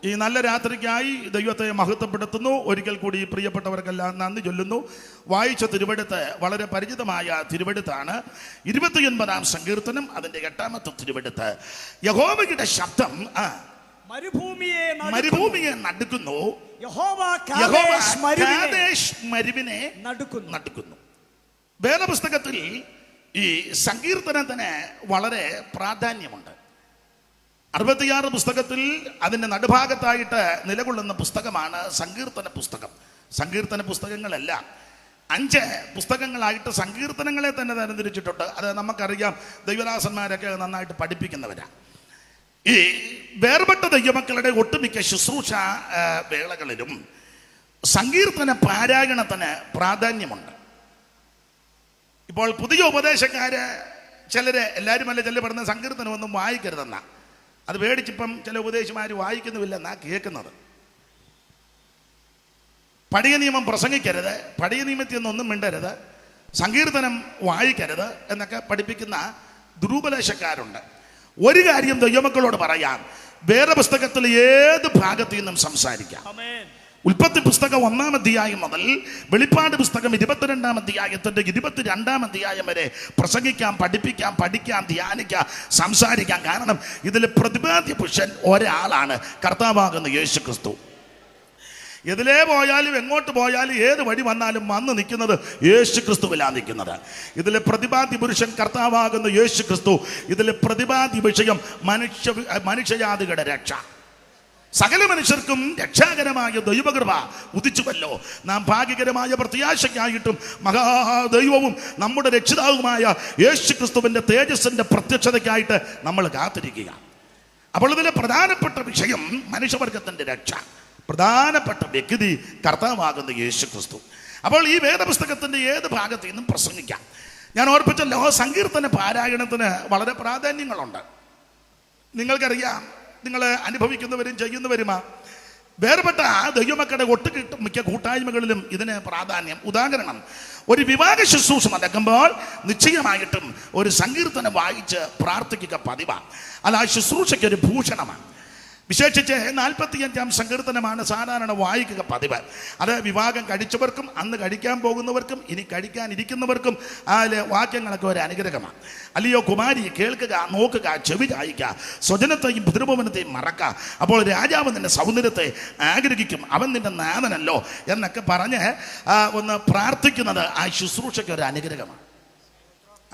ഈ നല്ല രാത്രിക്കായി ദൈവത്തെ മഹത്വപ്പെടുത്തുന്നു. ഒരിക്കൽ കൂടി പ്രിയപ്പെട്ടവർക്കെല്ലാം നന്ദി ചൊല്ലുന്നു. വായിച്ച തിരുവെടുത്ത് വളരെ പരിചിതമായ തിരുവെടുത്താണ്. 29-ാം സങ്കീർത്തനം, അതിന്റെ 8-ാമത്തെ തിരുവെടുത്ത്. യഹോവയുടെ ശബ്ദം മരുഭൂമിയെ നടുക്കുന്നു, യഹോവ കാദേശ് മരുവിനെ നടുക്കുന്നു. വേദപുസ്തകത്തിൽ ഈ സങ്കീർത്തനത്തിന് വളരെ പ്രാധാന്യമുണ്ട്. 66 പുസ്തകത്തിൽ അതിൻ്റെ നടുഭാഗത്തായിട്ട് നിലകൊള്ളുന്ന പുസ്തകമാണ് സങ്കീർത്തന പുസ്തകം. സങ്കീർത്തന പുസ്തകങ്ങളെല്ലാം 5 പുസ്തകങ്ങളായിട്ട് സങ്കീർത്തനങ്ങളെ തന്നെ തരംതിരിച്ചിട്ടുണ്ട്. അത് നമുക്കറിയാം, ദൈവദാസന്മാരൊക്കെ നന്നായിട്ട് പഠിപ്പിക്കുന്നവരാണ്. ഈ വേർപെട്ട ദൈവമക്കളുടെ ഒട്ടുമിക്ക ശുശ്രൂഷ വേളകളിലും സങ്കീർത്തന പാരായണത്തിന് പ്രാധാന്യമുണ്ട്. ഇപ്പോൾ പുതിയ ഉപദേശക്കാര് ചിലര്, എല്ലാവരും അല്ല, ചില പറയുന്ന സങ്കീർത്തനമൊന്നും വായിക്കരുതെന്നാ. അത് പേടിച്ചിപ്പം ചില ഉപദേശിമാർ വായിക്കുന്നുമില്ലെന്നാ കേൾക്കുന്നത്. പഴയ നിയമം പ്രസംഗിക്കരുത്, പഴയ നിയമത്തിൽ നിന്നൊന്നും മിണ്ടരുത്, സങ്കീർത്തനം വായിക്കരുത് എന്നൊക്കെ പഠിപ്പിക്കുന്ന ദുരുപദേശക്കാരുണ്ട്. ഒരു കാര്യം ദൈവമക്കളോട് പറയാം, വേദപുസ്തകത്തിൽ ഏത് ഭാഗത്തു നിന്നും സംസാരിക്കാം. ഉൽപ്പത്തി പുസ്തകം 1-ാം അധ്യായം മുതൽ വെളിപ്പാട് പുസ്തകം 22-ാം അധ്യായത്തിന്റെ 22-ാം അധ്യായം വരെ പ്രസംഗിക്കാം, പഠിപ്പിക്കാം, പഠിക്കാം, ധ്യാനിക്കാം, സംസാരിക്കാം. കാരണം ഇതിൽ പ്രതിപാദ്യ പുരുഷൻ ഒരാളാണ്, കർത്താവാകുന്ന യേശു ക്രിസ്തു. എതിലേ പോയാലും എങ്ങോട്ട് പോയാലും ഏത് വഴി വന്നാലും വന്ന് നിൽക്കുന്നത് യേശു ക്രിസ്തുവിലാണ് നിൽക്കുന്നത്. ഇതിലെ പ്രതിപാദ്യ പുരുഷൻ കർത്താവാകുന്ന യേശു ക്രിസ്തു. ഇതിലെ പ്രതിപാദ്യ വിഷയം മനുഷ്യജാതികളുടെ രക്ഷ. സകല മനുഷ്യർക്കും രക്ഷാകരമായ ദൈവകൃപ ഉദിച്ചുവല്ലോ. നാം ഭാഗ്യകരമായ പ്രത്യാശയ്ക്കായിട്ടും മഹാദൈവവും നമ്മുടെ രക്ഷിതാവുമായ യേശു ക്രിസ്തുവിൻ്റെ തേജസ്സിൻ്റെ പ്രത്യക്ഷതയ്ക്കായിട്ട് നമ്മൾ കാത്തിരിക്കുക. അപ്പോൾ ഇതിലെ പ്രധാനപ്പെട്ട വിഷയം മനുഷ്യവർഗത്തിൻ്റെ രക്ഷ. പ്രധാനപ്പെട്ട വ്യക്തി കർത്താവാകുന്ന യേശു ക്രിസ്തു. അപ്പോൾ ഈ വേദപുസ്തകത്തിൻ്റെ ഏത് ഭാഗത്തു നിന്നും പ്രസംഗിക്കാം. ഞാൻ ഓർപ്പിച്ചല്ലോ, സങ്കീർത്തന പാരായണത്തിന് വളരെ പ്രാധാന്യങ്ങളുണ്ട്. നിങ്ങൾക്കറിയാം, നിങ്ങൾ അനുഭവിക്കുന്നവരും ചെയ്യുന്നവരുമാ. വേർപെട്ട ദൈവമക്കളുടെ മിക്ക കൂട്ടായ്മകളിലും ഇതിന് പ്രാധാന്യം. ഉദാഹരണം, ഒരു വിവാഹ ശുശ്രൂഷ നടക്കുമ്പോൾ നിശ്ചയമായിട്ടും ഒരു സങ്കീർത്തനം വായിച്ച് പ്രാർത്ഥിക്കുക പതിവാണ്. അത് ആ ശുശ്രൂഷയ്ക്ക് ഒരു ഭൂഷണമാണ്. വിശേഷിച്ച് 45-ാം സങ്കീർത്തനമാണ് സാധാരണ വായിക്കുക പതിവ്. അത് വിവാഹം കഴിച്ചവർക്കും അന്ന് കഴിക്കാൻ പോകുന്നവർക്കും ഇനി കഴിക്കാനിരിക്കുന്നവർക്കും അതിലെ വാക്യങ്ങളൊക്കെ ഒരു അനുഗ്രഹമാണ്. അല്ലയോ കുമാരി, കേൾക്കുക, നോക്കുക, ചെവി ചായിക്കുക, സ്വജനത്തെയും പിതൃഭവനത്തെയും മറക്കുക, അപ്പോൾ രാജാവ് നിന്റെ സൗന്ദര്യത്തെ ആഗ്രഹിക്കും, അവൻ നിന്റെ നാഥനല്ലോ എന്നൊക്കെ പറഞ്ഞ് ഒന്ന് പ്രാർത്ഥിക്കുന്നത് ആ ശുശ്രൂഷയ്ക്ക് ഒരു അനുഗ്രഹമാണ്.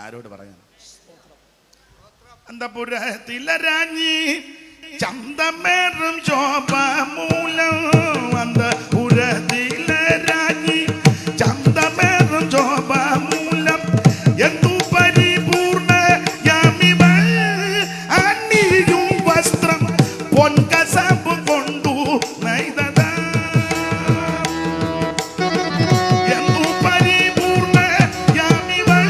ആരോട് പറയാം? അന്തപുരത്തിലരാഞ്ഞി ചന്തമേറും ശോഭമൂലം, അന്തപുരത്തിലരാഞ്ഞി ചന്തമേറും ശോഭമൂലം, എന്തു പരിപൂർണ യാമിവൾ അണിയും വസ്ത്രം പൊൻകസബ് കൊണ്ടു നെയ്തത. എന്തു പരിപൂർണ യാമിവൾ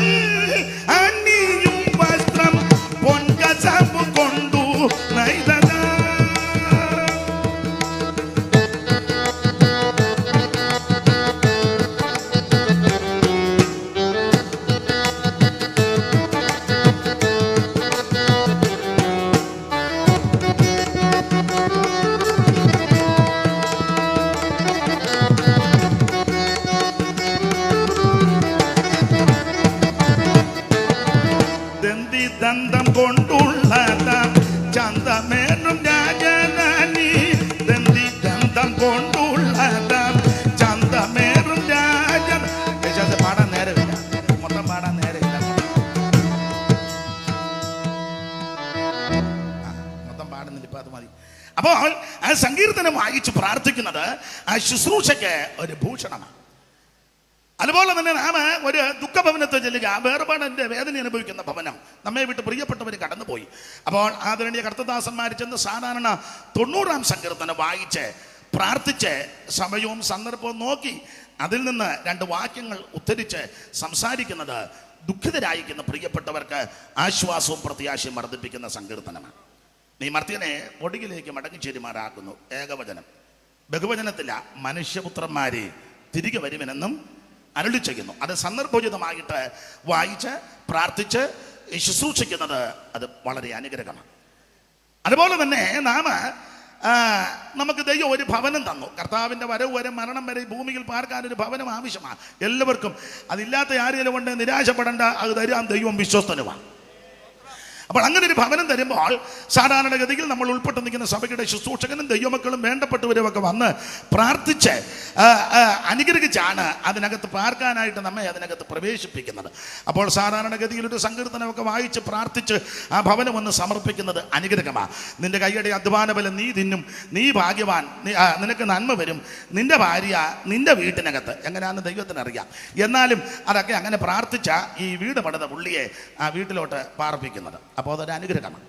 അണിയും വസ്ത്രം പൊൻകസബ് കൊണ്ടു നെയ്തത. ദന്തം കൊണ്ടുള്ളതാം ചന്തമേറും രാജധാനി, ദന്തി ദന്തം കൊണ്ടുള്ളതാം ചന്തമേറും രാജ. പാടാൻ നേരമില്ല, മൊത്തം പാടാൻ നേരമില്ല, മൊത്തം പാടുന്നില്ല, ഇപ്പം അത് മതി. അപ്പോൾ ആ സങ്കീർത്തനം വായിച്ച് പ്രാർത്ഥിക്കുന്നത് ആ ശുശ്രൂഷയ്ക്ക് ഒരു ഭൂഷണമാണ്. അതുപോലെ തന്നെ നാം ഒരു ദുഃഖഭവനത്തെ ചെല്ലുക. വേർപാടിൻ്റെ വേദന അനുഭവിക്കുന്ന ഭവനം, നമ്മെ വിട്ട് പ്രിയപ്പെട്ടവർ കടന്നുപോയി. അപ്പോൾ ആദരണീയ കർത്തദാസന്മാർ ചെന്ന് സാധാരണ 90-ാം സങ്കീർത്തനം വായിച്ച് പ്രാർത്ഥിച്ച് സമയവും സന്ദർഭവും നോക്കി അതിൽ നിന്ന് 2 വാക്യങ്ങൾ ഉദ്ധരിച്ച് സംസാരിക്കുന്നത് ദുഃഖിതരായിരിക്കുന്ന പ്രിയപ്പെട്ടവർക്ക് ആശ്വാസവും പ്രത്യാശയും വർദ്ധിപ്പിക്കുന്ന സങ്കീർത്തനമാണ്. നീ മർത്യനെ ഒടുകിലേക്ക് മടങ്ങിച്ചേരുമാറാക്കുന്നു. ഏകവചനം. ബഹുവചനത്തില്ല. മനുഷ്യപുത്രന്മാരെ തിരികെ വരുമെന്നും അരുളി ചെയ്യുന്നു. അത് സന്ദർഭോചിതമായിട്ട് വായിച്ച് പ്രാർത്ഥിച്ച് ശുശ്രൂഷിക്കുന്നത് അത് വളരെ അനുഗ്രഹമാണ്. അതുപോലെ തന്നെ നാം നമുക്ക് ദൈവം ഒരു ഭവനം തന്നു. കർത്താവിൻ്റെ വരവ് വരെ മരണം വരെ ഭൂമിയിൽ പാർക്കാൻ ഒരു ഭവനം ആവശ്യമാണ് എല്ലാവർക്കും. അതില്ലാത്ത ആരെങ്കിലും കൊണ്ട് നിരാശപ്പെടേണ്ട, അത് തരാൻ ദൈവം വിശ്വസ്തനുമാണ്. അപ്പോൾ അങ്ങനെ ഒരു ഭവനം തരുമ്പോൾ സാധാരണഗതിയിൽ നമ്മൾ ഉൾപ്പെട്ട് നിൽക്കുന്ന സഭയുടെ ശുശ്രൂഷകനും ദൈവമക്കളും വേണ്ടപ്പെട്ടവരുമൊക്കെ വന്ന് പ്രാർത്ഥിച്ച് അനുഗ്രഹിച്ചാണ് അതിനകത്ത് പാർക്കാനായിട്ട് നമ്മെ അതിനകത്ത് പ്രവേശിപ്പിക്കുന്നത്. അപ്പോൾ സാധാരണഗതിയിൽ ഒരു സങ്കീർത്തനമൊക്കെ വായിച്ച് പ്രാർത്ഥിച്ച് ആ ഭവനം ഒന്ന് സമർപ്പിക്കുന്നത് അനുഗ്രഹമാണ്. നിന്റെ കൈയുടെ അധ്വാന ബലം നീ തിന്നും, നീ ഭാഗ്യവാൻ, നിനക്ക് നന്മ വരും, നിന്റെ ഭാര്യ നിന്റെ വീട്ടിനകത്ത്. എങ്ങനെയാണെന്ന് ദൈവത്തിനറിയാം. എന്നാലും അതൊക്കെ അങ്ങനെ പ്രാർത്ഥിച്ച ഈ വീട് പണിത പുള്ളിയെ ആ വീട്ടിലോട്ട് പാർപ്പിക്കുന്നത്. അപ്പോൾ അതൊരു അനുഗ്രഹമാണ്.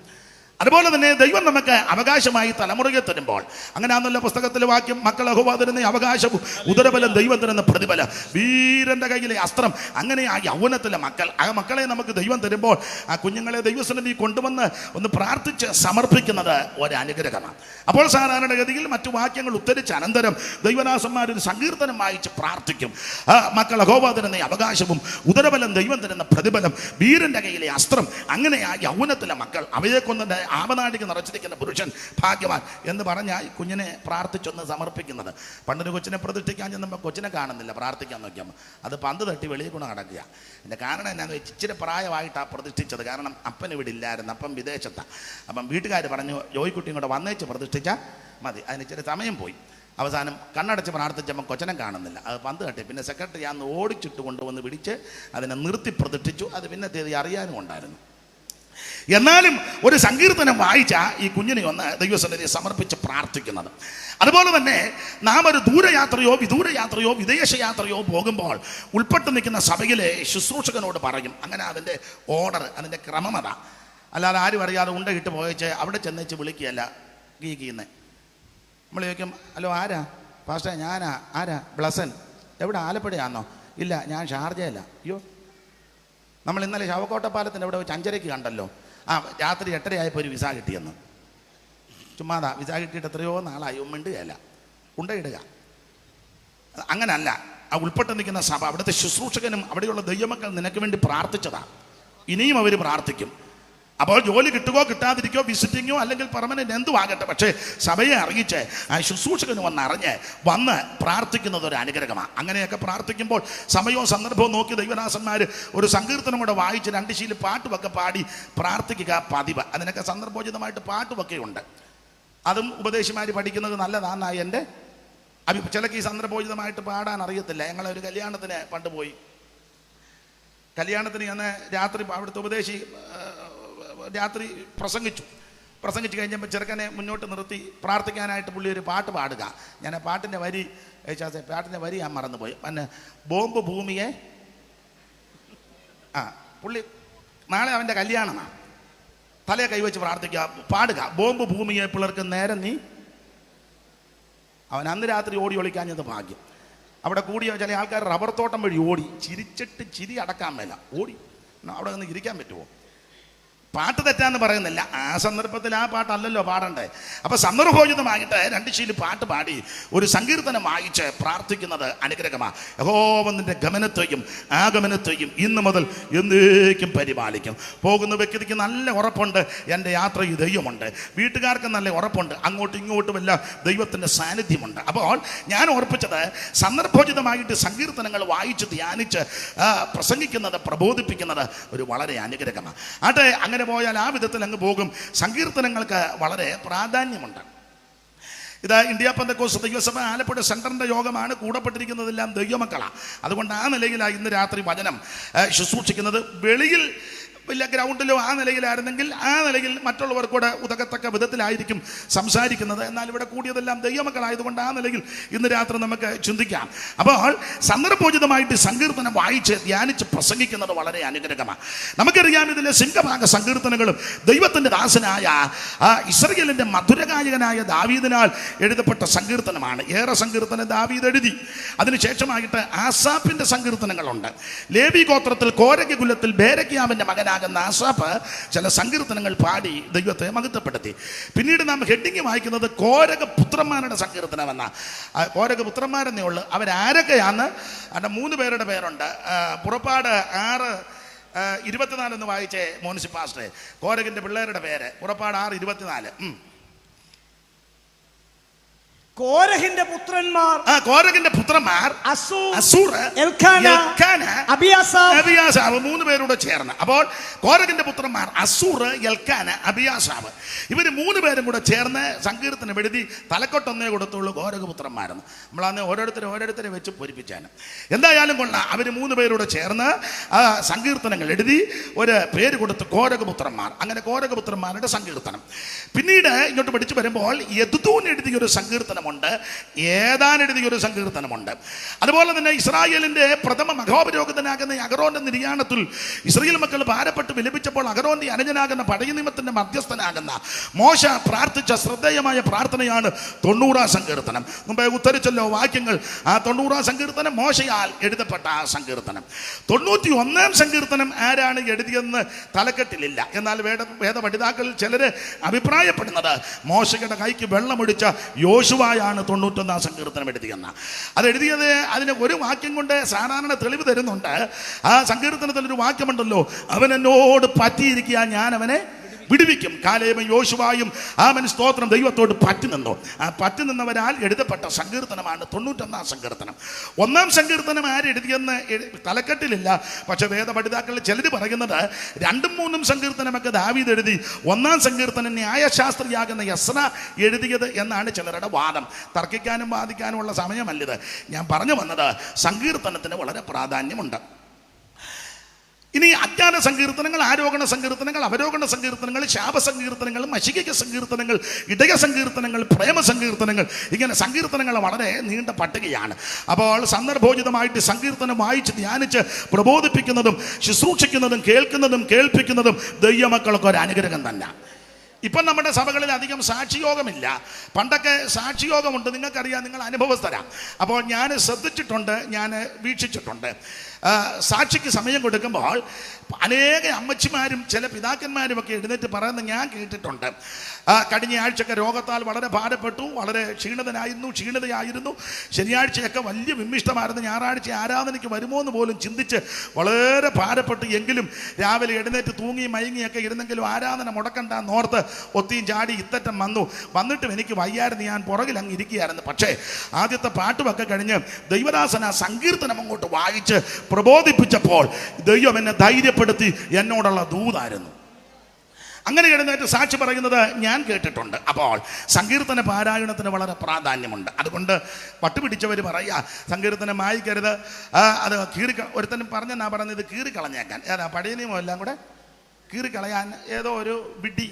അതുപോലെ തന്നെ ദൈവം നമുക്ക് അവകാശമായി തലമുറയെ തരുമ്പോൾ അങ്ങനെയാണല്ലോ പുസ്തകത്തിലെ വാക്യം, മക്കൾ യഹോവ തരുന്ന അവകാശവും ഉദരബലം ദൈവം തരുന്ന പ്രതിഫലം, വീരന്റെ കയ്യിലെ അസ്ത്രം. അങ്ങനെ ആ യൗവനത്തിലെ മക്കൾ, ആ മക്കളെ നമുക്ക് ദൈവം തരുമ്പോൾ ആ കുഞ്ഞുങ്ങളെ ദൈവസന്നിധി കൊണ്ടുവന്ന് ഒന്ന് പ്രാർത്ഥിച്ച് സമർപ്പിക്കുന്നത് ഒരു അനുഗ്രഹമാണ്. അപ്പോൾ സാധാരണഗതിയിൽ മറ്റു വാക്യങ്ങൾ ഉദ്ധരിച്ച അനന്തരം ദൈവദാസന്മാർ ഒരു സങ്കീർത്തനം വായിച്ച് പ്രാർത്ഥിക്കും. മക്കൾ യഹോവ തരുന്ന അവകാശവും ഉദരബലം ദൈവം തരുന്ന പ്രതിഫലം, വീരന്റെ കയ്യിലെ അസ്ത്രം. അങ്ങനെ ആ യൗവനത്തിലെ മക്കൾ, അവയെ കൊന്നിട്ട് ആപനാടിക്ക് നിറച്ചിരിക്കുന്ന പുരുഷൻ ഭാഗ്യവാൻ എന്ന് പറഞ്ഞാൽ കുഞ്ഞിനെ പ്രാർത്ഥിച്ചൊന്ന് സമർപ്പിക്കുന്നത്. പണ്ടൊരു കൊച്ചിനെ പ്രതിഷ്ഠിക്കാൻ ചെന്നപ്പോൾ കൊച്ചിനെ കാണുന്നില്ല, പ്രാർത്ഥിക്കാൻ നോക്കിയപ്പോൾ അത് പന്ത് തട്ടി വെളിയിൽ കൊണ്ട് നടക്കുക. എൻ്റെ കാരണം എന്നാന്ന് വെച്ചാൽ ഇച്ചിരി പ്രായമായിട്ടാണ് പ്രതിഷ്ഠിച്ചത്. കാരണം അപ്പൻ ഇവിടെ ഇല്ലായിരുന്നു, അപ്പം വിദേശത്താണ്. അപ്പം വീട്ടുകാർ പറഞ്ഞു ജോയിക്കുട്ടിയും കൂടെ വന്നേച്ച് പ്രതിഷ്ഠിച്ചാൽ മതി. അതിന് ഇച്ചിരി സമയം പോയി. അവസാനം കണ്ണടച്ച് പ്രാർത്ഥിച്ചപ്പോൾ കൊച്ചനെ കാണുന്നില്ല, അത് പന്ത് തട്ടി. പിന്നെ സെക്രട്ടറി അന്ന് ഓടിച്ചിട്ട് കൊണ്ടുവന്ന് പിടിച്ച് അതിനെ നിർത്തി പ്രതിഷ്ഠിച്ചു. അത് പിന്നെ തീയതി അറിയാനും ഉണ്ടായിരുന്നു. എന്നാലും ഒരു സങ്കീർത്തനം വായിച്ച ഈ കുഞ്ഞിനെ ഒന്ന് ദൈവസന്നിധിയെ സമർപ്പിച്ച് പ്രാർത്ഥിക്കുന്നത്. അതുപോലെ തന്നെ നാം ഒരു ദൂരയാത്രയോ വിദൂരയാത്രയോ വിദേശയാത്രയോ പോകുമ്പോൾ ഉൾപ്പെട്ട് നിൽക്കുന്ന സഭയിലെ ശുശ്രൂഷകനോട് പറയും. അങ്ങനെ അതിൻ്റെ ഓർഡർ, അതിൻ്റെ ക്രമമത. അല്ലാതെ ആരും അറിയാതെ ഉണ്ട ഇട്ട് പോയച്ച് അവിടെ ചെന്നേച്ച് വിളിക്കുകയല്ല ഗീക്കുന്നത്. നമ്മൾ ചോദിക്കും, ഹലോ ആരാ പാസ്റ്റർ? ഞാനാ. ആരാ? ബ്ലസൻ. എവിടെ? ആലപ്പുഴയാണോ? ഇല്ല, ഞാൻ ഷാർജയല്ല. അയ്യോ, നമ്മൾ ഇന്നലെ ശവക്കോട്ടപ്പാലത്തിൻ്റെ അവിടെ വെച്ച് 5:30 കണ്ടല്ലോ. രാത്രി 8:30 ആയപ്പോൾ ഒരു വിസ കിട്ടിയെന്ന്. ചുമ്മാതാ, വിസ കിട്ടിയിട്ട് എത്രയോ നാളായി. മിണ്ടുകയല്ല, ഉണ്ടയിടുക. അങ്ങനല്ല. ആ ഉൾപ്പെട്ട് നിൽക്കുന്ന സഭ, അവിടുത്തെ ശുശ്രൂഷകനും അവിടെയുള്ള ദൈവമക്കൾ നിനക്ക് വേണ്ടി പ്രാർത്ഥിച്ചതാ. ഇനിയും അവർ പ്രാർത്ഥിക്കും. അപ്പോൾ ജോലി കിട്ടുകയോ കിട്ടാതിരിക്കോ, വിസിറ്റിങ്ങോ അല്ലെങ്കിൽ പെർമനന്റ് എന്തും ആകട്ടെ, പക്ഷേ സഭയെ അറിയിച്ച് ആ ശുശ്രൂഷകന് വന്ന് പ്രാർത്ഥിക്കുന്നത് ഒരു അനുഗ്രഹമാണ്. അങ്ങനെയൊക്കെ പ്രാർത്ഥിക്കുമ്പോൾ സമയവും സന്ദർഭവും നോക്കി ദൈവദാസന്മാർ ഒരു സങ്കീർത്തനം കൂടെ വായിച്ച് 2 ശീലം പാട്ടുമൊക്കെ പാടി പ്രാർത്ഥിക്കുക പതിവ്. അതിനൊക്കെ സന്ദർഭോചിതമായിട്ട് പാട്ടുമൊക്കെ ഉണ്ട്. അതും ഉപദേശിമാർ പഠിക്കുന്നത് നല്ലതാണെന്നായി എൻ്റെ ചിലക്ക് ഈ സന്ദർഭോചിതമായിട്ട് പാടാൻ അറിയത്തില്ല. ഞങ്ങളെ ഒരു കല്യാണത്തിന് പണ്ട് പോയി. കല്യാണത്തിന് ഞാൻ രാത്രി അവിടുത്തെ ഉപദേശി രാത്രി പ്രസംഗിച്ച് കഴിഞ്ഞപ്പോൾ ചെറുക്കനെ മുന്നോട്ട് നിർത്തി പ്രാർത്ഥിക്കാനായിട്ട് പുള്ളി ഒരു പാട്ട് പാടുക. ഞാൻ ആ പാട്ടിൻ്റെ വരി ഞാൻ മറന്നുപോയി. പിന്നെ ബോംബ് ഭൂമിയെ, പുള്ളി നാളെ അവൻ്റെ കല്യാണമാണ്, തലയെ കൈവച്ച് പ്രാർത്ഥിക്കുക, പാടുക. ബോംബ് ഭൂമിയെ പിളർക്ക് നേരെ നീ. അവൻ അന്ന് രാത്രി ഓടി ഒളിക്കാഞ്ഞത് ഭാഗ്യം. അവിടെ കൂടിയ ചില ആൾക്കാർ റബ്ബർ തോട്ടം വഴി ഓടി, ചിരിച്ചിട്ട് ചിരി അടക്കാൻ മേല ഓടി. അവിടെ നിന്ന് ഇരിക്കാൻ പറ്റുമോ? പാട്ട് തെറ്റാന്ന് പറയുന്നില്ല, ആ സന്ദർഭത്തിൽ ആ പാട്ടല്ലല്ലോ പാടണ്ടേ. അപ്പൊ സന്ദർഭോചിതമായിട്ട് 2 ശീലം പാട്ട് പാടി ഒരു സങ്കീർത്തനം വായിച്ച് പ്രാർത്ഥിക്കുന്നത് അനുഗ്രഹമാണ്. യഹോവന്റെ ഗമനത്തെയും ആഗമനത്തെയും ഇന്ന് മുതൽ എന്നേക്കും പരിപാലിക്കും. പോകുന്ന വ്യക്തിക്ക് നല്ല ഉറപ്പുണ്ട്, എൻ്റെ യാത്രയിൽ ദൈവമുണ്ട്. വീട്ടുകാർക്ക് നല്ല ഉറപ്പുണ്ട്, അങ്ങോട്ടും ഇങ്ങോട്ടുമല്ല ദൈവത്തിൻ്റെ സാന്നിധ്യമുണ്ട്. അപ്പോൾ ഞാൻ ഓർപ്പിച്ചത് സന്ദർഭോചിതമായിട്ട് സങ്കീർത്തനങ്ങൾ വായിച്ച് ധ്യാനിച്ച് പ്രസംഗിക്കുന്നത്, പ്രബോധിപ്പിക്കുന്നത് ഒരു വളരെ അനുഗ്രഹമാണ്. ആട്ടെ, അങ്ങനെ പോയാൽ ആ വിധത്തിൽ അങ്ങ് പോകും. സങ്കീർത്തനങ്ങൾക്ക് വളരെ പ്രാധാന്യമുണ്ട്. ഇത് ഇന്ത്യ പെന്തക്കോസ്ത് ദൈവസഭ ആലപ്പുഴ സെൻറ്ററിൻ്റെ യോഗമാണ്. കൂടപ്പെട്ടിരിക്കുന്നതെല്ലാം ദൈവമക്കളാണ്. അതുകൊണ്ട് ആ നിലയിലാണ് ഇന്ന് രാത്രി വചനം ശുശ്രൂഷിക്കുന്നത്. വെളിയിൽ വലിയ ഗ്രൗണ്ടിലോ ആ നിലയിലായിരുന്നെങ്കിൽ ആ നിലയിൽ മറ്റുള്ളവർക്കൂടെ ഉതകത്തക്ക വിധത്തിലായിരിക്കും സംസാരിക്കുന്നത്. എന്നാൽ ഇവിടെ കൂടിയതെല്ലാം ദൈവമക്കളായതുകൊണ്ട് ആ നിലയിൽ ഇന്ന് രാത്രി നമുക്ക് ചിന്തിക്കാം. അപ്പോൾ സന്ദർഭോചിതമായിട്ട് സങ്കീർത്തനം വായിച്ച് ധ്യാനിച്ച് പ്രസംഗിക്കുന്നത് വളരെ അനുഗ്രഹമാണ്. നമുക്കറിയാം, ഇതിലെ സിംഹഭാഗ സങ്കീർത്തനങ്ങളും ദൈവത്തിൻ്റെ ദാസനായ ഇസ്രായേലിൻ്റെ മധുരഗായകനായ ദാവീദിനാൽ എഴുതപ്പെട്ട സങ്കീർത്തനമാണ്. ഏറെ സങ്കീർത്തനം ദാവീദ് എഴുതി. അതിനുശേഷമായിട്ട് ആസാഫിൻ്റെ സങ്കീർത്തനങ്ങളുണ്ട്. ലേവി ഗോത്രത്തിൽ കോരഹ് കുലത്തിൽ ബേരക്യാവിൻ്റെ മകനായ ആസാഫ് ചില സങ്കീർത്തനങ്ങൾ പാടി ദൈവത്തെ മഹത്വപ്പെടുത്തി. പിന്നീട് നാം ഹെഡിങ് വായിക്കുന്നത് കോരഹ് പുത്രന്മാരുടെ സങ്കീർത്തനം എന്ന. കോരഹ് പുത്രന്മാരെന്നേ ഉള്ളൂ. അവരാരൊക്കെയാന്ന്? അതിൻ്റെ 3 പേരുടെ പേരുണ്ട്. പുറപ്പാട് 6:24 എന്ന് വായിച്ചേ മോൻസി പാസ്റ്ററെ. കോരഹിൻ്റെ പിള്ളേരുടെ പേര് പുറപ്പാട് 6:24. കോരഹിന്റെ പുത്രന്മാർ അസൂർ, എൽക്കാന, അബിയാസാവ് 3 പേരോട് ചേർന്ന്. അപ്പോൾ കോരഹിന്റെ പുത്രന്മാർ അസൂർ, എൽക്കാന, അബിയാസാവ് ഇവര് 3 പേരും കൂടെ ചേർന്ന് സങ്കീർത്തനം എഴുതി. തലക്കൊട്ടൊന്നേ കൊടുത്തുള്ളൂ കോരകപുത്രന്മാരെന്ന്. നമ്മളന്ന് ഓരോരുത്തരെ വെച്ച് പൊരിപ്പിച്ചാണ്. എന്തായാലും കൊള്ളാം, അവര് 3 പേരോട് ചേർന്ന് സങ്കീർത്തനങ്ങൾ എഴുതി ഒരു പേര് കൊടുത്ത് കോരകപുത്രന്മാർ. അങ്ങനെ കോരകപുത്രന്മാരുടെ സങ്കീർത്തനം. പിന്നീട് ഇങ്ങോട്ട് പഠിച്ചു വരുമ്പോൾ യെദുഥൂൻ എഴുതിയൊരു സങ്കീർത്തനമുണ്ട്, ഏതാൻ എഴുതിയൊരു സങ്കീർത്തനമുണ്ട്. അതുപോലെ തന്നെ ഇസ്രായേലിന്റെ പ്രഥമ മഹോപരോഗതനാകുന്ന അഹരോന്റെ നിര്യാണത്തിൽ ഇസ്രായേൽ മക്കൾ ഭാരപ്പെട്ട് വിലപിച്ചപ്പോൾ അഹരോന്റെ അനുജനാകുന്ന പടയ നിയമത്തിന്റെ മധ്യസ്ഥനാകുന്ന മോശ പ്രാർത്ഥിച്ച ശ്രദ്ധേയമായ പ്രാർത്ഥനയാണ് 90-ാം സങ്കീർത്തനം. മുമ്പേ ഉദ്ധരിച്ചല്ലോ വാക്യങ്ങൾ. ആ 90-ാം സങ്കീർത്തനം മോശയാൽ എഴുതപ്പെട്ട ആ സങ്കീർത്തനം. 91-ാം സങ്കീർത്തനം ആരാണ് എഴുതിയെന്ന് തലക്കെട്ടിലില്ല. എന്നാൽ വേദ പഠിതാക്കളിൽ ചിലര് അഭിപ്രായപ്പെടുന്നത് മോശയുടെ കൈക്ക് വെള്ളമൊഴിച്ച യോശുവായാണ് 91-ാം സങ്കീർത്തനം എഴുതിയെന്ന. അത് എഴുതിയത് അതിന് ഒരു വാക്യം കൊണ്ട് സാധാരണ തെളിവ് തരുന്നുണ്ട്. ആ സങ്കീർത്തനത്തിൽ ഒരു വാക്യമുണ്ടല്ലോ, അവൻ എന്നോട് പറ്റിയിരിക്കുക, ഞാൻ അവനെ വിടുവിക്കും. കാലേബും യോശുവായും ആമൻ സ്തോത്രം ദൈവത്തോട് പറ്റി നിന്നു. ആ പറ്റി നിന്നവരാൽ എഴുതപ്പെട്ട സങ്കീർത്തനമാണ് 91-ാം സങ്കീർത്തനം. 1-ാം സങ്കീർത്തനം ആരെഴുതിയെന്ന് തലക്കെട്ടിലില്ല. പക്ഷെ വേദ പഠിതാക്കളിൽ ചിലർ പറയുന്നത് 2ഉം 3ഉം സങ്കീർത്തനമൊക്കെ ദാവീദ് എഴുതി, 1-ാം സങ്കീർത്തനം ന്യായശാസ്ത്രിയാകുന്ന യസ്ര എഴുതിയത് എന്നാണ് ചിലരുടെ വാദം. തർക്കിക്കാനും വാദിക്കാനുമുള്ള സമയമല്ലിത്. ഞാൻ പറഞ്ഞു വന്നത് സങ്കീർത്തനത്തിന് വളരെ പ്രാധാന്യമുണ്ട്. ഇനി അജ്ഞാന സങ്കീർത്തനങ്ങൾ, ആരോഹണ സങ്കീർത്തനങ്ങൾ, അവരോഹണ സങ്കീർത്തനങ്ങൾ, ശാപസങ്കീർത്തനങ്ങൾ, മശിക സങ്കീർത്തനങ്ങൾ, ഇടയ സങ്കീർത്തനങ്ങൾ, പ്രേമ സങ്കീർത്തനങ്ങൾ, ഇങ്ങനെ സങ്കീർത്തനങ്ങൾ വളരെ നീണ്ട പട്ടികയാണ്. അപ്പോൾ സന്ദർഭോചിതമായിട്ട് സങ്കീർത്തനം വായിച്ച് ധ്യാനിച്ച് പ്രബോധിപ്പിക്കുന്നതും ശുശ്രൂഷിക്കുന്നതും കേൾക്കുന്നതും കേൾപ്പിക്കുന്നതും ദൈവമക്കൾക്ക് ഒരു അനുഗ്രഹം തന്നെ. ഇപ്പം നമ്മുടെ സഭകളിൽ അധികം സാക്ഷിയോഗമില്ല. പണ്ടൊക്കെ സാക്ഷിയോഗമുണ്ട്, നിങ്ങൾക്കറിയാം, നിങ്ങൾ അനുഭവസ്ഥരാം. അപ്പോൾ ഞാൻ ശ്രദ്ധിച്ചിട്ടുണ്ട്, ഞാൻ വീക്ഷിച്ചിട്ടുണ്ട്. സാക്ഷിക്ക് സമയം കൊടുക്കുമ്പോൾ അനേക അമ്മച്ചിമാരും ചില പിതാക്കന്മാരും ഒക്കെ എഴുന്നേറ്റ് പറയുന്നത് ഞാൻ കേട്ടിട്ടുണ്ട്. കഴിഞ്ഞ ആഴ്ചയൊക്കെ രോഗത്താൽ വളരെ ഭാരപ്പെട്ടു, വളരെ ക്ഷീണതയായിരുന്നു. ശനിയാഴ്ചയൊക്കെ വലിയ വിമ്മിഷ്ടമായിരുന്നു. ഞായറാഴ്ച ആരാധനയ്ക്ക് വരുമോ എന്ന് പോലും ചിന്തിച്ച് വളരെ ഭാരപ്പെട്ടു. എങ്കിലും രാവിലെ എഴുന്നേറ്റ് തൂങ്ങി മയങ്ങിയൊക്കെ ഇരുന്നെങ്കിലും ആരാധന മുടക്കണ്ടെന്ന് ഓർത്ത് ഒത്തിയും ചാടി ഇത്തറ്റം വന്നിട്ടും എനിക്ക് വയ്യായിരുന്നു. ഞാൻ പുറകിൽ അങ്ങ് ഇരിക്കുകയായിരുന്നു. പക്ഷേ ആദ്യത്തെ പാട്ടുമൊക്കെ കഴിഞ്ഞ് ദൈവദാസൻ ആ സങ്കീർത്തനം അങ്ങോട്ട് വായിച്ച് പ്രബോധിപ്പിച്ചപ്പോൾ ദൈവം എന്നെ ധൈര്യപ്പെടുത്തി എന്നോടുള്ള ദൂതായിരുന്നു. അങ്ങനെ എഴുന്നേറ്റ് സാക്ഷി പറയുന്നത് ഞാൻ കേട്ടിട്ടുണ്ട്. അപ്പോൾ സങ്കീർത്തന പാരായണത്തിന് വളരെ പ്രാധാന്യമുണ്ട്. അതുകൊണ്ട് പട്ടുപിടിച്ചവർ പറയുക സങ്കീർത്തനം വായിക്കരുത്, അത് ഒരുത്തനും പറഞ്ഞെന്നാ പറഞ്ഞത് കീറിക്കളഞ്ഞേക്കാൻ. ഏതാ പഴയ നിയമം എല്ലാം കൂടെ കീറിക്കളയാൻ ഏതോ ഒരു വിഡ്ഢി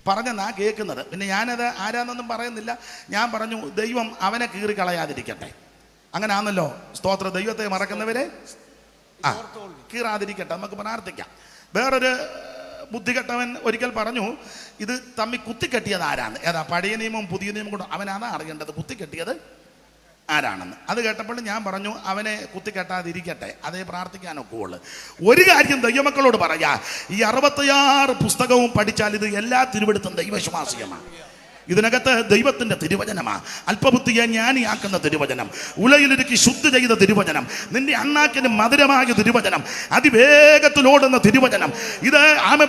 പറഞ്ഞെന്നാ കേൾക്കുന്നത്. പിന്നെ ഞാനത് ആരാന്നൊന്നും പറയുന്നില്ല. ഞാൻ പറഞ്ഞു ദൈവം അവനെ കീറിക്കളയാതിരിക്കട്ടെ. അങ്ങനെ ആണല്ലോ. സ്തോത്ര, ദൈവത്തെ മറക്കുന്നവരെ കീറാതിരിക്കട്ടെ, നമുക്ക് പ്രാർത്ഥിക്കാം. വേറൊരു ബുദ്ധികെട്ടവൻ ഒരിക്കൽ പറഞ്ഞു ഇത് തമ്മി കുത്തിക്കെട്ടിയത് ആരാണ്. ഏതാ പഴയ നിയമവും പുതിയ നിയമം കൊണ്ട് അവനാണ് അറിയേണ്ടത് കുത്തിക്കെട്ടിയത് ആരാണെന്ന്. അത് കേട്ടപ്പോൾ ഞാൻ പറഞ്ഞു അവനെ കുത്തിക്കെട്ടാതിരിക്കട്ടെ, അതേ പ്രാർത്ഥിക്കാനൊക്കെ ഉള്ളു. ഒരു കാര്യം ദൈവമക്കളോട് പറയാ, ഈ 66 പുസ്തകവും പഠിച്ചാൽ ഇത് എല്ലാ തിരുവെടുത്തും ദൈവവിശ്വാസിയമാണ്. ഇതിനകത്ത് ദൈവത്തിന്റെ തിരുവചനമാണ്. അല്പബുദ്ധിയെ ജ്ഞാനിയാക്കുന്ന തിരുവചനം, ഉലയിലൊരുക്കി ശുദ്ധി ചെയ്ത തിരുവചനം, നിന്റെ അണ്ണാക്കിന് മധുരമായ തിരുവചനം, അതിവേഗത്തിലോടുന്ന തിരുവചനം, ഇത്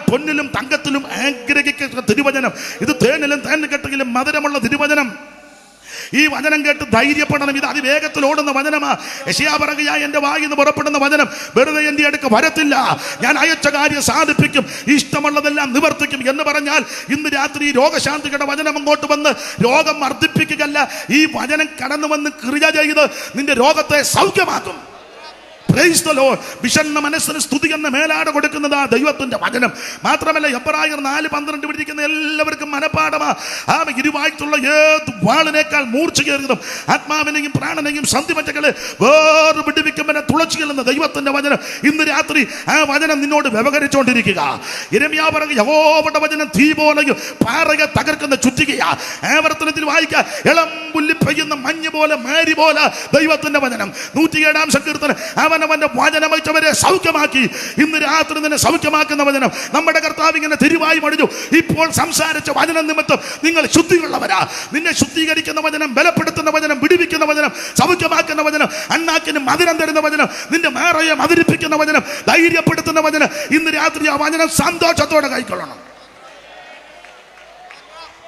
പൊന്നിലും തങ്കത്തിലും ആഗ്രഹിക്കുന്ന തിരുവചനം, ഇത് തേനിലും തേൻകെട്ടിലും മധുരമുള്ള തിരുവചനം. ഈ വചനം കേട്ട് ധൈര്യപ്പെടണം. ഇത് അതിവേഗത്തിൽ ഓടുന്ന വചനമാ. യെശയ്യാ പറയുക, എന്റെ വായിൽ നിന്ന് പുറപ്പെടുന്ന വചനം വെറുതെ എന്റെ അടുക്ക വരത്തില്ല, ഞാൻ അയച്ച കാര്യം സാധിപ്പിക്കും, ഇഷ്ടമുള്ളതെല്ലാം നിവർത്തിക്കും എന്ന് പറഞ്ഞാൽ ഇന്ന് രാത്രി രോഗശാന്തിയുടെ വചനം അങ്ങോട്ട് വന്ന് രോഗം വർദ്ധിപ്പിക്കുകയല്ല, ഈ വചനം കടന്നു വന്ന് ക്രിയ ചെയ്ത് നിന്റെ രോഗത്തെ സൗഖ്യമാക്കും. Praise the lord. വിഷണ്ണ മനസ്സിന് സ്തുതി എന്ന മേലാട് കൊടുക്കുന്നത് ആ ദൈവത്തിന്റെ വചനം. മാത്രമല്ല എബ്രായർ 4:12 പിടിക്കുന്ന എല്ലാവർക്കും മനപ്പാടമാ. ആ ഇരുവായിട്ടുള്ള ഏത് വാളിനേക്കാൾ മൂർച്ചയേറിയതും ആത്മാവിനെയും പ്രാണനെയും സന്ധിമറ്റകളെ വേറെ വിടുവിക്കുമെന്നെ തുളച്ചുകൊള്ളുന്ന ദൈവത്തിന്റെ വചനം. ഇന്ന് രാത്രി ആ വചനം നിന്നോട് വ്യവഹരിച്ചുകൊണ്ടിരിക്കുക. യിരെമ്യാ പറയുക, യഹോവയുടെ വചനം തീ പോലെയും പാറയെ തകർക്കുന്ന ചുറ്റികയാ. ആവർത്തനത്തിൽ വായിക്കുക, ഇളം പുല്ലി പെയ്യുന്ന മഞ്ഞ് പോലെ മാരി പോലെ ദൈവത്തിന്റെ വചനം. 107-ാം സങ്കീർത്തനം, അവന്റെ വചനം വെച്ചവരെ സൗഖ്യമാക്കി. ഇന്ന് രാത്രി നിന്നെ സൗഖ്യമാക്കുന്ന വചനം നമ്മുടെ കർത്താവ് ഇങ്ങനെ തിരുവായി മടിഞ്ഞു. ഇപ്പോൾ സംസാരിച്ച വചനം നിമിത്തം നിങ്ങൾ ശുദ്ധിയുള്ളവരാ. നിന്നെ ശുദ്ധീകരിക്കുന്ന വചനം, ബലപ്പെടുത്തുന്ന വചനം, വിടുവിക്കുന്ന വചനം, സൗഖ്യമാക്കുന്ന വചനം, അണ്ണാക്കിന് മധുരം തരുന്ന വചനം, നിന്റെ മേറയെ മധുരിപ്പിക്കുന്ന വചനം, ധൈര്യപ്പെടുത്തുന്ന വചനം. ഇന്ന് രാത്രി ആ വചനം സന്തോഷത്തോടെ കൈക്കൊള്ളണം.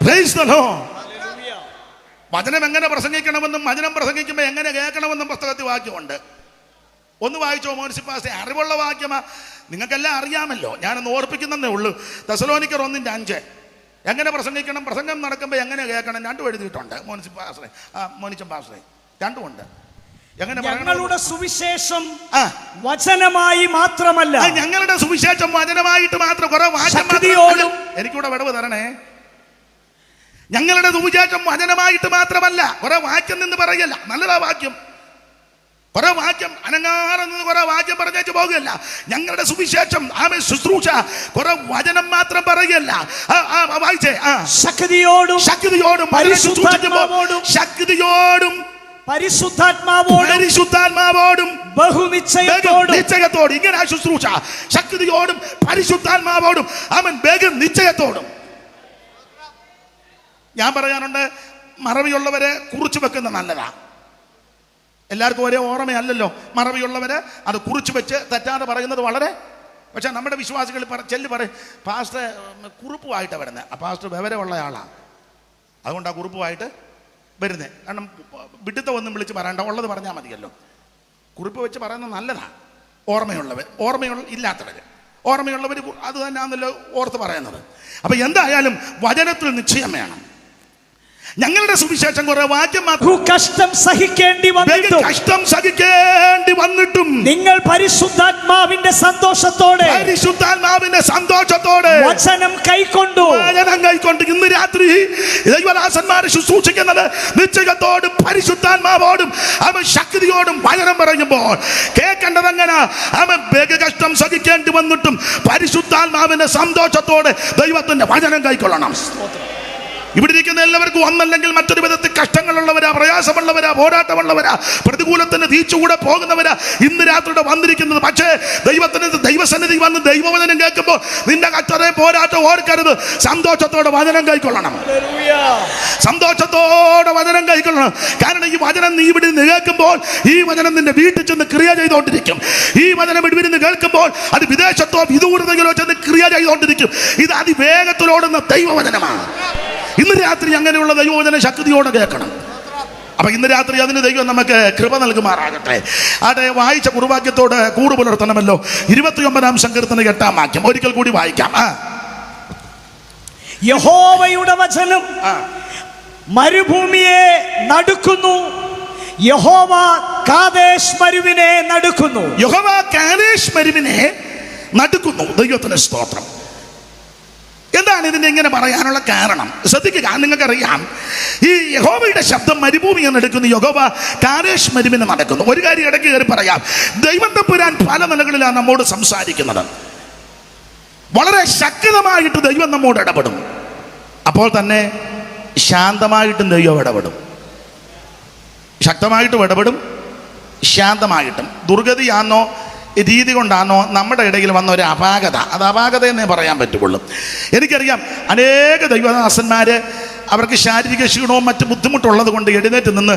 Price the Lord. വചനം എങ്ങനെ പ്രസംഗിക്കണമെന്നും വചനം പ്രസംഗിക്കുമ്പോൾ എങ്ങനെ കേൾക്കണമെന്നും പുസ്തകത്തിൽ വാക്യമുണ്ട്. ഒന്ന് വായിച്ചോ മോൻസിപ്പാസെ, അറിവുള്ള വാക്യമാ, നിങ്ങൾക്കെല്ലാം അറിയാമല്ലോ, ഞാനൊന്ന് ഓർപ്പിക്കുന്നതേ ഉള്ളൂ. തെസലോനിക്കർ 1:5 എങ്ങനെ പ്രസംഗിക്കണം, പ്രസംഗം നടക്കുമ്പോൾ എങ്ങനെ കേൾക്കണം, രണ്ടും എഴുതിയിട്ടുണ്ട്. മോനിച്ചൻ പാസ്റ്ററെ രണ്ടുമുണ്ട്. ഞങ്ങളുടെ സുവിശേഷം വചനമായി മാത്രമല്ല, ഞങ്ങളുടെ സുവിശേഷം വചനമായിട്ട് മാത്രം, കുറെ വാക്യം എനിക്കൂടെ വിടവ് തരണേ. ഞങ്ങളുടെ സുവിശേഷം വചനമായിട്ട് മാത്രമല്ല, കുറെ വാക്യം നിന്ന് പറയല്ല, നല്ലതാ വാക്യം, കുറെ വാക്യം അനങ്ങാതെ നിന്ന് കുറെ വാക്യം പറഞ്ഞേച്ച് പോകുകയല്ല. ഞങ്ങളുടെ സുവിശേഷം ശുശ്രൂഷ കുറെ വചനം മാത്രം പറയല്ല. വായിച്ചേ, ശക്തിയോടും പരിശുദ്ധാത്മാവോടും ബഹുനിശ്ചയത്തോടും, ഇങ്ങനെ ശുശ്രൂഷ, ശക്തിയോടും പരിശുദ്ധാത്മാവോടും അവൻ ബഹുനിശ്ചയത്തോടും. ഞാൻ പറയാനുണ്ട്, മറവിയുള്ളവരെ കുറിച്ചു വെക്കുന്ന നല്ലതാ. എല്ലാവർക്കും ഒരേ ഓർമ്മയല്ലല്ലോ. മറവിയുള്ളവരെ അത് കുറിച്ചു വെച്ച് തെറ്റാതെ പറയുന്നത് വളരെ, പക്ഷെ നമ്മുടെ വിശ്വാസികൾ ചെല്ലു പറയും, പാസ്റ്റർ കുറിപ്പുമായിട്ടാണ് വരുന്നത്. ആ പാസ്റ്റർ വിവരമുള്ള ആളാണ്, അതുകൊണ്ടാണ് കുറിപ്പുമായിട്ട് വരുന്നത്. കാരണം വിഡിത്തം ഒന്നും വിളിച്ച് പറയണ്ട, ഉള്ളത് പറഞ്ഞാൽ മതിയല്ലോ. കുറിപ്പ് വെച്ച് പറയുന്നത് നല്ലതാണ്. ഇല്ലാത്തവർ അത് തന്നെയാണല്ലോ ഓർത്ത് പറയുന്നത്. അപ്പം എന്തായാലും വചനത്തിൽ നിശ്ചയം വേണം. ഞങ്ങളുടെ സുവിശേഷം കുറെ വാക്യം കഷ്ടം സഹിക്കേണ്ടി വന്നിട്ടും നിങ്ങൾ പരിശുദ്ധാത്മാവിന്റെ സന്തോഷത്തോടെ വചനം കൈക്കൊണ്ടു. ഇന്ന് രാത്രി ദൈവദാസന്മാരെ ശുശ്രൂഷിക്കുന്നത് നിശ്ചയത്തോടും പരിശുദ്ധാത്മാവോടും അവൻ ശക്തിയോടും വചനം പറയുമ്പോൾ കേൾക്കേണ്ടത് എങ്ങനെ? അവൻ കഷ്ടം സഹിക്കേണ്ടി വന്നിട്ടും പരിശുദ്ധാത്മാവിന്റെ സന്തോഷത്തോടെ ദൈവത്തിന്റെ വചനം കൈക്കൊള്ളണം. ഇവിടെ ഇരിക്കുന്ന എല്ലാവർക്കും ഒന്നല്ലെങ്കിൽ മറ്റൊരു വിധത്തിൽ കഷ്ടങ്ങളുള്ളവരാ, പ്രയാസമുള്ളവരാ, പോരാട്ടമുള്ളവരാ, പ്രതികൂലത്തിന് തീച്ചുകൂടെ പോകുന്നവരാ ഇന്ന് രാത്രിയുടെ വന്നിരിക്കുന്നത്. പക്ഷേ ദൈവസന്നിധി വന്ന് ദൈവവചനം കേൾക്കുമ്പോൾ നിന്റെ കഷ്ടതയും പോരാട്ടം ഓർക്കരുത്. സന്തോഷത്തോടെ വചനം കൈക്കൊള്ളണം, സന്തോഷത്തോടെ വചനം കൈക്കൊള്ളണം. കാരണം ഈ വചനം നീ ഇവിടെ നിന്ന് കേൾക്കുമ്പോൾ ഈ വചനം നിന്റെ വീട്ടിൽ ചെന്ന് ക്രിയ ചെയ്തുകൊണ്ടിരിക്കും. ഈ വചനം ഇവിടെ നിന്ന് കേൾക്കുമ്പോൾ അത് വിദേശത്തോ വിദൂരതയിലോ ചെന്ന് ക്രിയ ചെയ്തുകൊണ്ടിരിക്കും. ഇത് അതിവേഗത്തിലോടുന്ന ദൈവവചനമാണ്. ഇന്ന് രാത്രി അങ്ങനെയുള്ള ദൈവവചന ശക്തിയോടെ കേൾക്കണം. അപ്പൊ ഇന്ന് രാത്രി അതിന് ദൈവം നമുക്ക് കൃപ നൽകുമാറാകട്ടെ. അതെ, വായിച്ച കുറുവാക്യത്തോട് കൂറു പുലർത്തണമല്ലോ. 29-ാം സങ്കീർത്തനം 8-ാം വാക്യം ഒരിക്കൽ കൂടി വായിക്കാം. യഹോവയുടെ വചനം മരുഭൂമിയെ നടുക്കുന്നു, യഹോവ കാദേശ് മരുവിനെ നടുക്കുന്നു. യഹോവ കാദേശ് മരുവിനെ നടുക്കുന്നു. ദൈവത്തിന് സ്തോത്രം. എന്താണ് ഇതിനെ ഇങ്ങനെ പറയാനുള്ള കാരണം? ശ്രദ്ധിക്കുക, നിങ്ങൾക്കറിയാം, ഈ യഹോവയുടെ ശബ്ദം മരുഭൂമിയെ നടക്കുന്നു, യഹോവ കാദേശ് മരുവിനെ നടക്കുന്നു. ഒരു കാര്യം ഇടയ്ക്ക് കയറി പറയാം, ദൈവം തമ്പുരാൻ പല നിലകളിലാണ് നമ്മോട് സംസാരിക്കുന്നത്. വളരെ ശക്തമായിട്ട് ദൈവം നമ്മോട് ഇടപെടും, അപ്പോൾ തന്നെ ശാന്തമായിട്ടും ദൈവം ഇടപെടും. ശക്തമായിട്ടും ഇടപെടും, ശാന്തമായിട്ടും. ദുർഗതിയാണോ രീതി കൊണ്ടാണോ നമ്മുടെ ഇടയിൽ വന്ന ഒരു അപാകത, അത് അപാകത എന്നേ പറയാൻ പറ്റുള്ളൂ. എനിക്കറിയാം, അനേക ദൈവദാസന്മാര് അവർക്ക് ശാരീരിക ക്ഷീണവും മറ്റ് ബുദ്ധിമുട്ടുള്ളത് കൊണ്ട് എഴുന്നേറ്റ് നിന്ന്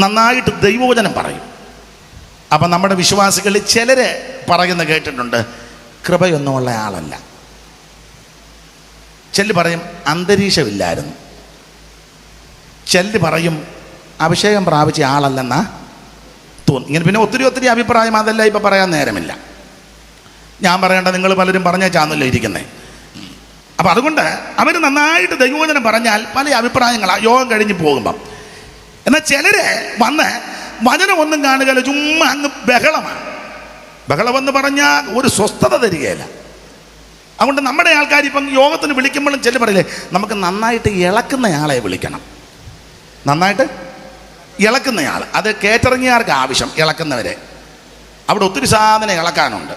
നന്നായിട്ട് ദൈവവചനം പറയും. അപ്പം നമ്മുടെ വിശ്വാസികളിൽ ചിലര് പറയുന്ന കേട്ടിട്ടുണ്ട്, കൃപയൊന്നുമുള്ള ആളല്ല. ചിലർ പറയും അന്തരീക്ഷമില്ലായിരുന്നു, ചിലർ പറയും അഭിഷേകം പ്രാപിച്ച ആളല്ലെന്നാ തോന്നി. ഇങ്ങനെ പിന്നെ ഒത്തിരി അഭിപ്രായം, അതെല്ലാം ഇപ്പം പറയാൻ നേരമില്ല. ഞാൻ പറയേണ്ട നിങ്ങൾ പലരും പറഞ്ഞേച്ചാന്നല്ലോ ഇരിക്കുന്നത്. അപ്പം അതുകൊണ്ട് അവർ നന്നായിട്ട് ദൈവവചനം പറഞ്ഞാൽ പല അഭിപ്രായങ്ങളാണ് യോഗം കഴിഞ്ഞ് പോകുമ്പം. എന്നാൽ ചിലര് വന്ന് വചനമൊന്നും കാണുകയില്ല, ചുമ്മാ അങ്ങ് ബഹളമാണ്. ബഹളമെന്ന് പറഞ്ഞാൽ ഒരു സ്വസ്ഥത തരികയില്ല. അതുകൊണ്ട് നമ്മുടെ ആൾക്കാർ ഇപ്പം യോഗത്തിന് വിളിക്കുമ്പോഴും ചില പറയില്ലേ, നമുക്ക് നന്നായിട്ട് ഇളക്കുന്നയാളെ വിളിക്കണം. നന്നായിട്ട് ഇളക്കുന്നയാൾ, അത് കേറ്ററിങ്ങുകാർക്ക് ആവശ്യം, ഇളക്കുന്നവരെ. അവിടെ ഒത്തിരി സാധനം ഇളക്കാനുണ്ട്,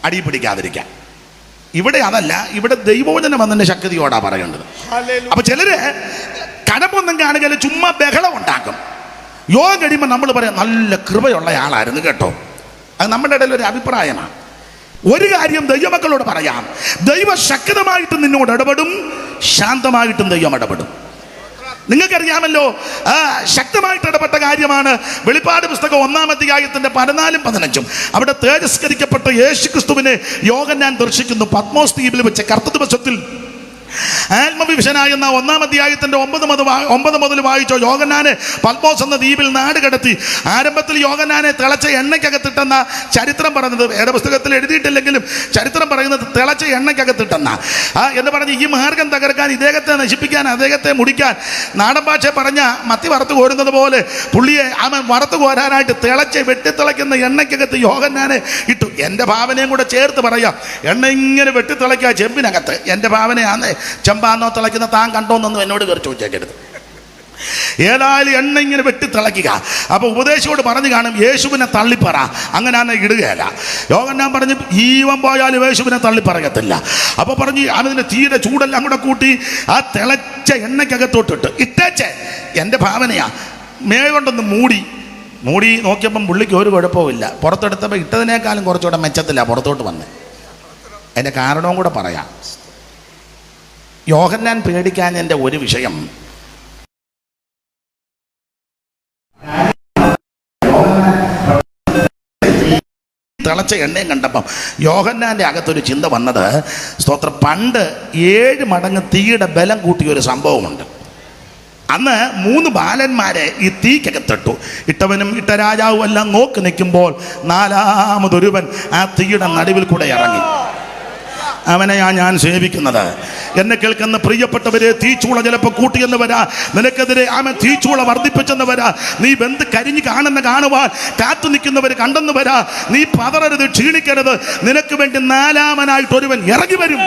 അടി പിടിക്കാതിരിക്കാൻ. ഇവിടെ അതല്ല, ഇവിടെ ദൈവവചനം വന്നതിൻ്റെ ശക്തിയോടാണ് പറയേണ്ടത്. അപ്പൊ ചിലര് കടമൊന്നും കാണുകയില്ല, ചുമ്മാ ബഹളം ഉണ്ടാക്കും. യോഗം കഴിയുമ്പോൾ നമ്മൾ പറയാം നല്ല കൃപയുള്ള ആളായിരുന്നു കേട്ടോ. അത് നമ്മുടെ ഇടയിൽ ഒരു അഭിപ്രായമാണ്. ഒരു കാര്യം ദൈവമക്കളോട് പറയാം, ദൈവം ശക്തമായിട്ടും നിന്നോട് ഇടപെടും, ശാന്തമായിട്ടും ദൈവം ഇടപെടും. നിങ്ങൾക്കറിയാമല്ലോ, ശക്തമായിട്ട് ഇടപെട്ട കാര്യമാണ് വെളിപ്പാട് പുസ്തകം 1-ാം അധ്യായത്തിന്റെ 14-15. അവിടെ തേജസ്കരിക്കപ്പെട്ട യേശു ക്രിസ്തുവിനെ യോഹന്നാൻ ദർശിക്കുന്നു. പത്മോസ് ദ്വീപിൽ വെച്ച് കർത്തൃദിവസത്തിൽ ആത്മവിഭജനായ 1-ാം അധ്യായത്തിന്റെ 9 മുതൽ വായിച്ചോ. യോഹന്നാനെ പത്മോസ് എന്ന ദ്വീപിൽ നാട് കടത്തി. ആരംഭത്തിൽ യോഹന്നാനെ തിളച്ച എണ്ണയ്ക്കകത്തിട്ടെന്ന ചരിത്രം പറയുന്നത് വേദപുസ്തകത്തിൽ എഴുതിയിട്ടില്ലെങ്കിലും ചരിത്രം പറയുന്നത് തിളച്ച എണ്ണയ്ക്കകത്തിട്ടെന്ന എന്ന് പറഞ്ഞ് ഈ മാർഗം തകർക്കാൻ, ഇദ്ദേഹത്തെ നശിപ്പിക്കാൻ, അദ്ദേഹത്തെ മുടിക്കാൻ, നാടൻ ഭാഷ പറഞ്ഞ മത്തി വറുത്ത് കോരുന്നത് പോലെ പുള്ളിയെ അവൻ വറുത്ത് കോരാനായിട്ട് വെട്ടിത്തിളയ്ക്കുന്ന എണ്ണയ്ക്കകത്ത് യോഹന്നാനെ ഇട്ടു. എൻ്റെ ഭാവനയും കൂടെ ചേർത്ത് പറയാം. എണ്ണ ഇങ്ങനെ വെട്ടിത്തിളയ്ക്കുക ചെമ്പിനകത്ത്. എൻ്റെ ഭാവനയാന്ന് ചെമ്പാന്നോ തിളയ്ക്കുന്ന താൻ കണ്ടോന്നൊന്നും എന്നോട് കയറി ചോദിച്ചേക്കരുത്. ഏതായാലും എണ്ണ ഇങ്ങനെ വെട്ടിത്തിളയ്ക്കുക. അപ്പോൾ ഉപദേശിയോട് പറഞ്ഞു കാണും, യേശുവിനെ തള്ളിപ്പറ, അങ്ങനെയാന്ന് ഇടുകയല്ല. യോഹന്നാൻ പറഞ്ഞു ജീവൻ പോയാലും യേശുവിനെ തള്ളിപ്പറയത്തില്ല. അപ്പോൾ പറഞ്ഞു അവന് തീരെ ചൂടെല്ലാം കൂടെ കൂട്ടി ആ തിളച്ച എണ്ണയ്ക്കകത്തോട്ടിട്ട് ഇട്ടേച്ചേ. എൻ്റെ ഭാവനയാ മേകൊണ്ടൊന്ന് മൂടി നോക്കിയപ്പം പുള്ളിക്ക് ഒരു കുഴപ്പമില്ല. പുറത്തെടുത്തപ്പോൾ ഇട്ടതിനേക്കാളും കുറച്ചുകൂടെ മെച്ചത്തില്ല പുറത്തോട്ട് വന്ന്. അതിൻ്റെ കാരണവും കൂടെ പറയാം. യോഹന്നാൻ പേടിക്കാഞ്ഞതിൻ്റെ ഒരു വിഷയം, തിളച്ച എണ്ണയും കണ്ടപ്പം യോഹന്നാൻ്റെ അകത്തൊരു ചിന്ത വന്നത്, സ്തോത്രം, പണ്ട് 7 മടങ്ങ് തീയുടെ ബലം കൂട്ടിയ ഒരു സംഭവമുണ്ട്. അന്ന് 3 ബാലന്മാരെ ഈ തീക്കകത്തിട്ടു. ഇട്ടവനും ഇട്ട രാജാവും എല്ലാം നോക്കി നിൽക്കുമ്പോൾ 4-മതൊരുവൻ ആ തീയുടെ നടുവിൽ കൂടെ ഇറങ്ങി. അവനെയാ ഞാൻ സേവിക്കുന്നത്. എന്നെ കേൾക്കുന്ന പ്രിയപ്പെട്ടവരെ, തീച്ചൂള ചിലപ്പോൾ കൂട്ടിയെന്ന് വരാ, നിനക്കെതിരെ അവൻ തീച്ചൂള വർദ്ധിപ്പിച്ചെന്ന് വരാ, നീ വെന്ത് കരിഞ്ഞ് കാണുവാൻ കാത്തു നിൽക്കുന്നവർ കണ്ടെന്ന് വരാ. നീ പതറരുത്, ക്ഷീണിക്കരുത്. നിനക്ക് വേണ്ടി 4-മനായിട്ടൊരുവൻ ഇറങ്ങി വരും.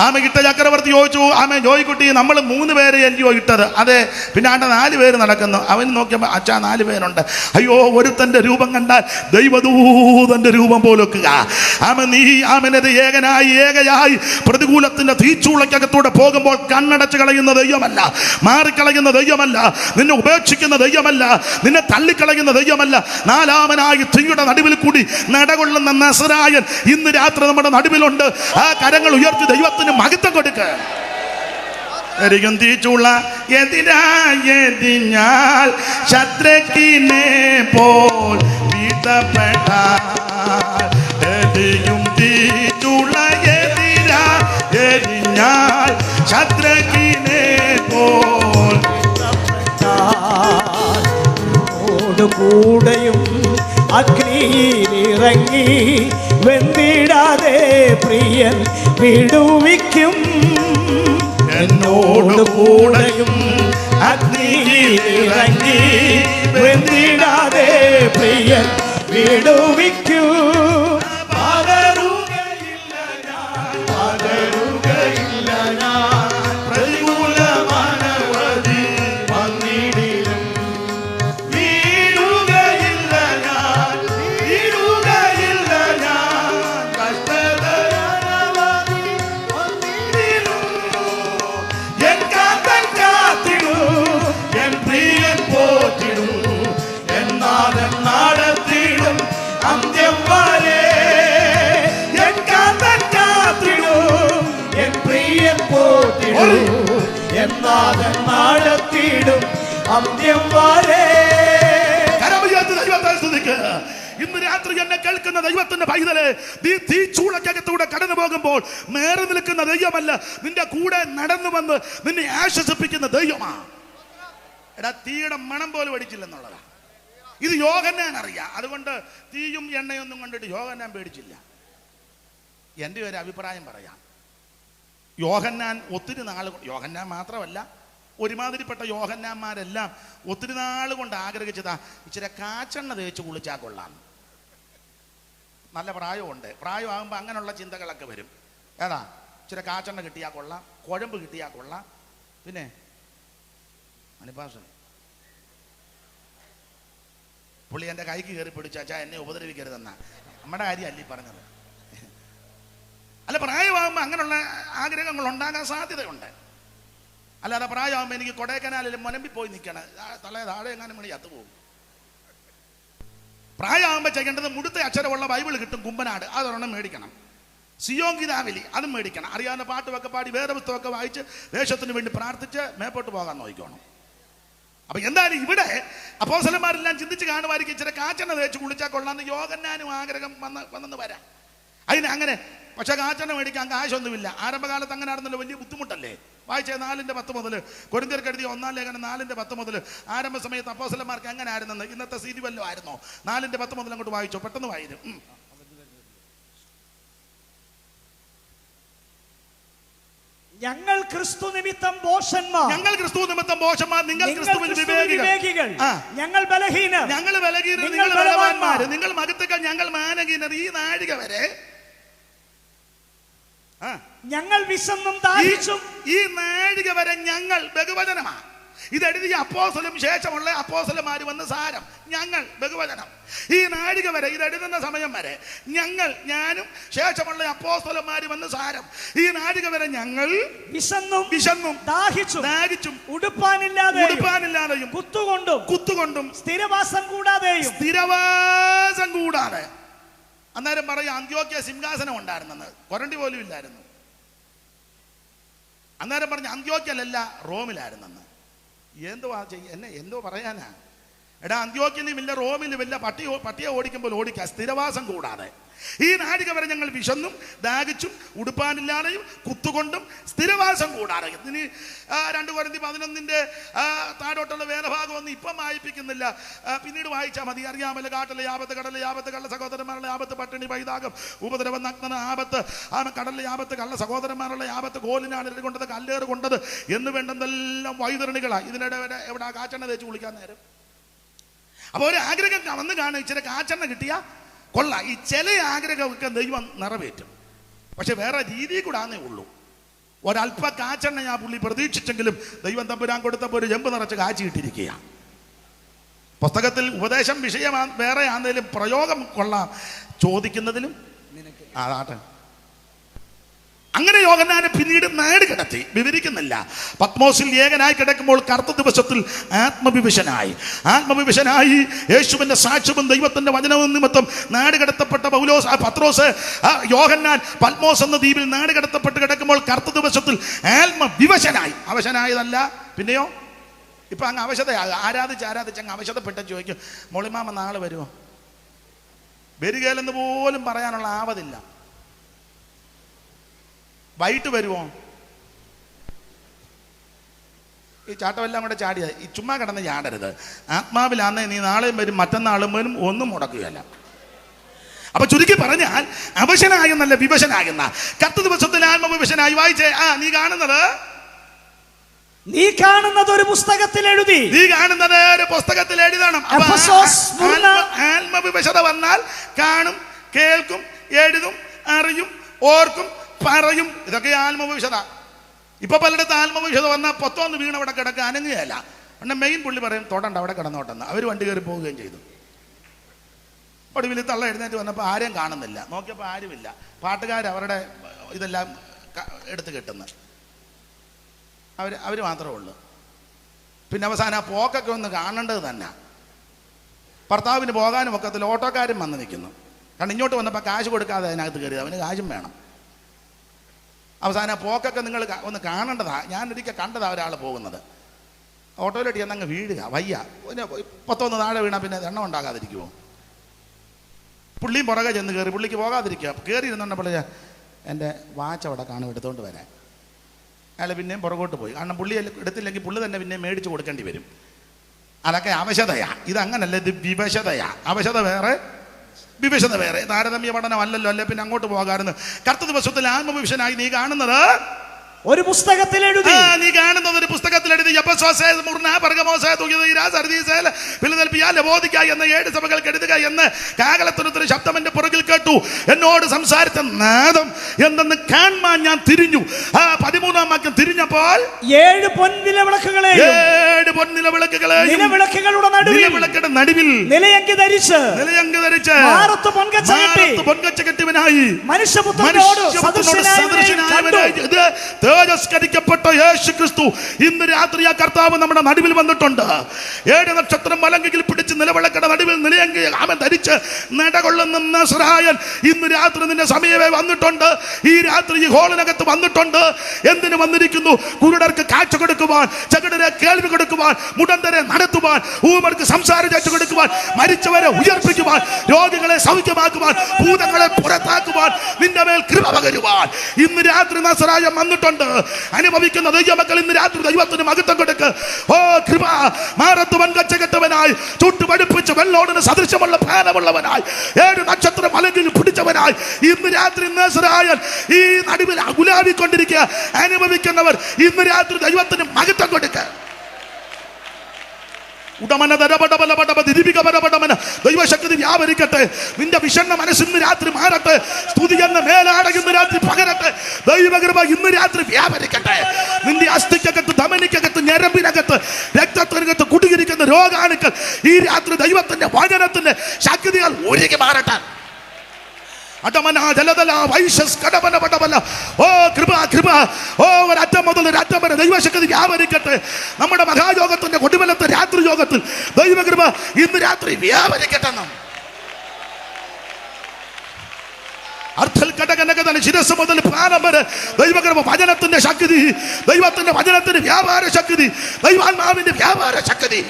ആമ ഇട്ട ചക്രവർത്തി ചോദിച്ചു, ആമ ജോയിക്കുട്ടി, നമ്മൾ 3 പേരെ അല്ലയോ ഇട്ടത്? അതെ. പിന്നെ 4 പേര് നടക്കുന്നു. അവൻ നോക്കിയപ്പോൾ അച്ഛാ 4 പേരുണ്ട്. അയ്യോ, ഒരുത്തൻ്റെ രൂപം കണ്ടാൽ ദൈവദൂതൻ്റെ രൂപം പോലൊക്കുക. നീ ആമനത് ഏകയായി പ്രതികൂലത്തിന്റെ തീച്ചൂളക്കകത്തൂടെ പോകുമ്പോൾ കണ്ണടച്ച് കളയുന്ന ദൈവമല്ല, മാറിക്കളയുന്ന ദൈവമല്ല, നിന്നെ ഉപേക്ഷിക്കുന്ന ദൈവമല്ല, നിന്നെ തള്ളിക്കളയുന്ന ദൈവമല്ല. 4-മനായി തീയുടെ നടുവിൽ കൂടി നടകൊള്ളുന്ന നസറായൻ ഇന്ന് രാത്രി നമ്മുടെ നടുവിലുണ്ട്. ആ കരങ്ങൾ ഉയർത്തി ദൈവത്തിന് മഹത്വം കൊടുക്ക. തീച്ചുള്ള എതിരായതിഞ്ഞാൽ ശത്രുക്കിനെ പോൽ വീഴ്ത്തപ്പെട്ടാലും തീച്ചുള്ള എതിരായതിഞ്ഞാൽ ശത്രുക്കിനെ പോൽ കൂടെയും അഗ്നിയിലിറങ്ങി വെന്തിടാതെ പ്രിയൻ വിടുവിക്കും. എന്നോട് കൂടെയും അഗ്നിയിലിറങ്ങി വെന്തിടാതെ പ്രിയൻ വിടുവിക്കും. ഇന്ന് രാത്രി എന്നെ കേൾക്കുന്ന ദൈവത്തിന്റെ പൈതലെ, നീ തീച്ചൂളക്കകത്തൂടെ കടന്നു പോകുമ്പോൾ മേറി നിൽക്കുന്ന ദൈവമല്ല, നിന്റെ കൂടെ നടന്നു വന്ന് നിന്നെ ആശ്വസിപ്പിക്കുന്ന ദൈവമാ. എടാ, തീയുടെ മണം പോലും അടിച്ചില്ലെന്നുള്ളതാ. ഇത് യോഹന്നാൻ അറിയാം. അതുകൊണ്ട് തീയും എണ്ണയൊന്നും കണ്ടിട്ട് യോഹന്നാൻ പേടിച്ചില്ല. എൻ്റെ ഒരു അഭിപ്രായം പറയാം. യോഹന്നാൻ ഒത്തിരി നാൾ, യോഹന്നാൻ മാത്രമല്ല ഒരുമാതിരിപ്പെട്ട യോഹന്നാന്മാരെല്ലാം ഒത്തിരി നാൾ കൊണ്ട് ആഗ്രഹിച്ചതാ, ഇച്ചിരി കാച്ചെണ്ണ തേച്ച് കുളിച്ചാൽ കൊള്ളാം. നല്ല പ്രായമുണ്ട്. പ്രായമാകുമ്പോൾ അങ്ങനെയുള്ള ചിന്തകളൊക്കെ വരും. ഏതാ, ഇച്ചിരി കാച്ചെണ്ണ കിട്ടിയാൽ കൊള്ളാം, കുഴമ്പ് കിട്ടിയാൽ കൊള്ളാം. പിന്നെ മണിപ്പാഷൻ പുള്ളി എൻ്റെ കൈക്ക് കയറി പിടിച്ചാച്ചാ എന്നെ ഉപദ്രവിക്കരുതെന്നാ. നമ്മുടെ കാര്യമല്ല ഈ പറഞ്ഞത്. അല്ല, പ്രായമാകുമ്പോൾ അങ്ങനെയുള്ള ആഗ്രഹങ്ങൾ ഉണ്ടാകാൻ സാധ്യതയുണ്ട്. അല്ലാതെ പ്രായമാകുമ്പോൾ എനിക്ക് കൊടൈക്കനാലിൽ മുനമ്പി പോയി നിൽക്കണം, താഴെ എങ്ങാനും മണി ചത്തുപോകും. പ്രായമാകുമ്പോൾ ചെയ്യേണ്ടത് മുടുത്ത അക്ഷരമുള്ള ബൈബിൾ കിട്ടും, കുമ്പനാട്, അതൊരെണ്ണം മേടിക്കണം. സിയോങ്കിതാവിലി അതും മേടിക്കണം. അറിയാവുന്ന പാട്ടുമൊക്കെ പാടി വേദപുസ്തകമൊക്കെ വായിച്ച് ദേശത്തിന് വേണ്ടി പ്രാർത്ഥിച്ച് മേപ്പോട്ട് പോകാൻ നോക്കണം. അപ്പൊ എന്തായാലും ഇവിടെ അപ്പോസ്തലന്മാരെല്ലാം ചിന്തിച്ച് കാണുമായിരിക്കും, ഇച്ചിരി കാച്ചെണ്ണ തേച്ച് കുളിച്ചാൽ കൊള്ളാന്ന് യോഹന്നാനും ആഗ്രഹം വന്നെന്ന് വരാം. അതിന് അങ്ങനെ പക്ഷെ കാച്ചെണ്ണ മേടിക്കാൻ കാശൊന്നുമില്ല. ആരംഭകാലത്ത് അങ്ങനെ ആയിരുന്നല്ലോ, വലിയ ബുദ്ധിമുട്ടല്ലേ? വായിച്ചേ 4:10 മുതൽ, കൊരിന്ത്യർക്ക് എഴുതിയ 1-ാം ലേഖനം 4:10 മുതൽ. ആരംഭ സമയത്ത് അപ്പോസ്തലന്മാർക്ക് എങ്ങനെ ആയിരുന്നെന്ന് ഇന്നത്തെ സ്ഥിതി വല്ലതും ആയിരുന്നോ? 4:10 മുതൽ അങ്ങോട്ട് വായിച്ചോ, പെട്ടെന്ന് വായിരും. ഞങ്ങൾ ക്രിസ്തു നിമിത്തം ഭോഷന്മാർ, ഞങ്ങൾ ക്രിസ്തു നിമിത്തം ഭോഷന്മാർ, നിങ്ങൾ ക്രിസ്തുവിൽ വിവേകികൾ. ഞങ്ങൾ ബലഹീനർ, ഞങ്ങൾ ബലഹീനർ, നിങ്ങൾ ബലവാന്മാർ. നിങ്ങൾ മഹത്തുക്കൾ, ഞങ്ങൾ മാനഹീനർ. ഈ നാഴിക വരെ ഞങ്ങൾ വിശന്നും ദാഹിച്ചും. ഈ നാഴിക വരെ ഞങ്ങൾ ബഹുവചനമാണ്. ഇതെഴുതിയ അപ്പോസ്തലനും ശേഷമുള്ള അപ്പോസ്തലന്മാർ വന്ന് സാരം. ഞങ്ങൾ ബഹുവചനം. ഈ നാഴിക വരെ, ഇതെഴുതുന്ന സമയം വരെ ഞങ്ങൾ, ഞാനും ശേഷമുള്ള അപ്പോസ്തലന്മാർ വന്ന് സാരം. ഈ നാഴിക വരെ ഞങ്ങൾ വിശന്നും ദാഹിച്ചും ഉടുപ്പാനില്ലാതെയും കുത്തുകൊണ്ടും സ്ഥിരവാസം കൂടാതെ. അന്നേരം പറയും അന്ത്യോക്യ സിംഹാസനം ഉണ്ടായിരുന്നെന്ന്, കൊരണ്ടി പോലും ഇല്ലായിരുന്നു. അന്നേരം പറഞ്ഞു അന്ത്യോക്യല്ല റോമിലായിരുന്നെന്ന്. എന്തോ പറയാനാ? എടാ, അന്ത്യോക്യയിലും ഇല്ല റോമിലും ഇല്ല, പട്ടിയെ ഓടിക്കുമ്പോൾ ഓടിക്കുക, സ്ഥിരവാസം കൂടാതെ. ഈ നാഴിക വരെ ഞങ്ങൾ വിശന്നും ദാഹിച്ചും ഉടുപ്പാനില്ലാതെയും കുത്തുകൊണ്ടും സ്ഥിരവാസം കൂടാതെ. ഇനി 2 കൊരിന്ത്യർ 11 താഴോട്ടുള്ള വേദഭാഗമൊന്നും ഇപ്പം വായിപ്പിക്കുന്നില്ല, പിന്നീട് വായിച്ചാൽ മതി. അറിയാമല്ലോ, കാട്ടിലെ ആപത്ത്, കടലിലെ ആപത്ത്, കള്ള സഹോദരന്മാരുടെ ആപത്ത്, പട്ടിണി, പൈതാകം, ഉപദ്രവം, നഗ്നത, ആപത്ത്, കടലിലെ ആപത്ത്, കള്ള സഹോദരന്മാരുടെ ആപത്ത്, കോലിനാണ് കൊണ്ടത്, കല്ലേറ് കൊണ്ടത് എന്ന് വേണ്ടെന്നെല്ലാം വൈതരണികളാണ്. ഇതിനിടെ എവിടെ കാച്ചെണ്ണ തേച്ച് കുളിക്കാൻ നേരം. അപ്പോൾ ഒരു ആഗ്രഹം വന്ന് കാണും, ഇച്ചിരി കാച്ചെണ്ണ കിട്ടിയ കൊള്ളാം. ഈ ചില ആഗ്രഹമൊക്കെ ദൈവം നിറവേറ്റും, പക്ഷെ വേറെ രീതി കൂടാന്നേ ഉള്ളൂ. ഒരല്പ കാച്ചെണ്ണ ഞാൻ പുള്ളി പ്രതീക്ഷിച്ചെങ്കിലും ദൈവം തമ്പുരാൻ കൊടുത്തപ്പോൾ ഒരു ചെമ്പ് നിറച്ച് കാച്ചിട്ടിരിക്കുക. പുസ്തകത്തിൽ ഉപദേശം വിഷയമാ വേറെ ആണെങ്കിലും പ്രയോഗം കൊള്ളാം, ചോദിക്കുന്നതിലും അതാട്ടെ. അങ്ങനെ യോഹന്നാനെ പിന്നീട് നാട് കിടത്തി, വിവരിക്കുന്നില്ല. പത്മോസിൽ ഏകനായി കിടക്കുമ്പോൾ കറുത്ത ദിവസത്തിൽ ആത്മവിവശനായി യേശുവിന്റെ സാക്ഷ്യവും ദൈവത്തിന്റെ വചനവും നിമിത്തം നാട് കടത്തപ്പെട്ട പത്രോസ്, യോഹന്നാൻ പത്മോസ് എന്ന ദ്വീപിൽ നാട് കടത്തപ്പെട്ട് കിടക്കുമ്പോൾ കറുത്ത ദിവസത്തിൽ ആത്മവിവശനായി. അവശനായതല്ല, പിന്നെയോ ഇപ്പൊ അങ്ങ് അവശതയാകുക. ആരാധിച്ച് അങ്ങ് അവശതപ്പെട്ട ചോദിക്കും, മോളിമാമ നാളെ വരുമോ? വരികയിലെന്ന് പോലും പറയാനുള്ള ആവതില്ല. വൈകിട്ട് വരുമോ? ഈ ചാട്ടമെല്ലാം കൂടെ ചാടിയത് ഈ ചുമ്മാ കിടന്ന് ചാടരുത്. ആത്മാവിലാന്നേ നീ നാളെയും വരും, മറ്റന്നാളും വരും, ഒന്നും മുടക്കുകയല്ല. അപ്പൊ ചുരുക്കി പറഞ്ഞാൽ അവശനായെന്നല്ല, വിവശനാകുന്ന. 10 ദിവസത്തിൽ ആത്മവിവശനായി. വായിച്ചേ, നീ കാണുന്നത് ഒരു പുസ്തകത്തിൽ എഴുതി. നീ കാണുന്നത് ഒരു പുസ്തകത്തിൽ എഴുതണം. ആത്മവിവശത വന്നാൽ കാണും, കേൾക്കും, എഴുതും, അറിയും, ഓർക്കും, പറയും. ഇതൊക്കെ ആത്മവിവശത. ഇപ്പൊ പലയിടത്ത് ആത്മവിവശത വന്നാൽ പൊത്തോന്ന് വീണ് അവിടെ കിടക്കുക, അനങ്ങുകയല്ല. പിന്നെ മെയിൻ പുള്ളി പറയും തൊടണ്ട, അവിടെ കിടന്നോട്ടെന്ന്. അവർ വണ്ടി കയറി പോവുകയും ചെയ്തു. ഒടുവിൽ തള്ള എഴുന്നേറ്റ് വന്നപ്പോൾ ആരെയും കാണുന്നില്ല. നോക്കിയപ്പോൾ ആരുമില്ല. പാട്ടുകാർ അവരുടെ ഇതെല്ലാം എടുത്ത് കെട്ടുന്നു. അവർ മാത്രമേ ഉള്ളൂ. പിന്നെ അവസാനം ആ പോക്കൊക്കെ ഒന്ന് കാണേണ്ടത് തന്നെ. ഭർത്താവിന് പോകാനും ഒക്കത്തിൽ ഓട്ടോക്കാരും വന്ന് നിൽക്കുന്നു. കാരണം ഇങ്ങോട്ട് വന്നപ്പോൾ കാശ് കൊടുക്കാതെ അതിനകത്ത് കയറിയത്, അവന് കാശും വേണം. അവസാനം ആ പോക്കൊക്കെ നിങ്ങൾ ഒന്ന് കാണേണ്ടതാ. ഞാനൊരിക്കൽ കണ്ടതാ ഒരാൾ പോകുന്നത്. ഓട്ടോയിലോട്ട് ചെന്നങ്ങ് വീഴുക, വയ്യ. പിന്നെ പൊത്തൊന്ന് താഴെ വീണാൽ പിന്നെ എണ്ണം ഉണ്ടാകാതിരിക്കുമോ? പുള്ളിയും പുറകെ ചെന്ന് കയറി, പുള്ളിക്ക് പോകാതിരിക്കുക. കയറി ഇരുന്നുണ്ടപ്പോൾ എൻ്റെ വാച്ച് അവിടെ കാണും, എടുത്തുകൊണ്ട് വരാൻ. അയാൾ പിന്നെയും പുറകോട്ട് പോയി. കാരണം പുള്ളി എടുത്തില്ലെങ്കിൽ പുള്ളി തന്നെ പിന്നെ മേടിച്ച് കൊടുക്കേണ്ടി വരും. അതൊക്കെ അവശതയാ. ഇതങ്ങനല്ല, ഇത് വിവശതയാ. അവശത വേറെ, വിവശത വേറെ. താരതമ്യ പഠനമല്ലല്ലോ. അല്ലെ പിന്നെ അങ്ങോട്ട് പോകാറുണ്ട്. കറുത്ത ദിവസത്തിൽ ആത്മവിവശനായി നീ കാണുന്നത് ഒരു പുസ്തകത്തിൽ എഴുതി. നീ കാണുന്നത് ഒരു പുസ്തകത്തിൽ എഴുതി. എന്ന 7 സഭകൾക്ക് എഴുതുക എന്ന് കാഹളത്തിനൊരു ശബ്ദം എന്റെ പുറകിൽ കേട്ടു. എന്നോട് സംസാരിച്ച നാദം എന്തെന്ന് കാണാൻ ഞാൻ തിരിഞ്ഞു. 13-ാം വാക്യം തിരിഞ്ഞപ്പോൾ 7 പൊൻനിലവിളക്കുകളെ നിലവിളക്കുകളുടെ നടുവിൽ നിലയങ്കി ധരിച്ച് പൊൻകച്ച കെട്ടിവനായി മനുഷ്യപുത്രനോട് തേജസ്കരിക്കപ്പെട്ട യേശു ക്രിസ്തു ഇന്ന് രാത്രി ആ കർത്താവ് നമ്മുടെ നടുവിൽ വന്നിട്ടുണ്ട്. 7 നക്ഷത്രം മലങ്കിൽ പിടിച്ച് നിലവിളക്കയുടെ നടുവിൽ നിലയങ്കി അവൻ ധരിച്ച് നടകൊള്ളുന്ന നസ്രായൻ ഇന്ന് രാത്രി നിന്റെ സമയമേ വന്നിട്ടുണ്ട്. ഈ രാത്രി ഈ ഹോളിനകത്ത് വന്നിട്ടുണ്ട്. എന്തിനു വന്നിരിക്കുന്നു? കുരുടർക്ക് കാഴ്ച കൊടുക്കുവാൻ, ചെകിടരെ കേൾവി കൊടുക്കുവാൻ, നടത്തുവാൻ, മുടന്തരെ നടത്തുവാൻ, ഊമർക്ക് സംസാരം കൊടുക്കുവാൻ, മരിച്ചവരെ ഉയർപ്പിക്കുവാൻ, രോഗികളെ സൗഖ്യമാക്കുവാൻ, ഭൂതങ്ങളെ പുറത്താക്കുവാൻ, നിന്റെ മേൽ കൃപ പകരുവാൻ ഇന്ന് രാത്രി നസറായൻ വന്നിട്ടുണ്ട്. അനുഭവിക്കുന്ന ദൈവമക്കൾ ഇന്ന് രാത്രി ദൈവത്തിന് മഹത്വം കൊടുക്ക്. ഓ കൃപ, മാറത്ത് വൻകച്ചകെട്ടവനായി, ചുട്ടുപടിപ്പിച്ച് വെള്ളോടിന് സദൃശമുള്ള പ്രാണമുള്ളവനായി, 7 നക്ഷത്രം മലകിൽ പിടിച്ചവനായി ഇന്ന് രാത്രി നസറായൻ ഈ നടുവിൽ ഉലാവിക്കൊണ്ടിരിക്കുക. അനുഭവിക്കുന്നവർ ഇന്ന് രാത്രി ദൈവത്തിന് മഹത്വം കൊടുക്കുക. ദൈവശക്തി വ്യാപരിക്കട്ടെ. നിന്റെ വിഷണ്ണ മനസ്സിന്ന് രാത്രി മാറട്ടെ. സ്തുതി എന്ന മേലാട ഇന്ന് രാത്രി പകരട്ടെ. ദൈവകൃപ ഇന്ന് രാത്രി വ്യാപരിക്കട്ടെ. നിന്റെ അസ്ഥിക്കകത്ത്, ധമനിക്കകത്ത്, ഞരമ്പിനകത്ത്, രക്തത്തിനകത്ത് കുടുങ്ങിയിരിക്കുന്ന രോഗാണുക്കൾ ഈ രാത്രി ദൈവത്തിന്റെ വചനത്തിന്റെ ശക്തികൾ ഒഴുകി മാറട്ടെ. ഓ കൃപ, കൃപ, ഓ ഒരറ്റം മുതൽ ഒരറ്റം വരെ ദൈവശക്തി വ്യാപരിക്കട്ടെ. നമ്മുടെ മഹായോഗത്തിന്റെ കൊടുവലത്തെ രാത്രി യോഗത്തിൽ ദൈവകൃപ ഇന്ന് രാത്രി വ്യാപരിക്കട്ടെ. ശിരസ് മുതൽ പ്രാണം വരെ ദൈവകൃപ, വചനത്തിന്റെ ശക്തി, ദൈവത്തിന്റെ വചനത്തിന്റെ വ്യാപാര ശക്തി, ദൈവാത്മാവിന്റെ വ്യാപാര ശക്തി.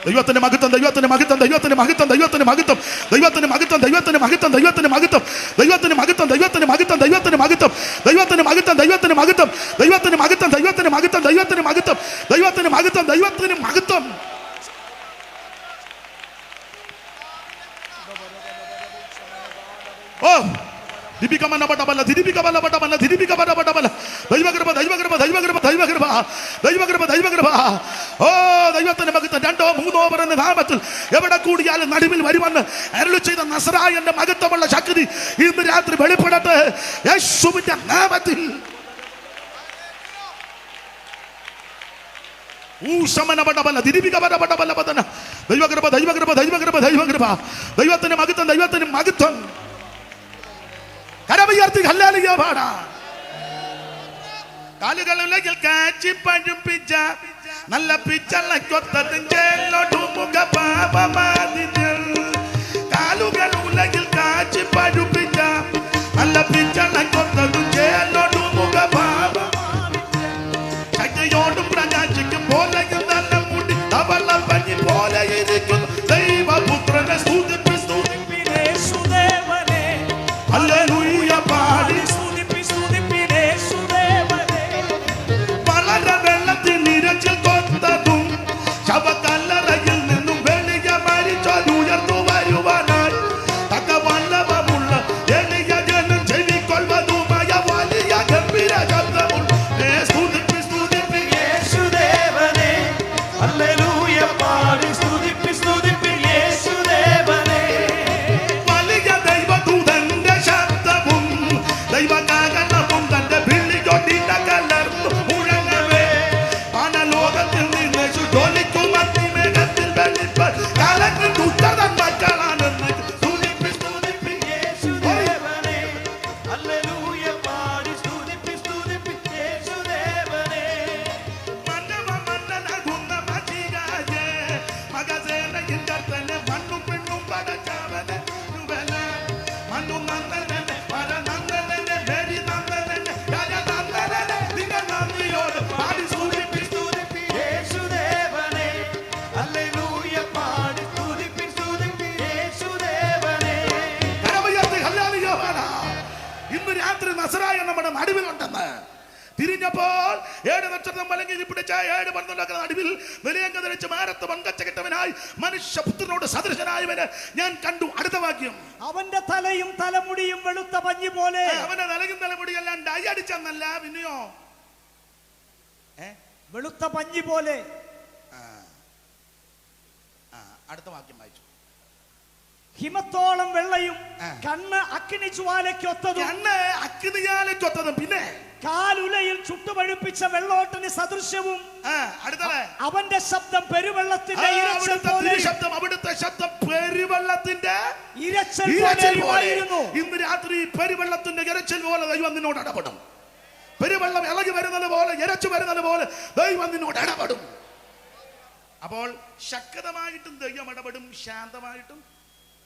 ദൈവത്തിന്റെ മഹത്വം, ദൈവത്തിന്റെ മഹത്വം, ദൈവത്തിന്റെ മഹത്വം, ദൈവത്തിന്റെ മഹത്വം, ദൈവത്തിന്റെ മഹത്വം, ദൈവത്തിന്റെ മഹത്വം, ദൈവത്തിന്റെ മഹത്വം, ദൈവത്തിന്റെ മഹത്വം, ദൈവത്തിന്റെ മഹത്വം, ദൈവത്തിന്റെ മഹത്വം, ദൈവത്തിന്റെ മഹത്വം, ദൈവത്തിന്റെ മഹത്വം, ദൈവത്തിന്റെ മഹത്വം, ദൈവത്തിന്റെ മഹത്വം, ദൈവത്തിന്റെ മഹത്വം, ദൈവത്തിന്റെ മഹത്വം, ദൈവത്തിന്റെ മഹത്വം. ഓ ദൈവകൃപ, ദൈവകൃപ, ദൈവകൃപ, ദൈവകൃപ, ദൈവകൃപ, ദൈവകൃപ, ദൈവകൃപ. ഓ ദൈവത്തിന്റെ മഹത്വം 2 3 പറയുന്ന നാമത്തിൽ എവിടെ കൂടിയാലും നടുവിൽ വരുമെന്ന് അരുളി ചെയ്ത നസറായന്റെ മഹത്വമുള്ള ശക്തി ഇന്ന് രാത്രി വെളിപ്പെടട്ടെ യേശുവിന്റെ നാമത്തിൽ. ദൈവകൃപ, ദൈവകൃപ, ദൈവകൃപ, ദൈവകൃപ, ദൈവത്തിന്റെ മഹത്വം, ദൈവത്തിന്റെ മഹത്വം. കരമുയർത്തി ഹല്ലേലൂയ പാടാം. കാലുകളിൽ കാച്ചി പഴുപ്പിച്ച നല്ല കാലുകൾ ഉലകിൽ കാച്ചി പഴുപ്പിച്ച നല്ല ശക്തിയോടും പ്രകാശിക്കും പോലെ നല്ല മുടി തവളം പഞ്ഞി പോലെ ഇരിക്കുന്നു ദൈവപുത്രനെ സ്തുതിപ്പി സ്തുതിപ്പി യേശുദേവനെ. ഹല്ലേലൂയ പാടി സ്തുതിപ്പി സ്തുതിപ്പി യേശുദേവനെ. വളരെ വെള്ളത്തിൽ നിരച്ചിൽ കൊത്തതും ശവക്കല്ലറയിൽ നിന്നും വെളിയ മരിച്ചോരുയർന്നു വരുവാനായി തക്കവല്ലഭമുള്ള എളിയ ജനം ചെവിക്കൊള്ളുവതുമായ വലിയ ഗംഭീര ശബ്ദമുള്ള സ്തുതിപ്പി സ്തുതിപ്പി യേശുദേവനെ. ഹല്ലേലൂയ പാടി സ്തുതിപ്പി സ്തുതിപ്പി യേശുദേവനെ. വലിയ ദൈവദൂതന്റെ ശബ്ദവും ദൈവകാകലവും തന്റെ വിളികൊണ്ടിന്റെ കലർന്നു മുഴങ്ങവേ പനലോകത്തിൽ നിന്ന് ജ്വലിക്കും അഗ്നിമേഘത്തിൽ വെളിപ്പാൻ കലങ്ങി ദുഷ്ടതൻ മക്കളാണെന്ന് സ്തുതിപ്പി സ്തുതിപ്പി യേശുദേവനെ. ഹല്ലേലൂയ പാടി സ്തുതിപ്പി സ്തുതിപ്പി യേശുദേവനെ. മന്നവ മന്നനാകുന്ന മജിരാജേ മകസേനയിൽ കർത്തനെ മണ്ണും പെണ്ണും പടച്ചവനെ മണ്ണു നന്ദനെ പരനന്ദനെ മേരി നന്ദനെ രാജനന്ദനെ നിങ്ങൾ നന്ദിയോട് പാടി സ്തുതിപ്പി സ്തുതിപ്പി യേശുദേവനെ. ഹല്ലേലൂയ പാടി സ്തുതിപ്പി സ്തുതിപ്പി യേശുദേവനെ. കരമുയർത്തി ഹല്ലേലൂയ പാടാം. ഇന്ന് രാത്രി നസറായൻ നമ്മുടെ നടുവിലുണ്ടെന്ന് തിരിഞ്ഞപ്പോൾ 7 നക്ഷത്രം മലങ്ങി പിടിച്ച 7 പർദ്ദകളുടെ നടുവിൽ വിലയങ്ക ധരിച്ച് മാരത്ത് വൻകച്ചകെട്ടവനായി മനുഷ്യപുത്രനോട് സദൃശനായവനെ ഞാൻ കണ്ടു. അടുത്ത വാക്യം. അവന്റെ തലയും തലമുടിയും വെളുത്ത പഞ്ഞി പോലെ. അവന്റെ തലയും തലമുടിയെല്ലാം ഡൈ അടിച്ചെന്നല്ല, പിന്നെയോ വെളുത്ത പഞ്ഞി പോലെ. അടുത്ത വാക്യം വായിച്ചു. ഹിമത്തോളം വെള്ളയും കണ്ണ് അഗ്നിജ്വാലയ്ക്കൊത്തതും. കണ്ണ് അഗ്നിജ്വാലയ്ക്കൊത്തതും പിന്നെ കാലുലയിൽ ചുട്ടുപഴുപ്പിച്ച വെള്ളോട്ടന് സദൃശ്യവും. അടുത്തത് അവന്റെ ശബ്ദം പെരുവെള്ളത്തിന്റെ ഇരച്ചിൽ പോലെ. ശബ്ദം, അവിടുത്തെ ശബ്ദം പെരുവെള്ളത്തിന്റെ ഇരച്ചിൽ പോലെയായിരുന്നു. ഇന്ന് രാത്രി പെരുവെള്ളത്തിന്റെ ഇരച്ചിൽ പോലെ ദൈവം നിന്നോട് ഇടപെടും. പെരുവെള്ളം ഇളകി വരുന്നത് പോലെ, ഇരച്ചു വരുന്നത് പോലെ ദൈവം നിന്നോട് ഇടപെടും. അപ്പോൾ ശക്തമായിട്ടും ദൈവം ഇടപെടും, ശാന്തമായിട്ടും.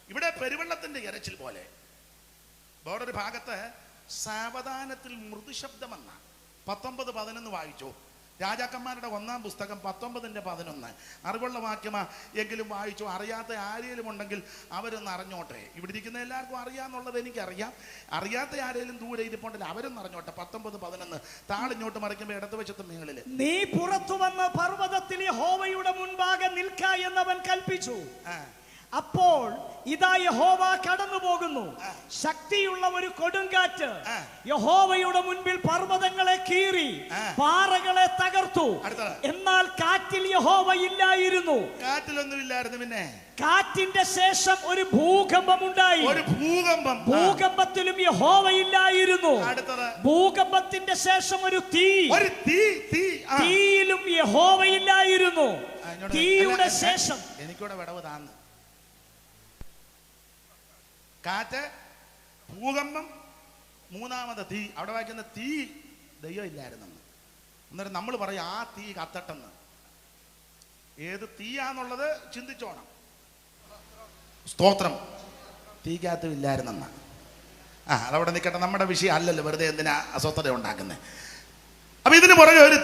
ഇവിടെ പെരുവെള്ളത്തിന്റെ ഇരച്ചിൽ പോലെ. വേറൊരു ഭാഗത്ത് സാവധാനത്തിൽ മൃദുശബ്ദമെന്ന 19-11 വായിച്ചു. രാജാക്കന്മാരുടെ 1-ാം പുസ്തകം 19:11. അറിവുള്ള വാക്യമാ എങ്കിലും വായിച്ചു. അറിയാത്ത ആരെങ്കിലും ഉണ്ടെങ്കിൽ അവരൊന്ന് അറിഞ്ഞോട്ടെ. ഇവിടെ ഇരിക്കുന്ന എല്ലാവർക്കും അറിയാന്നുള്ളത് എനിക്കറിയാം. അറിയാത്ത ആരെങ്കിലും ദൂരെ ഇരിപ്പുണ്ടെങ്കിൽ അവരൊന്ന് അറിഞ്ഞോട്ടെ. 19:11 താളിഞ്ഞോട്ട് മറിക്കുമ്പോൾ ഇടത്ത് വശത്ത് മേളില്. നീ പുറത്തു വന്ന് പർവ്വതത്തിൽ യഹോവയുടെ മുൻപാകെ നിൽക്ക എന്നവൻ കൽപ്പിച്ചു. അപ്പോൾ ഇതാ യഹോവ കടന്നു പോകുന്നു. ശക്തിയുള്ള ഒരു കൊടുങ്കാറ്റ് യഹോവയുടെ മുൻപിൽ പർവ്വതങ്ങളെ കീറി പാറകളെ തകർത്തു. എന്നാൽ കാറ്റിൽ യഹോവ ഇല്ലായിരുന്നു. കാറ്റിലൊന്നുമില്ലായിരുന്നു. പിന്നെ കാറ്റിന്റെ ശേഷം ഒരു ഭൂകമ്പം ഉണ്ടായി. ഒരു ഭൂകമ്പം. ഭൂകമ്പത്തിലും യഹോവ ഇല്ലായിരുന്നു. ഭൂകമ്പത്തിന്റെ ശേഷം ഒരു തീ. തീയിലും യഹോവ ഇല്ലായിരുന്നു. തീയുടെ ശേഷം എനിക്കൂടെ വിടവ് താന്ന്. കാറ്റ്, ഭൂകമ്പം, 3-ാമത് തീ. അവിടെ വായിക്കുന്ന തീ ദൈവം ഇല്ലായിരുന്നെന്ന്. അന്നേരം നമ്മൾ പറയും ആ തീ കത്തട്ടെന്ന്. ഏത് തീയാന്നുള്ളത് ചിന്തിച്ചോണം. സ്തോത്രം. തീക്കകത്തും ഇല്ലായിരുന്നെന്ന. അതവിടെ നിൽക്കട്ടെ, നമ്മുടെ വിഷയം അല്ലല്ലോ. വെറുതെ എന്തിനാ അസ്വസ്ഥത ഉണ്ടാക്കുന്നത്? അപ്പൊ ഇതിന് പുറകെ ഒരു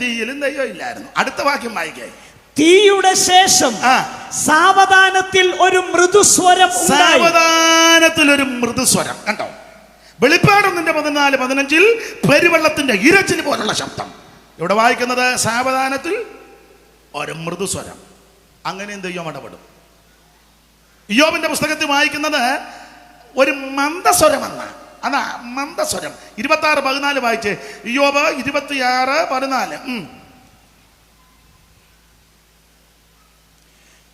തീയിലും ദൈവം ഇല്ലായിരുന്നു. അടുത്ത വാക്യം വായിക്കായി. തീയുടെ ശേഷം സാവധാനത്തിൽ ഒരു മൃദുസ്വരം. സാവധാനത്തിൽ ഒരു മൃദുസ്വരം. കണ്ടോ? വെളിപ്പാട് 14:15 പെരുവെള്ളത്തിന്റെ ഇരച്ചിൽ പോലുള്ള ശബ്ദം. ഇവിടെ വായിക്കുന്നത് സാവധാനത്തിൽ ഒരു മൃദുസ്വരം. അങ്ങനെയും ദൈവം ഇടപെടും. ഇയ്യോബിന്റെ പുസ്തകത്തിൽ വായിക്കുന്നത് ഒരു മന്ദസ്വരം എന്നാണ്. അതാ മന്ദസ്വരം. 26:14 വായിച്ച്. ഇയ്യോബ് 26:14.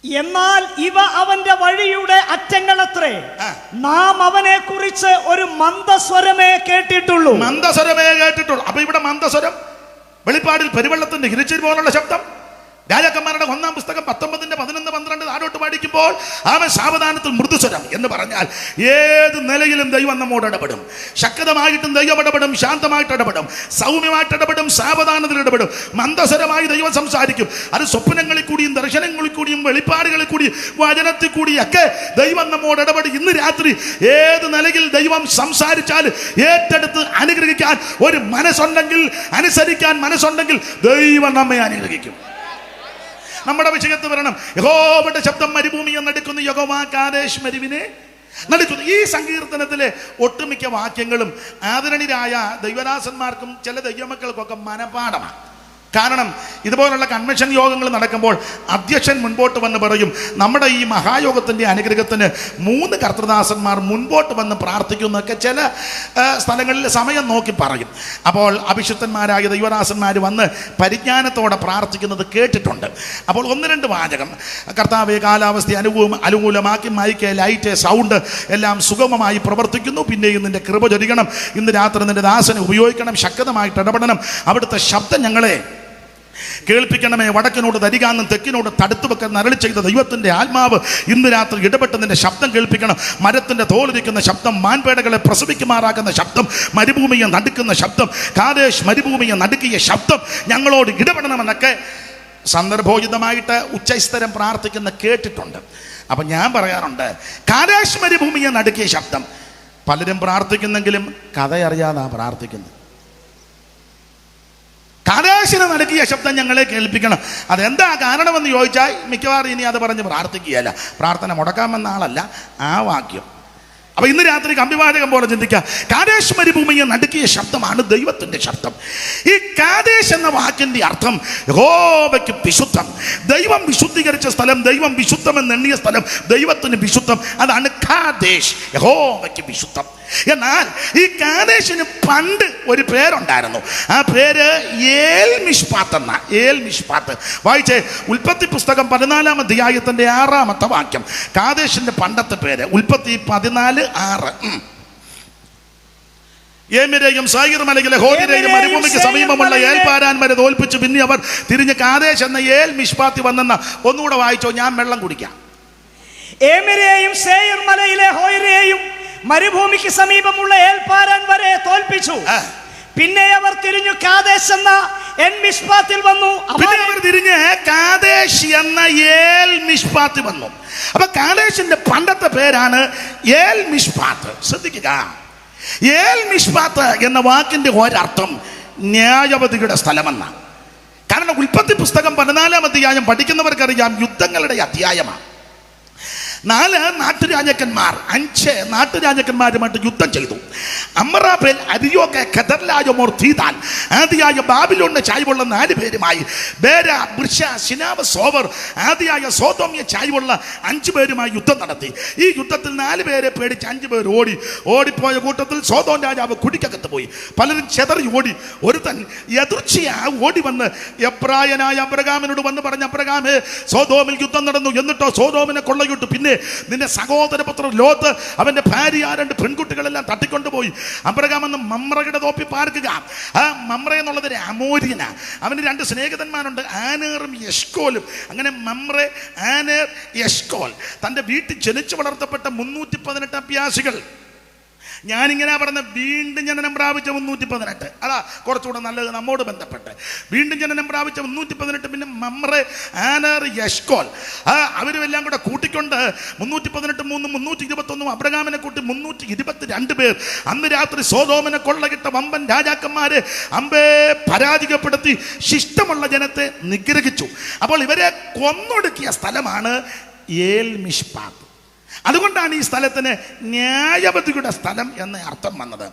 എന്നാൽ ഇവ അവന്റെ വഴിയുടെ അറ്റങ്ങളത്രേ, നാം അവനെ കുറിച്ച് ഒരു മന്ദസ്വരമേ കേട്ടിട്ടുള്ളൂ. അപ്പൊ ഇവിടെ മന്ദസ്വരം, വെളിപ്പാടിൽ പെരുവെള്ളത്തിന്റെ ഇരച്ചിൽ പോലുള്ള ശബ്ദം. രാജാക്കന്മാരുടെ 1-ാം പുസ്തകം 19:11-12 താഴോട്ട് പഠിക്കുമ്പോൾ അവൻ സാവധാനത്തിൽ മൃദുസ്വരം എന്ന് പറഞ്ഞാൽ ഏത് നിലയിലും ദൈവം നമ്മോട് ഇടപെടും. ശക്തമായിട്ടും ദൈവം ഇടപെടും, ശാന്തമായിട്ട് ഇടപെടും, സൗമ്യമായിട്ട് ഇടപെടും, സാവധാനത്തിൽ ഇടപെടും. മന്ദസ്വരമായി ദൈവം സംസാരിക്കും. അത് സ്വപ്നങ്ങളിൽ കൂടിയും ദർശനങ്ങളിൽ കൂടിയും വെളിപ്പാടുകളിൽ കൂടിയും വചനത്തിൽ കൂടിയൊക്കെ ദൈവം നമ്മോട് ഇടപെടും. ഇന്ന് രാത്രി ഏത് നിലയിൽ ദൈവം സംസാരിച്ചാൽ ഏറ്റെടുത്ത് അനുഗ്രഹിക്കാൻ ഒരു മനസ്സുണ്ടെങ്കിൽ, അനുസരിക്കാൻ മനസ്സുണ്ടെങ്കിൽ ദൈവം നമ്മെ അനുഗ്രഹിക്കും. നമ്മുടെ വിഷയത്ത് വരണം. യഹോവയുടെ ശബ്ദം മരുഭൂമിയെ നടുക്കുന്നു, യഹോവ കാദേശ് മരുവിനെ നടുക്കുന്നു. ഈ സങ്കീർത്തനത്തിലെ ഒട്ടുമിക്ക വാക്യങ്ങളും ആദരണീയരായ ദൈവദാസന്മാർക്കും ചില ദൈവമക്കൾക്കൊക്കെ മനപാഠമാണ്. കാരണം ഇതുപോലുള്ള കൺവെൻഷൻ യോഗങ്ങൾ നടക്കുമ്പോൾ അധ്യക്ഷൻ മുൻപോട്ട് വന്ന് പറയും, നമ്മുടെ ഈ മഹായോഗത്തിൻ്റെ അനുഗ്രഹത്തിന് 3 കർത്തൃദാസന്മാർ മുൻപോട്ട് വന്ന് പ്രാർത്ഥിക്കുന്നൊക്കെ ചില സ്ഥലങ്ങളിൽ സമയം നോക്കി പറയും. അപ്പോൾ അഭിഷിക്തന്മാരായ ദൈവദാസന്മാർ വന്ന് പരിജ്ഞാനത്തോടെ പ്രാർത്ഥിക്കുന്നത് കേട്ടിട്ടുണ്ട്. അപ്പോൾ 1-2 വാചകം. കർത്താവെ, കാലാവസ്ഥ അനുകൂലമാക്കി മൈക്ക്, ലൈറ്റ്, സൗണ്ട് എല്ലാം സുഗമമായി പ്രവർത്തിക്കുന്നു. പിന്നെയും നിന്റെ കൃപ ചൊരിയണം. ഇന്ന് രാത്രി നിന്റെ ദാസനെ ഉപയോഗിക്കണം, ശക്തമായിട്ട് ഇടപെടണം. അവിടുത്തെ ശബ്ദം ഞങ്ങളെ കേൾപ്പിക്കണമേ. വടക്കിനോട് തരികാന്നും തെക്കിനോട് തടുത്തു വെക്കാൻ അരുളി ചെയ്ത ദൈവത്തിന്റെ ആത്മാവ് ഇന്ന് രാത്രി ഇടപെട്ട് നിന്റെ ശബ്ദം കേൾപ്പിക്കണം. മരത്തിന്റെ തോലിരിക്കുന്ന ശബ്ദം, മാൻപേടകളെ പ്രസവിക്കുമാറാക്കുന്ന ശബ്ദം, മരുഭൂമിയെ നടുക്കുന്ന ശബ്ദം, കാദേശ് മരുഭൂമിയെ നടുക്കിയ ശബ്ദം ഞങ്ങളോട് ഇടപെടണമെന്നൊക്കെ സന്ദർഭോചിതമായിട്ട് ഉച്ചസ്ഥരം പ്രാർത്ഥിക്കുന്ന കേട്ടിട്ടുണ്ട്. അപ്പം ഞാൻ പറയാറുണ്ട്, കാദേശ് മരുഭൂമിയെ നടുക്കിയ ശബ്ദം. പലരും പ്രാർത്ഥിക്കുന്നെങ്കിലും കഥയറിയാതാണ് പ്രാർത്ഥിക്കുന്നത്. കാദേശിനെ നടുക്കിയ ശബ്ദം ഞങ്ങളെ കേൾപ്പിക്കണം. അതെന്താ കാരണമെന്ന് ചോദിച്ചാൽ മിക്കവാറും ഇനി അത് പറഞ്ഞ് പ്രാർത്ഥിക്കുകയല്ല. പ്രാർത്ഥന മുടക്കാമെന്ന ആളല്ല ആ വാക്യം. അപ്പൊ ഇന്ന് രാത്രി കമ്പിവാചകം പോലെ ചിന്തിക്കുക. കാദേശ് മരുഭൂമിയെ നടുക്കിയ ശബ്ദമാണ് ദൈവത്തിന്റെ ശബ്ദം. ഈ കാദേശ് എന്ന വാക്കിന്റെ അർത്ഥം യഹോവയ്ക്ക് വിശുദ്ധം. ദൈവം വിശുദ്ധീകരിച്ച സ്ഥലം, ദൈവം വിശുദ്ധമെന്ന് എണ്ണിയ സ്ഥലം, ദൈവത്തിന് വിശുദ്ധം. അതാണ് കാദേശ്, യഹോവയ്ക്ക് വിശുദ്ധം. എന്നാൽ ഈ കാദേശിന് പണ്ട് ഒരു പേരുണ്ടായിരുന്നു. ആ പേര് ഏൽ മിഷ്പാത്ത് എന്ന. ഏൽ മിഷ്പാത്ത് വായിച്ചേ. ഉൽപ്പത്തി പുസ്തകം 14-ാം അധ്യായത്തിന്റെ 6-ാമത്തെ വാക്യം. കാദേശിന്റെ പണ്ടത്തെ പേര് ഉൽപ്പത്തി 14:6. ഏമിരെയും സായിർ മലയിലെ ഹോരിരെയും മരുഭൂമിക്ക് സമീപമുള്ള ഏൽപാരാന്മാരെ തോൽപ്പിച്ചു. പിന്നെ അവർ തിരിഞ്ഞ് കാദേശ് എന്ന ഏൽ മിഷ്പാത്തി വന്നെന്ന. ഒന്നുകൂടെ വായിച്ചോ, ഞാൻ വെള്ളം കുടിക്കാം. ഏമിരെയും സേയിർ മലയിലെ ഹോരിരെയും മരുഭൂമിക്ക് സമീപമുള്ള ഏൽപാരാൻ വരെ തോൽപ്പിച്ചു. പിന്നെ അവർ തിരിഞ്ഞു കാദേശ് എന്ന എൻ മിഷ്പാത്തിൽ വന്നു. പിന്നെ അവർ തിരിഞ്ഞ് കാദേശ് എന്ന ഏൽ മിഷ്പാത്തിൽ വന്നു. അപ്പൊ കാദേശിന്റെ പണ്ടത്തെ പേരാണ് ഏൽ മിഷ്പാത്ത്. ശ്രദ്ധിക്കുക, ഏൽ മിഷ്പാത്ത് എന്ന വാക്കിന്റെ ഒരർത്ഥം ന്യായവതിയുടെ സ്ഥലമെന്നാണ്. കാരണം ഉൽപ്പത്തി പുസ്തകം 14-ാം അധ്യായം പഠിക്കുന്നവർക്കറിയാം, യുദ്ധങ്ങളുടെ അധ്യായമാണ്. 4 നാട്ടുരാജാക്കന്മാർ 5 നാട്ടുരാജാക്കന്മാരുമായിട്ട് യുദ്ധം ചെയ്തു. അമറാബേൽ, അരിയോക്ക്, കെദർലായോമോർ, തീതാൻ ആദിയായ ബാബിലോണിന്റെ ചായ്വുള്ള 4 പേരുമായി, ബേര, ബിർശ, ശിനാവ്, സോവർ ആദിയായ സോദോമ്യ ചായ്വുള്ള 5 പേരുമായി യുദ്ധം നടത്തി. ഈ യുദ്ധത്തിൽ 4 പേരെ പേടിച്ച് 5 പേർ ഓടിപ്പോയ കൂട്ടത്തിൽ സോദോം രാജാവ് കുടിക്കകത്ത് പോയി. പലരും ചെതറി ഓടി. ഒരുത്തൻ എതിർച്ചയാ ഓടി വന്ന് എബ്രായനായ അബ്രഹാമിനോട് വന്ന് പറഞ്ഞ, അബ്രഹാമേ, സോദോമിൽ യുദ്ധം നടന്നു, എന്നിട്ടോ സോദോമിനെ കൊള്ളയിട്ടു. പിന്നെ നിന്റെ സഹോദരപുത്രൻ ലോത്ത് അവന്റെ ഭാര്യ 2 പെൺകുട്ടികളെല്ലാം തട്ടിക്കൊണ്ടുപോയി. അബ്രഹാം എന്ന് മമ്രയുടെ തോപ്പി പാർക്കുക. ആ മമ്ര എന്നുള്ളത് ഒരു അമോര്യനാ. അവന് 2 സ്നേഹിതന്മാരുണ്ട്, ആനേറും യഷ്കോലും. അങ്ങനെ മമ്രെ, ആനേർ, യഷ്കോൽ. തൻ്റെ വീട്ടിൽ ജനിച്ചു വളർത്തപ്പെട്ട 318 അഭ്യാസികൾ. ഞാനിങ്ങനെ പറഞ്ഞ വീണ്ടും ജനനം പ്രാപിച്ച 318. അതാ കുറച്ചുകൂടെ നല്ലത് നമ്മോട് ബന്ധപ്പെട്ട്. വീണ്ടും ജനനം പ്രാപിച്ച 318. പിന്നെ മമ്രെ, ആനർ, യഷ്കോൽ അവരും എല്ലാം കൂടെ കൂട്ടിക്കൊണ്ട് 318 321 അബ്രഹാമിനെ കൂട്ടി 322 പേർ അന്ന് രാത്രി സോദോമിനെ കൊള്ളകിട്ട വമ്പൻ രാജാക്കന്മാരെ അമ്പേ പരാജയപ്പെടുത്തി ശിഷ്ടമുള്ള ജനത്തെ നിഗ്രഹിച്ചു. അപ്പോൾ ഇവരെ കൊന്നൊടുക്കിയ സ്ഥലമാണ് ഏൽ മിഷ്പാത്ത്. അതുകൊണ്ടാണ് ഈ സ്ഥലത്തിന് ന്യായവതിയുടെ സ്ഥലം എന്ന അർത്ഥം വന്നത്.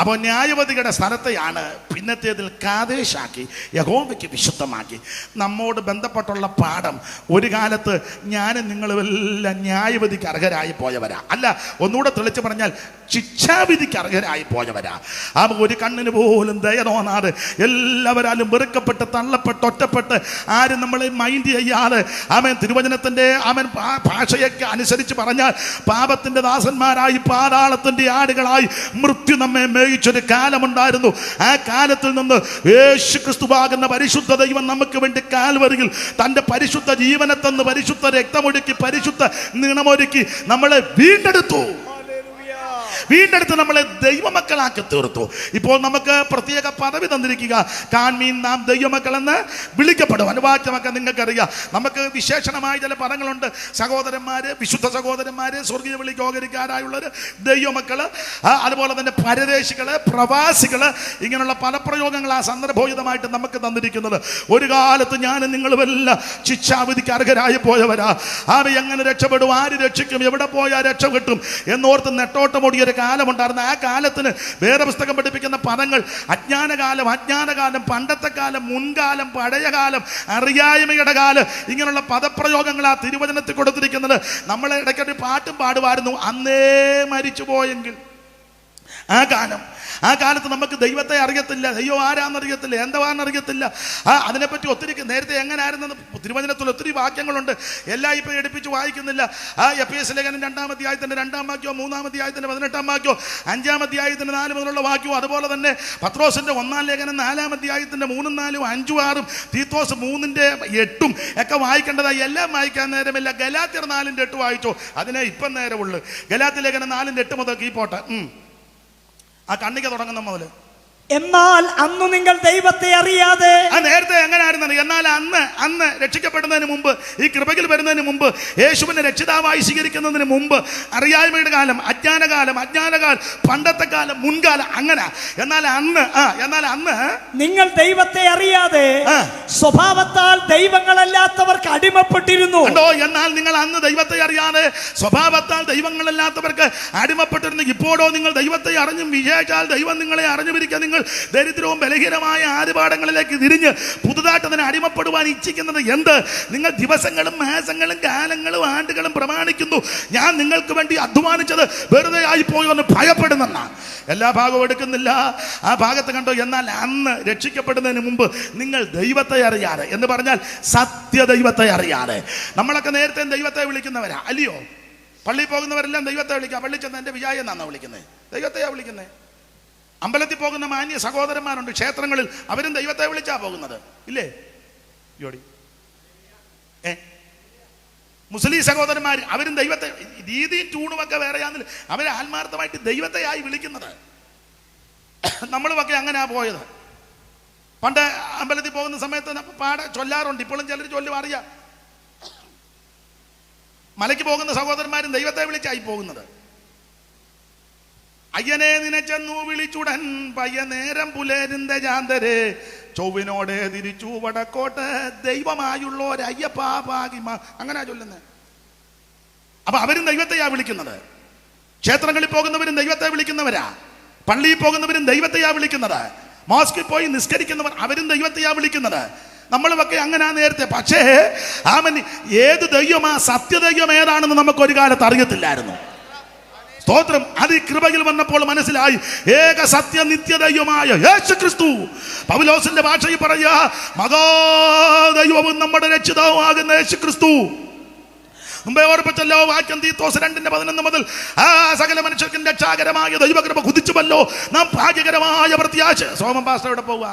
അപ്പോൾ ന്യായവതിയുടെ സ്ഥലത്തെയാണ് പിന്നത്തേതിൽ കാദേശാക്കി, യഹോവയ്ക്ക് വിശുദ്ധമാക്കി. നമ്മോട് ബന്ധപ്പെട്ടുള്ള പാഠം, ഒരു കാലത്ത് ഞാനും നിങ്ങളുമെല്ലാം ന്യായവതിക്ക് അർഹരായി പോയവരാ. അല്ല, ഒന്നുകൂടെ തെളിച്ച് പറഞ്ഞാൽ ശിക്ഷാവിധിക്ക് അർഹരായി പോയവരാ. ആ ഒരു കണ്ണിന് പോലും ദയ തോന്നാതെ എല്ലാവരാലും വെറുക്കപ്പെട്ട്, തള്ളപ്പെട്ട്, ഒറ്റപ്പെട്ട്, ആരും നമ്മളെ മൈൻഡ് ചെയ്യാതെ, അവൻ തിരുവചനത്തിൻ്റെ അവൻ ഭാഷയൊക്കെ അനുസരിച്ച് പറഞ്ഞാൽ പാപത്തിൻ്റെ ദാസന്മാരായി, പാതാളത്തിൻ്റെ ആടുകളായി മൃത്യു നമ്മെ മേയിച്ചൊരു കാലമുണ്ടായിരുന്നു. ആ കാലത്തിൽ നിന്ന് യേശു ക്രിസ്തുവാകുന്ന പരിശുദ്ധ ദൈവം നമുക്ക് വേണ്ടി കാൽവരിയിൽ തൻ്റെ പരിശുദ്ധ ജീവനെ തന്ന്, പരിശുദ്ധ രക്തമൊഴുക്കി, പരിശുദ്ധ നിണമൊരുക്കി നമ്മളെ വീണ്ടെടുത്തു. നമ്മളെ ദൈവമക്കളാക്കി തീർത്തു. ഇപ്പോൾ നമുക്ക് പ്രത്യേക പദവി തന്നിരിക്കുക, കാൺമീൻ നാം ദൈവമക്കളെന്ന് വിളിക്കപ്പെടും. അനുവാക്യമൊക്കെ നിങ്ങൾക്കറിയാം. നമുക്ക് വിശേഷണമായ ചില പദങ്ങളുണ്ട്. സഹോദരന്മാര്, വിശുദ്ധ സഹോദരന്മാര്, സ്വർഗീയ വിളിക്കോകരിക്കാരായുള്ളവർ, ദൈവമക്കള്, അതുപോലെ തന്നെ പരദേശികള്, പ്രവാസികള്, ഇങ്ങനെയുള്ള പല പ്രയോഗങ്ങൾ ആ സന്ദർഭോചിതമായിട്ട് നമുക്ക് തന്നിരിക്കുന്നത്. ഒരു കാലത്ത് ഞാനും നിങ്ങളുമെല്ലാം ശിക്ഷാവിധിക്ക് അർഹരായി പോയവരാ. എങ്ങനെ രക്ഷപ്പെടും, ആര് രക്ഷിക്കും, എവിടെ പോയാൽ രക്ഷ കിട്ടും എന്നോർത്ത് നെട്ടോട്ടമോടിയൊരു കാലമുണ്ടായിരുന്നു. ആ കാലത്തിന് വേറെ പുസ്തകം പഠിപ്പിക്കുന്ന പദങ്ങൾ അജ്ഞാനകാലം, പണ്ടത്തെ കാലം, മുൻകാലം, പഴയ കാലം, അറിയായ്മയുടെ കാലം, ഇങ്ങനെയുള്ള പദപ്രയോഗങ്ങൾ ആ തിരുവചനത്തിൽ കൊടുത്തിരിക്കുന്നത്. നമ്മളെ ഇടയ്ക്കൊരു പാട്ടും പാടുമായിരുന്നു, അന്നേ മരിച്ചു പോയെങ്കിൽ. ആ കാലത്ത് നമുക്ക് ദൈവത്തെ അറിയത്തില്ല, ദൈവം ആരാന്നറിയത്തില്ല, എന്താണെന്നറിയത്തില്ല. അതിനെപ്പറ്റി ഒത്തിരി നേരത്തെ എങ്ങനെയായിരുന്നെന്ന് തിരുവചനത്തിൽ ഒത്തിരി വാക്യങ്ങളുണ്ട്. എല്ലാം ഇപ്പം എടുപ്പിച്ച് വായിക്കുന്നില്ല. എഫേസ്യ ലേഖനം 2-ാം അധ്യായത്തിൻ്റെ 2-ാം വാക്യമോ 3-ാം അധ്യായത്തിൻ്റെ 18-ാം വാക്യമോ 5-ാം അധ്യായത്തിൻ്റെ 4 മുതലുള്ള വാക്യമോ, അതുപോലെ തന്നെ പത്രോസിൻ്റെ 1-ാം ലേഖനം 4-ാം അധ്യായത്തിൻ്റെ 3-ഉം 4-ഉം 5-ഉം 6-ഉം തീത്തോസ് 3-ന്റെ 8-ഉം ഒക്കെ വായിക്കേണ്ടതായി. എല്ലാം വായിക്കാൻ നേരമില്ല. ഗലാത്യർ 4-ന്റെ 8 വായിച്ചോ, അതിനെ ഇപ്പം നേരമുള്ളൂ. ഗലാത്യ ലേഖനം 4-ന്റെ 8 മുതൽ കീപ്പോട്ടെ. ആ കണ്ണിക തുടങ്ങുന്ന മുതൽ. എന്നാൽ അന്ന് നിങ്ങൾ ദൈവത്തെ അറിയാതെ. നേരത്തെ എങ്ങനെയായിരുന്നു? എന്നാൽ അന്ന് രക്ഷിക്കപ്പെടുന്നതിന് മുമ്പ്, ഈ കൃപയിൽ വരുന്നതിന് മുമ്പ്, യേശുവിനെ രക്ഷിതാവായി സ്വീകരിക്കുന്നതിന് മുമ്പ്, അറിയായ്മയുടെ കാലം, അജ്ഞാനകാലം, പണ്ടത്തെ കാലം, മുൻകാലം, അങ്ങനെ. എന്നാൽ അന്ന് നിങ്ങൾ ദൈവത്തെ അറിയാതെ സ്വഭാവത്താൽ ദൈവങ്ങളല്ലാത്തവർക്ക് അടിമപ്പെട്ടിരുന്നു. എന്നാൽ നിങ്ങൾ അന്ന് ദൈവത്തെ അറിയാതെ സ്വഭാവത്താൽ ദൈവങ്ങളല്ലാത്തവർക്ക് അടിമപ്പെട്ടിരുന്നു. ഇപ്പോഴോ നിങ്ങൾ ദൈവത്തെ അറിഞ്ഞും വിജയിച്ചാൽ ദൈവം നിങ്ങളെ അറിഞ്ഞുപിരിക്കാൻ നിങ്ങൾ ദരിദ്രവും ബലഹീനമായ ആദിപാഠങ്ങളിലേക്ക് തിരിഞ്ഞ് പുതുതായിട്ട് അതിനെ അടിമപ്പെടുവാൻ ഇച്ഛിക്കുന്നത് എന്ത്? നിങ്ങൾ ദിവസങ്ങളും മാസങ്ങളും കാലങ്ങളും ആണ്ടുകളും പ്രമാണിക്കുന്നു. ഞാൻ നിങ്ങൾക്ക് വേണ്ടി അധ്വാനിച്ചത് വെറുതെ ആയിപ്പോയോ എന്ന് ഭയപ്പെടുന്നെന്നാണ്. എല്ലാ ഭാഗവും എടുക്കുന്നില്ല. ആ ഭാഗത്ത് കണ്ടോ? എന്നാൽ അന്ന് രക്ഷിക്കപ്പെടുന്നതിന് മുമ്പ് നിങ്ങൾ ദൈവത്തെ അറിയാതെ എന്ന് പറഞ്ഞാൽ സത്യദൈവത്തെ അറിയാതെ. നമ്മളൊക്കെ നേരത്തെ ദൈവത്തെ വിളിക്കുന്നവരാ, അല്ലയോ? പള്ളിയിൽ പോകുന്നവരെല്ലാം ദൈവത്തെ വിളിക്കുക. പള്ളി ചെന്ന് എൻ്റെ വിജയം എന്നാണ് വിളിക്കുന്നത്, ദൈവത്തെയാ വിളിക്കുന്നത്. അമ്പലത്തിൽ പോകുന്ന മാന്യ സഹോദരന്മാരുണ്ട് ക്ഷേത്രങ്ങളിൽ, അവരും ദൈവത്തെ വിളിച്ചാ പോകുന്നത്, ഇല്ലേ ജോഡി? മുസ്ലിം സഹോദരന്മാർ അവരും ദൈവത്തെ, രീതിയും ട്യൂണുമൊക്കെ വേറെയാണെന്നില്ല, അവരെ ആത്മാർത്ഥമായിട്ട് ദൈവത്തെയായി വിളിക്കുന്നത്. നമ്മളുമൊക്കെ അങ്ങനെയാ പോയത്. പണ്ട് അമ്പലത്തിൽ പോകുന്ന സമയത്ത് പാടെ ചൊല്ലാറുണ്ട്, ഇപ്പോഴും ചിലർ ചൊല്ലും, അറിയാം. മലയ്ക്ക് പോകുന്ന സഹോദരന്മാരും ദൈവത്തെ വിളിച്ചായി പോകുന്നത്. അയ്യനെ നിനച്ചെന്നു വിളിച്ചുടൻ പയ്യ നേരം പുലേരിന്റെ ജാന്തരെ ചൊവ്വിനോടെ തിരിച്ചു വടക്കോട്ട് ദൈവമായുള്ള ഒരയ്യപ്പാകിമ, അങ്ങനെ ചൊല്ലുന്നത്. അപ്പൊ അവരും ദൈവത്തെയാ വിളിക്കുന്നത്. ക്ഷേത്രങ്ങളിൽ പോകുന്നവരും ദൈവത്തെ വിളിക്കുന്നവരാ, പള്ളിയിൽ പോകുന്നവരും ദൈവത്തെയാ വിളിക്കുന്നത്, മോസ്കിൽ പോയി നിസ്കരിക്കുന്നവർ അവരും ദൈവത്തെയാ വിളിക്കുന്നത്. നമ്മളുമൊക്കെ അങ്ങനെ നേരത്തെ. പക്ഷേ ഏത് ദൈവമാ, സത്യദൈവം ഏതാണെന്ന് നമുക്ക് ഒരു കാലത്ത് അറിയത്തില്ലായിരുന്നു. സ്തോത്രം. അത് ഈ കൃപയിൽ വന്നപ്പോൾ മനസ്സിലായി. ഏക സത്യ നിത്യദൈവമായ യേശു ക്രിസ്തു. പൗലോസിന്റെ ഭാഷയിൽ പറയുക, മഹാദൈവവും നമ്മുടെ രക്ഷിതാവുമാകുന്ന യേശു ക്രിസ്തു. മുമ്പേ ഓർപ്പിച്ചല്ലോ വാക്യം, തീത്തോസ് 2:11 മുതൽ ആ സകല മനുഷ്യർക്കും രക്ഷാകരമായ ദൈവകൃപ കുതിച്ചുവല്ലോ, നാം ഭാഗ്യകരമായ പ്രത്യാശ. സോമൻ പാസ്റ്റർ എവിടെ പോവുക?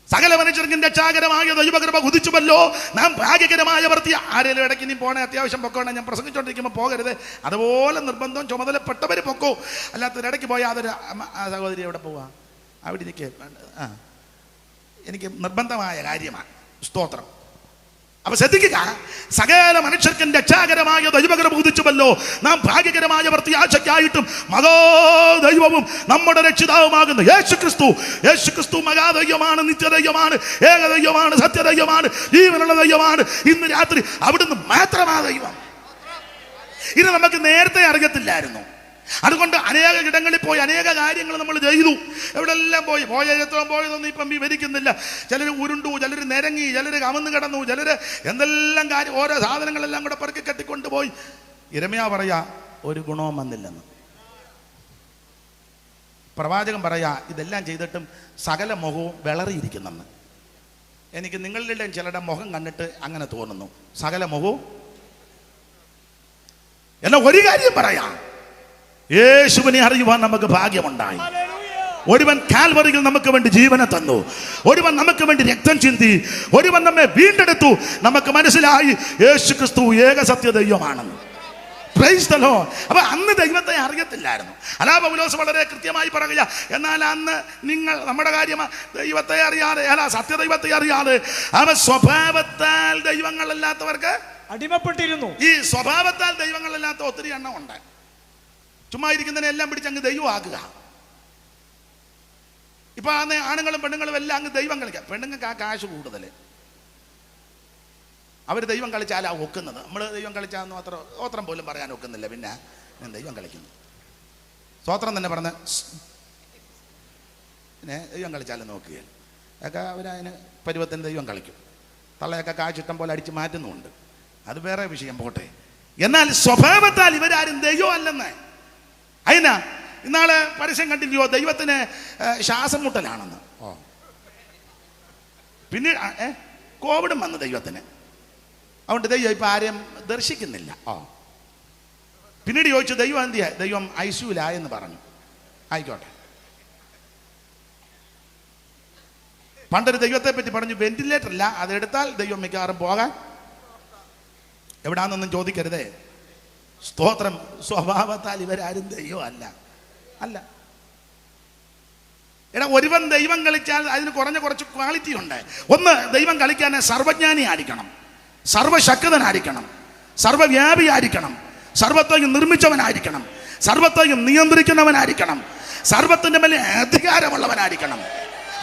സകല മനുഷ്യർക്കും രക്ഷാകരമായ ദൈവകൃപ കുതിച്ചുവല്ലോ, നാം ഭാഗ്യകരമായ പ്രത്യാശ. ആരെങ്കിലും ഇടയ്ക്ക് ഇനി പോണേ, അത്യാവശ്യം പൊക്കോണേ, ഞാൻ പ്രസംഗിച്ചോണ്ടിരിക്കുമ്പോൾ പോകരുത്. അതുപോലെ നിർബന്ധം ചുമതലപ്പെട്ടവർ പൊക്കോ, അല്ലാത്തൊരിടയ്ക്ക് പോയാൽ അതൊരു സഹോദരി എവിടെ പോവാ, അവിടെ എനിക്ക് നിർബന്ധമായ കാര്യമാണ്. സ്തോത്രം. അപ്പൊ ശ്രദ്ധിക്കുക, സകല മനുഷ്യർക്കും രക്ഷാകരമായ ദൈവകൃപ കുതിച്ചുവല്ലോ, നാം ഭാഗ്യകരമായ പ്രത്യാശയ്ക്കായിട്ടും മഹാദൈവവും നമ്മുടെ രക്ഷിതാവുമാകുന്ന യേശു ക്രിസ്തു. യേശു ക്രിസ്തു മഹാദൈവമാണ്, നിത്യദൈവമാണ്, ഏകദൈവമാണ്, സത്യദൈവമാണ്, ജീവനുള്ള ദൈവമാണ്. ഇന്ന് രാത്രി അവിടുന്ന് മാത്രമാ ദൈവം. ഇത് നമുക്ക് നേരത്തെ അറിയത്തില്ലായിരുന്നു. അതുകൊണ്ട് അനേക ഇടങ്ങളിൽ പോയി അനേക കാര്യങ്ങൾ നമ്മൾ ചെയ്തു. എവിടെല്ലാം പോയത്തോളം പോയതൊന്നും ഇപ്പം വിവരിക്കുന്നില്ല. ചിലർ ഉരുണ്ടു, ചിലർ നിരങ്ങി, ചിലർ കമന്ന് കിടന്നു, ചിലർ എന്തെല്ലാം കാര്യം, ഓരോ സാധനങ്ങളെല്ലാം കൂടെ പെറുക്കി കെട്ടിക്കൊണ്ടുപോയി. യിരെമ്യാ പറയാ ഒരു ഗുണവും വന്നില്ലെന്ന്. പ്രവാചകൻ പറയാ ഇതെല്ലാം ചെയ്തിട്ടും സകല മുഖവും വിളറിയിരിക്കുന്നെന്ന്. എനിക്ക് നിങ്ങളുടെ ചിലരുടെ മുഖം കണ്ടിട്ട് അങ്ങനെ തോന്നുന്നു, സകല മുഖവും. എന്നാൽ ഒരു കാര്യം പറയാം, യേശുവിനെ അറിയുവാൻ നമുക്ക് ഭാഗ്യമുണ്ടായി. ഒരുവൻ കാൽവറിയിൽ നമുക്ക് വേണ്ടി ജീവനെ തന്നു, ഒരുവൻ നമുക്ക് വേണ്ടി രക്തം ചിന്തി, ഒരുവൻ നമ്മെ വീണ്ടെടുത്തു. നമുക്ക് മനസ്സിലായി യേശു ക്രിസ്തു ഏക സത്യ ദൈവമാണെന്ന്. Price the Lord. അപ്പൊ അന്ന് ദൈവത്തെ അറിയത്തില്ലായിരുന്നു. അല്ലാ പൗലോസ് വളരെ കൃത്യമായി പറയുക, എന്നാൽ അന്ന് നിങ്ങൾ നമ്മുടെ കാര്യം ദൈവത്തെ അറിയാതെ, അല്ല സത്യദൈവത്തെ അറിയാതെ അവ സ്വഭാവത്താൽ ദൈവങ്ങളല്ലാത്തവർക്ക് അടിമപ്പെട്ടിരുന്നു. ഈ സ്വഭാവത്താൽ ദൈവങ്ങളല്ലാത്ത ഒത്തിരി എണ്ണം ഉണ്ട്. ചുമ്മാ ഇരിക്കുന്നതിനെ എല്ലാം പിടിച്ച് അങ്ങ് ദൈവമാക്കുക. ഇപ്പൊ ആണുങ്ങളും പെണ്ണുങ്ങളും എല്ലാം അങ്ങ് ദൈവം കളിക്കാം. പെണ്ണുങ്ങൾക്ക് ആ കാശ് കൂടുതൽ, അവർ ദൈവം കളിച്ചാലാ ഒക്കുന്നത്. നമ്മൾ ദൈവം കളിച്ചാന്ന് സ്വോത്രം പോലും പറയാൻ ഒക്കുന്നില്ല, പിന്നെ ഞാൻ ദൈവം കളിക്കുന്നു. സ്വോത്രം തന്നെ പറഞ്ഞ പിന്നെ ദൈവം കളിച്ചാലും നോക്കുകയാണ് ഒക്കെ അവരതിന് പരുവത്തിന് ദൈവം കളിക്കും. തള്ളയൊക്കെ കാശിഷ്ടം പോലെ അടിച്ച് മാറ്റുന്നുമുണ്ട്, അത് വേറെ വിഷയം പോട്ടെ. എന്നാൽ സ്വഭാവത്താൽ ഇവരാരും ദൈവം അല്ലെന്ന്. അതിനാ ഇന്നാള് പരസ്യം കണ്ടില്ലയോ, ദൈവത്തിന് ശ്വാസം മുട്ടലാണെന്ന്. പിന്നീട് കോവിഡും വന്നു ദൈവത്തിന്. അതുകൊണ്ട് ദൈവം ഇപ്പം ആരെയും ദർശിക്കുന്നില്ല. പിന്നീട് ചോദിച്ചു ദൈവം എന്തിയാ, ദൈവം ഐസിയുലായെന്ന് പറഞ്ഞു. ആയിക്കോട്ടെ. പണ്ടൊരു ദൈവത്തെ പറ്റി പറഞ്ഞു, വെന്റിലേറ്റർ ഇല്ല, അതെടുത്താൽ ദൈവം മിക്കവാറും പോകാൻ. എവിടാന്നൊന്നും ചോദിക്കരുതേ. സ്തോത്രം. സ്വഭാവത്താൽ ഇവരാരും ദൈവം അല്ല. എടാ, ഒരുവൻ ദൈവം കളിച്ചാൽ അതിന് കുറച്ച് ക്വാളിറ്റി ഉണ്ട്. ഒന്ന്, ദൈവം കളിക്കാൻ സർവജ്ഞാനി ആയിരിക്കണം, സർവശക്തനായിരിക്കണം, സർവവ്യാപിയായിരിക്കണം, സർവത്തെയും നിർമ്മിച്ചവനായിരിക്കണം, സർവത്തെയും നിയന്ത്രിക്കുന്നവനായിരിക്കണം, സർവത്തിന്റെ മേലെ അധികാരമുള്ളവനായിരിക്കണം.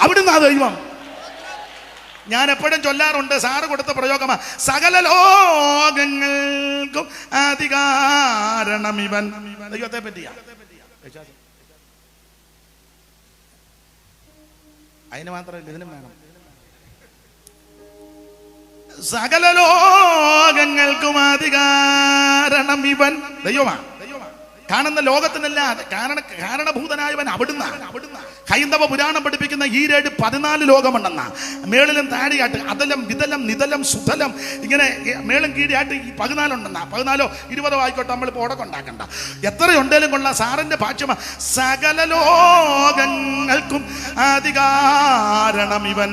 അവിടുന്ന് ആ ദൈവം. ഞാൻ എപ്പോഴും ചൊല്ലാറുണ്ട്, സാറ് കൊടുത്ത പ്രയോഗമാ, സകല ലോകങ്ങൾക്കും അധികാരണം ഇവൻ. ദൈവത്തെ പറ്റിയാ. അതിന് മാത്രമല്ല, ഇതിനും വേണം. സകല ലോകങ്ങൾക്കും അധികാരണം ഇവൻ. ദൈവമാണ്. കാണുന്ന ലോകത്തിനല്ല കാരണഭൂതനായവൻ അവിടുന്നാണ്. ഹൈന്ദവ പുരാണം പഠിപ്പിക്കുന്ന ഈ 14 ലോകമുണ്ടെന്ന. മേളിലും താഴെയായിട്ട് അതലം വിതലം നിതലം സുതലം ഇങ്ങനെ മേളും കീഴിയായിട്ട് ഈ 14 ഉണ്ടെന്ന. 14 20 ആയിക്കോട്ടെ, നമ്മളിപ്പോൾ ഉടക്കം ഉണ്ടാക്കണ്ട. എത്രയുണ്ടേലും കൊള്ള സാറിന്റെ ഭാഷ്യമ. സകല ലോകങ്ങൾക്കും അധികാരണം ഇവൻ,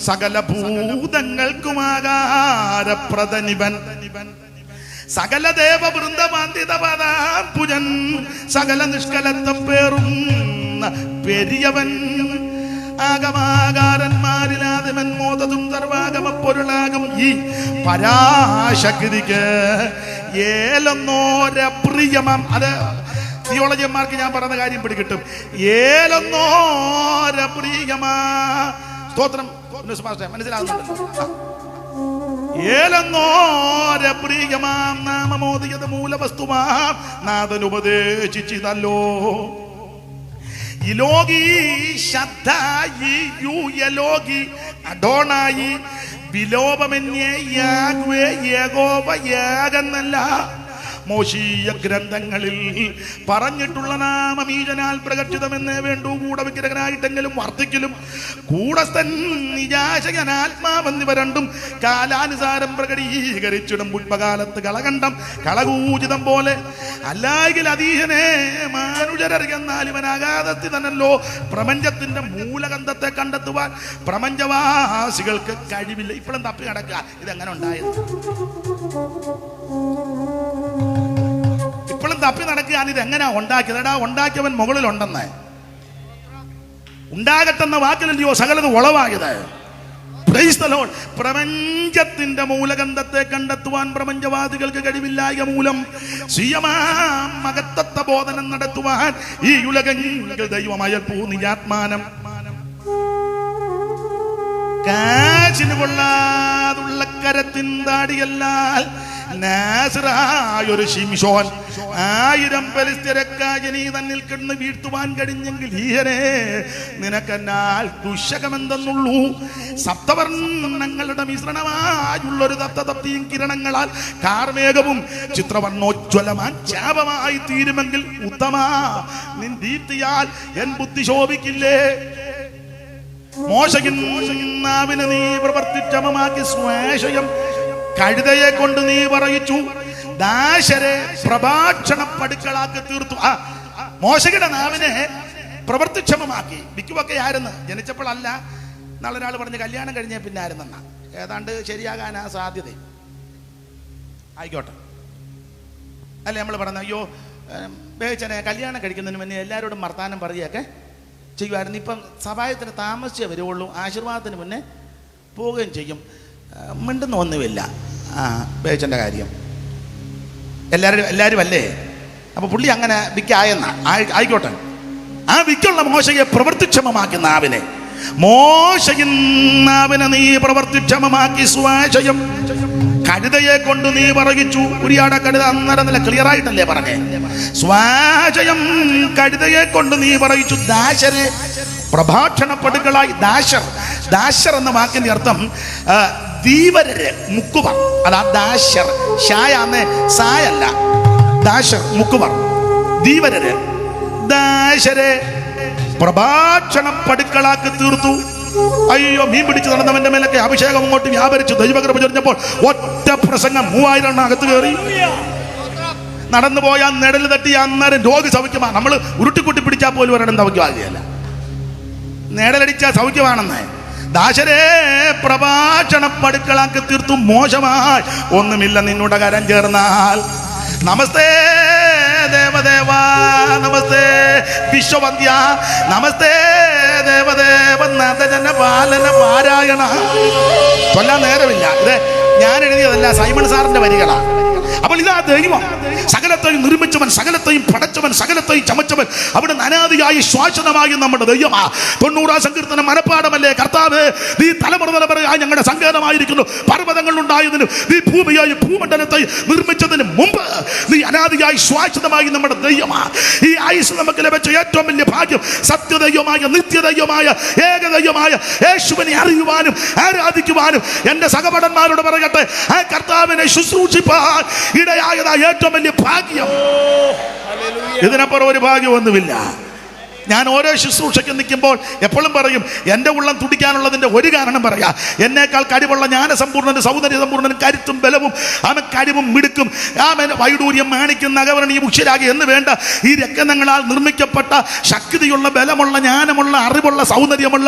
സകല ഭൂതങ്ങൾക്കും ആകാരപ്രദനിവൻ, സകല ദേവവൃന്ദമാന്തിതപദാംബുജൻ, സകല നിഷ്കലത്വം പേറുന്ന പെരിയവൻ, ആഗമാകാരന്മാരിലാദിമൻ മോദതും സർവാഗമ പൊരുളാകും ഈ പരാശക്തിക്ക് ഏലൊന്നോര പ്രിയമം. അത് തിയോളജിയന്മാർക്ക് ഞാൻ പറയുന്ന കാര്യം പിടികിട്ടും. ഏലൊന്നോര പ്രിയമാ സ്തോത്രം മനസ്സിലാകുന്നുണ്ടല്ലോ. ഏലൊന്നോര പ്രിയമാം നാമമോദിയത് മൂലവസ്തുമാം നാഥനുപദേശിച്ചിതല്ലോ. ഇലോകി ശദ്ധായി യു യലോകി അഡോണായി വിലോപമെന്യേ യാഗ്വേ യഹോവ യാഗെന്നല്ല മോശീയ ഗ്രന്ഥങ്ങളിൽ പറഞ്ഞിട്ടുള്ള നാമം ഈ ജനാൽ പ്രകടിതമെന്നേ വേണ്ടു. കൂടെ വിഗ്രഹനായിട്ടെങ്കിലും വർദ്ധിക്കലും കൂടസ്ഥൻ നിജാശകനാത്മാവെന്നിവ രണ്ടും കാലാനുസാരം പ്രകടീകരിച്ചിടും. പുഷ്പകാലത്ത് കളകണ്ഠം കളകൂചിതം പോലെ അല്ലായെങ്കിൽ അതീഹനെ മാനുഷരറിയെന്നാൽ ഇവൻ അഗാധത്തിൽ തന്നല്ലോ. പ്രപഞ്ചത്തിന്റെ മൂലഗന്ധത്തെ കണ്ടെത്തുവാൻ പ്രപഞ്ചവാസികൾക്ക് കഴിവില്ല. ഇപ്പോഴും തപ്പി കിടക്കുക ഇതെങ്ങനെ ഉണ്ടായത്, ഇപ്പോഴും തപ്പി നടക്കുകയാണ് ഇതെങ്ങനെയാ ഉണ്ടാക്കിയത്. എടാ ഉണ്ടാക്കിയവൻ മുകളിലുണ്ടെന്ന്. ഉണ്ടാകട്ടെന്ന വാക്കിലല്ലയോ സകലത് ഉളവായത്. പ്രപഞ്ചത്തിന്റെ മൂലഗന്ധത്തെ കണ്ടെത്തുവാൻ പ്രപഞ്ചവാദികൾക്ക് കഴിവില്ലായ മൂലം സ്വയമകത്തത്വ ബോധനം നടത്തുവാൻ ഈ ഉലകങ്ങൾ ദൈവമയൽപ്പൂ നിജാത്മാനം കാശിന് കൊള്ളാതുള്ള കരത്തിൻ താടിയല്ലാൽ നാസറായൊരു ശിംശോൻ 1000 ഫെലിസ്ത്യരക്കാജനീ തന്നിൽ കിടന്ന് വീഴ്ത്തുവാൻ കഴിഞ്ഞെങ്കിൽ ഈഹനെ നിനക്കെന്നാൽ ദുശകമെന്തെന്നുള്ളൂ. സപ്തവർണ്ണങ്ങളുടെ മിശ്രണമായുള്ളൊരു തപ്തതപ്തിയും കിരണങ്ങളാൽ കാർമേഘവും ചിത്രവർണ്ണോജ്വലമാൻ ചാപമായി തീരുമെങ്കിൽ ഉത്തമ നിൻ ദീപ്തിയാൽ എൻ ബുദ്ധി ശോഭിക്കില്ലേ. മോശകിന്നാവിനെ നീ പ്രവർത്തിച്ചമമാക്കി സ്വേഷയം കഴുതയെ കൊണ്ട് നീ പറയിച്ചു. ദാശരെ പ്രഭാഷണ പടുക്കളാക്കി തീർത്തു. മോശയുടെ നാവിനെ പ്രവർത്തിക്ഷമമാക്കി. ബിക്കുവൊക്കെ ആയിരുന്നു ജനിച്ചപ്പോഴല്ല. നാളെ ഒരാൾ പറഞ്ഞ് കല്യാണം കഴിഞ്ഞ പിന്നെ ആയിരുന്നെന്നാ. ഏതാണ്ട് ശരിയാകാനാ സാധ്യത. ആയിക്കോട്ടെ അല്ലേ നമ്മൾ പറഞ്ഞ അയ്യോ ബേച്ചനെ കല്യാണം കഴിക്കുന്നതിന് മുന്നേ എല്ലാവരോടും വർത്താനം പറയുകയൊക്കെ ചെയ്യുമായിരുന്നു. ഇപ്പം സഹായത്തിന് താമസിച്ചേ വരുവുള്ളൂ. ആശീർവാദത്തിന് മുന്നേ പോവുകയും ചെയ്യും. മിണ്ടുന്ന ഒന്നുമില്ല. ബേച്ചൻ്റെ കാര്യം എല്ലാവരും അല്ലേ. അപ്പോൾ പുള്ളി അങ്ങനെ വിക്കായെന്ന ആയിക്കോട്ടെ. ആ വിക്കുള്ള മോശയെ പ്രവർത്തിക്ഷമമാക്കി നാവിനെ. മോശയിൻ നാവിനെ നീ പ്രവർത്തിക്ഷമമാക്കി സ്വാശയം കഴുതയെ കൊണ്ട് നീ പറയിച്ചു. ഉരിയാട കഴുത അന്നേരം നല്ല ക്ലിയർ ആയിട്ടല്ലേ പറഞ്ഞേ. സ്വാശയം കഴുതയെ കൊണ്ട് നീ പറയിച്ചു. ദാശരെ പ്രഭാഷണപ്പെടുകളായി. ദാശർ എന്ന വാക്കിന്റെ അർത്ഥം ധീവരര് മുക്കുവർ. അതാ ദാശർ. ഷായാന്ന് സായല്ല. ദാശർ മുക്കുവർ ധീവരര്. ദാശരെ പ്രഭാഷണ പടുക്കളാക്കി തീർത്തു. അയ്യോ മീൻ പിടിച്ച് നടന്നവന്റെ മേലൊക്കെ അഭിഷേകം അങ്ങോട്ട് വ്യാപരിച്ചു. ദൈവകൃപ ചൊരിഞ്ഞപ്പോൾ ഒറ്റ പ്രസംഗം 3000 അകത്ത് കയറി. നടന്നു പോയാൽ നെടല് തട്ടി അന്നേരം രോഗി സൗഖ്യമാണ്. നമ്മൾ ഉരുട്ടിക്കുട്ടി പിടിച്ചാൽ പോലും ഒരിടം സൗഖ്യമാകുകയല്ല. നേടലടിച്ചാൽ സൗഖ്യമാണെന്ന്. ദാശരെ പ്രഭാഷണ പടുക്കളാക്കി തീർത്തു. മോശമായി ഒന്നുമില്ല നിന്നുടെ കരം ചേർന്നാൽ. നമസ്തേ ദേവദേവ നമസ്തേ വിശ്വവന്ധ്യ നമസ്തേ ദേവദേവ നദജന പാലന പാരായണ. കൊല്ലാൻ നേരമില്ല. ഇത് ഞാൻ എഴുതിയതല്ല, സൈമൺ സാറിന്റെ വരികളാണ്. അപ്പോൾ ഇതാ ദൈവം സകലത്തെയും നിർമ്മിച്ചവൻ, സകലത്തെയും പടച്ചവൻ, സകലത്തെയും ചമച്ചവൻ. അവിടെ അനാദിയായി ശ്വാസനമായി നമ്മുടെ ദൈവമാ. 90 സങ്കീർത്തനം മനപ്പാടമല്ലേ. കർത്താവ് നീ തലമുറയായി ഞങ്ങളുടെ സങ്കേതമായിരിക്കുന്നു. പർവ്വതങ്ങൾ ഉണ്ടായതിനും നീ ഭൂമിയായി ഭൂമണ്ഡലത്തെ നിർമ്മിച്ചതിന് മുമ്പ് നീ അനാദിയായി ശ്വാസനമായി നമ്മുടെ ദൈവമാ. ഈ ആയുസ് നമുക്ക് ലഭിച്ച ഏറ്റവും വലിയ ഭാഗ്യം സത്യദൈവമായ നിത്യദൈവമായ ഏകദൈവമായ യേശുവിനെ അറിയുവാനും ആരാധിക്കുവാനും. എന്റെ സഹപടന്മാരോട് പറയട്ടെ, ആ കർത്താവിനെ ശുശ്രൂഷിപ്പാൻ ഇടയായതാ ഏറ്റവും വലിയ ഭാഗ്യം. ഇതിനപ്പുറം ഒരു ഭാഗ്യമൊന്നുമില്ല. ഞാൻ ഓരോ ശുശ്രൂഷയ്ക്ക് നിൽക്കുമ്പോൾ എപ്പോഴും പറയും, എൻ്റെ ഉള്ളം തുടിക്കാനുള്ളതിൻ്റെ ഒരു കാരണം പറയാ. എന്നേക്കാൾ കഴിവുള്ള ജ്ഞാനസമ്പൂർണ്ണനും സൗന്ദര്യ സമ്പൂർണ്ണനും കരുത്തും ബലവും കഴിവും മിടുക്കും വൈഡൂര്യം മാണിക്കും നഗവരണിയും ഉക്ഷരാകി എന്ന് വേണ്ട ഈ രക്തങ്ങളാൽ നിർമ്മിക്കപ്പെട്ട ശക്തിയുള്ള ബലമുള്ള ജ്ഞാനമുള്ള അറിവുള്ള സൗന്ദര്യമുള്ള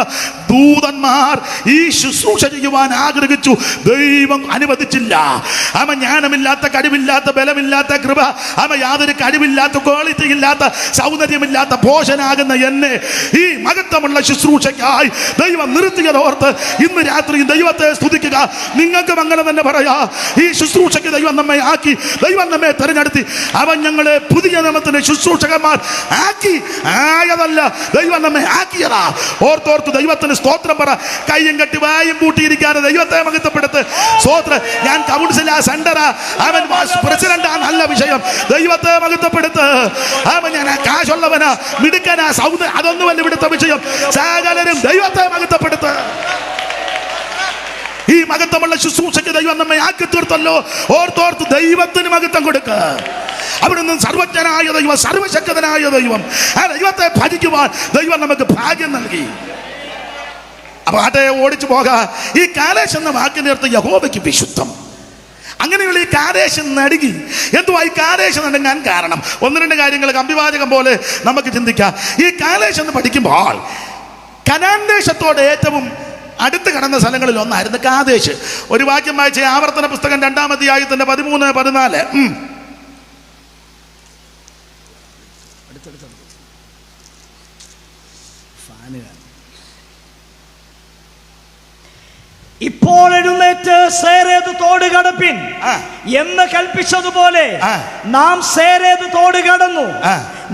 ദൂതന്മാർ ഈ ശുശ്രൂഷ ചെയ്യുവാൻ ആഗ്രഹിച്ചു. ദൈവം അനുവദിച്ചില്ല. ജ്ഞാനമില്ലാത്ത കഴിവില്ലാത്ത ബലമില്ലാത്ത കൃപ യാതൊരു കഴിവില്ലാത്ത ക്വാളിറ്റി ഇല്ലാത്ത സൗന്ദര്യമില്ലാത്ത ഭോഷനാകുന്ന ദാസനാകുന്ന എന്നെ ഈ മഹത്വമുള്ള ശുശ്രൂഷയ്ക്കായി ദൈവം നിർത്തിയതോർത്ത് ഇന്ന് രാത്രി ദൈവത്തെ സ്തുതിക്കുക. നിങ്ങൾക്കും അങ്ങനെ തന്നെ പറയാ. ഈ ശുശ്രൂഷയ്ക്ക് ദൈവം നമ്മെ ആക്കി, ദൈവം നമ്മെ തെരഞ്ഞെടുത്തി. അവൻ ഞങ്ങളെ പുതിയ നിയമത്തിന്റെ ശുശ്രൂഷകന്മാർ ആയതല്ല, ദൈവം നമ്മെ ആക്കിയതാ. ഓർത്തോർത്ത് ദൈവത്തിന് സ്തോത്രം പറ. കയ്യും കെട്ടി വായും പൂട്ടിയിരിക്കാതെ ദൈവത്തെ മഹത്വപ്പെടുത്ത്. സ്തോത്രം. ഞാൻ കൗൺസിലാ, സെന്ററാ, അവൻ പ്രസിഡന്റാ, നല്ല വിഷയം. ദൈവത്തെ മഹത്വപ്പെടുത്ത്. അവൻ ഞാൻ കാശുള്ളവനാ, മിടുക്കനാ, സൗന്ദര്യം, അതൊന്നുമല്ല ഇവിടുത്തെ വിഷയം. സകലരും ദൈവത്തെ മഹത്വപ്പെടുത്ത്. ഈ മഹത്വമുള്ള ശുശ്രൂഷയ്ക്ക് ദൈവം നമ്മെ ആക്കി തീർത്തല്ലോ. ഓർത്തോർത്ത് ദൈവത്തിന് മഹത്വം കൊടുക്ക. അവിടുന്ന് സർവജ്ഞനായ ദൈവം, സർവശക്തനായ ദൈവം, ആ ദൈവത്തെ ഭജിക്കുവാൻ ദൈവം നമുക്ക് ഭാഗ്യം നൽകി. അപ്പൊ ആട്ടെ, ഓടിച്ചു പോക. ഈ കാലേശ് എന്ന വാക്കിനേർത്ത് യഹോവയ്ക്ക് വിശുദ്ധം. അങ്ങനെയുള്ള ഈ കാദേശം നടുങ്ങി. എന്തുവാ ഈ കാദേശം നടുങ്ങാൻ കാരണം? ഒന്ന് രണ്ട് കാര്യങ്ങൾ കമ്പിവാചകം പോലെ നമുക്ക് ചിന്തിക്കാം. ഈ കാലേശ് എന്ന് പഠിക്കുമ്പോൾ കനാൻ ദേശത്തോട് ഏറ്റവും അടുത്ത് കിടന്ന സ്ഥലങ്ങളിൽ ഒന്നായിരുന്നു കാദേശ്. ഒരു വാക്യം വായിച്ച ആവർത്തന പുസ്തകം 2-ാം അധ്യായത്തിന്റെ 13-14. ഇപ്പോൾ എഴുന്നേറ്റ് സേരേത് തോട് കടപ്പിൻ എന്ന് കൽപ്പിച്ചതുപോലെ നാം സേരേത് തോട് കടന്നു.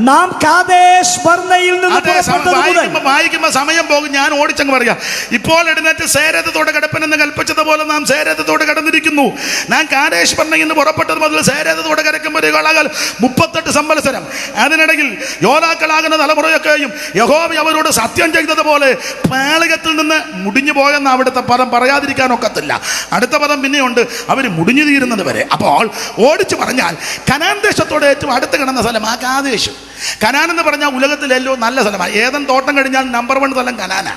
നാം കാദേശ് ബർന്നയിൽ നിന്ന് വായിക്കുമ്പോ സമയം പോകും. ഞാൻ ഓടിച്ചങ്ങ് പറയാ. ഇപ്പോൾ എഴുന്നേറ്റ് സേരേത് തോട് കടപ്പൻ എന്ന് കൽപ്പിച്ചതുപോലെ നാം സേരേത് തോട് കടന്നിരിക്കുന്നു. നാം കാദേശ് ബർന്നയിൽ നിന്ന് പുറപ്പെട്ടത് മുതൽ സേരേത് തോട് കരയ്ക്കുമ്പോൾ 38 സംവത്സരം. അതിനിടയിൽ യോദ്ധാക്കളാകുന്ന തലമുറയൊക്കെയും യഹോവ അവരോട് സത്യം ചെയ്തതുപോലെ പാളയത്തിൽ നിന്ന് മുടിഞ്ഞു പോയെന്ന് അവിടുത്തെ പദം പറയാതിരിക്കാനൊക്കത്തില്ല. അടുത്ത പദം പിന്നെയുണ്ട്, അവർ മുടിഞ്ഞു തീരുന്നത് വരെ. അപ്പോൾ ഓടിച്ചു പറഞ്ഞാൽ കനാൻ ദേശത്തോട് ഏറ്റവും അടുത്ത് കിടന്ന സ്ഥലം ആ കാദേശ്. കനാൻ എന്ന് പറഞ്ഞാൽ ഉലകത്തിലെല്ലോ നല്ല സ്ഥലമാണ്. ഏതൻ തോട്ടം കഴിഞ്ഞാൽ നമ്പർ 1 സ്ഥലം കനാനാ.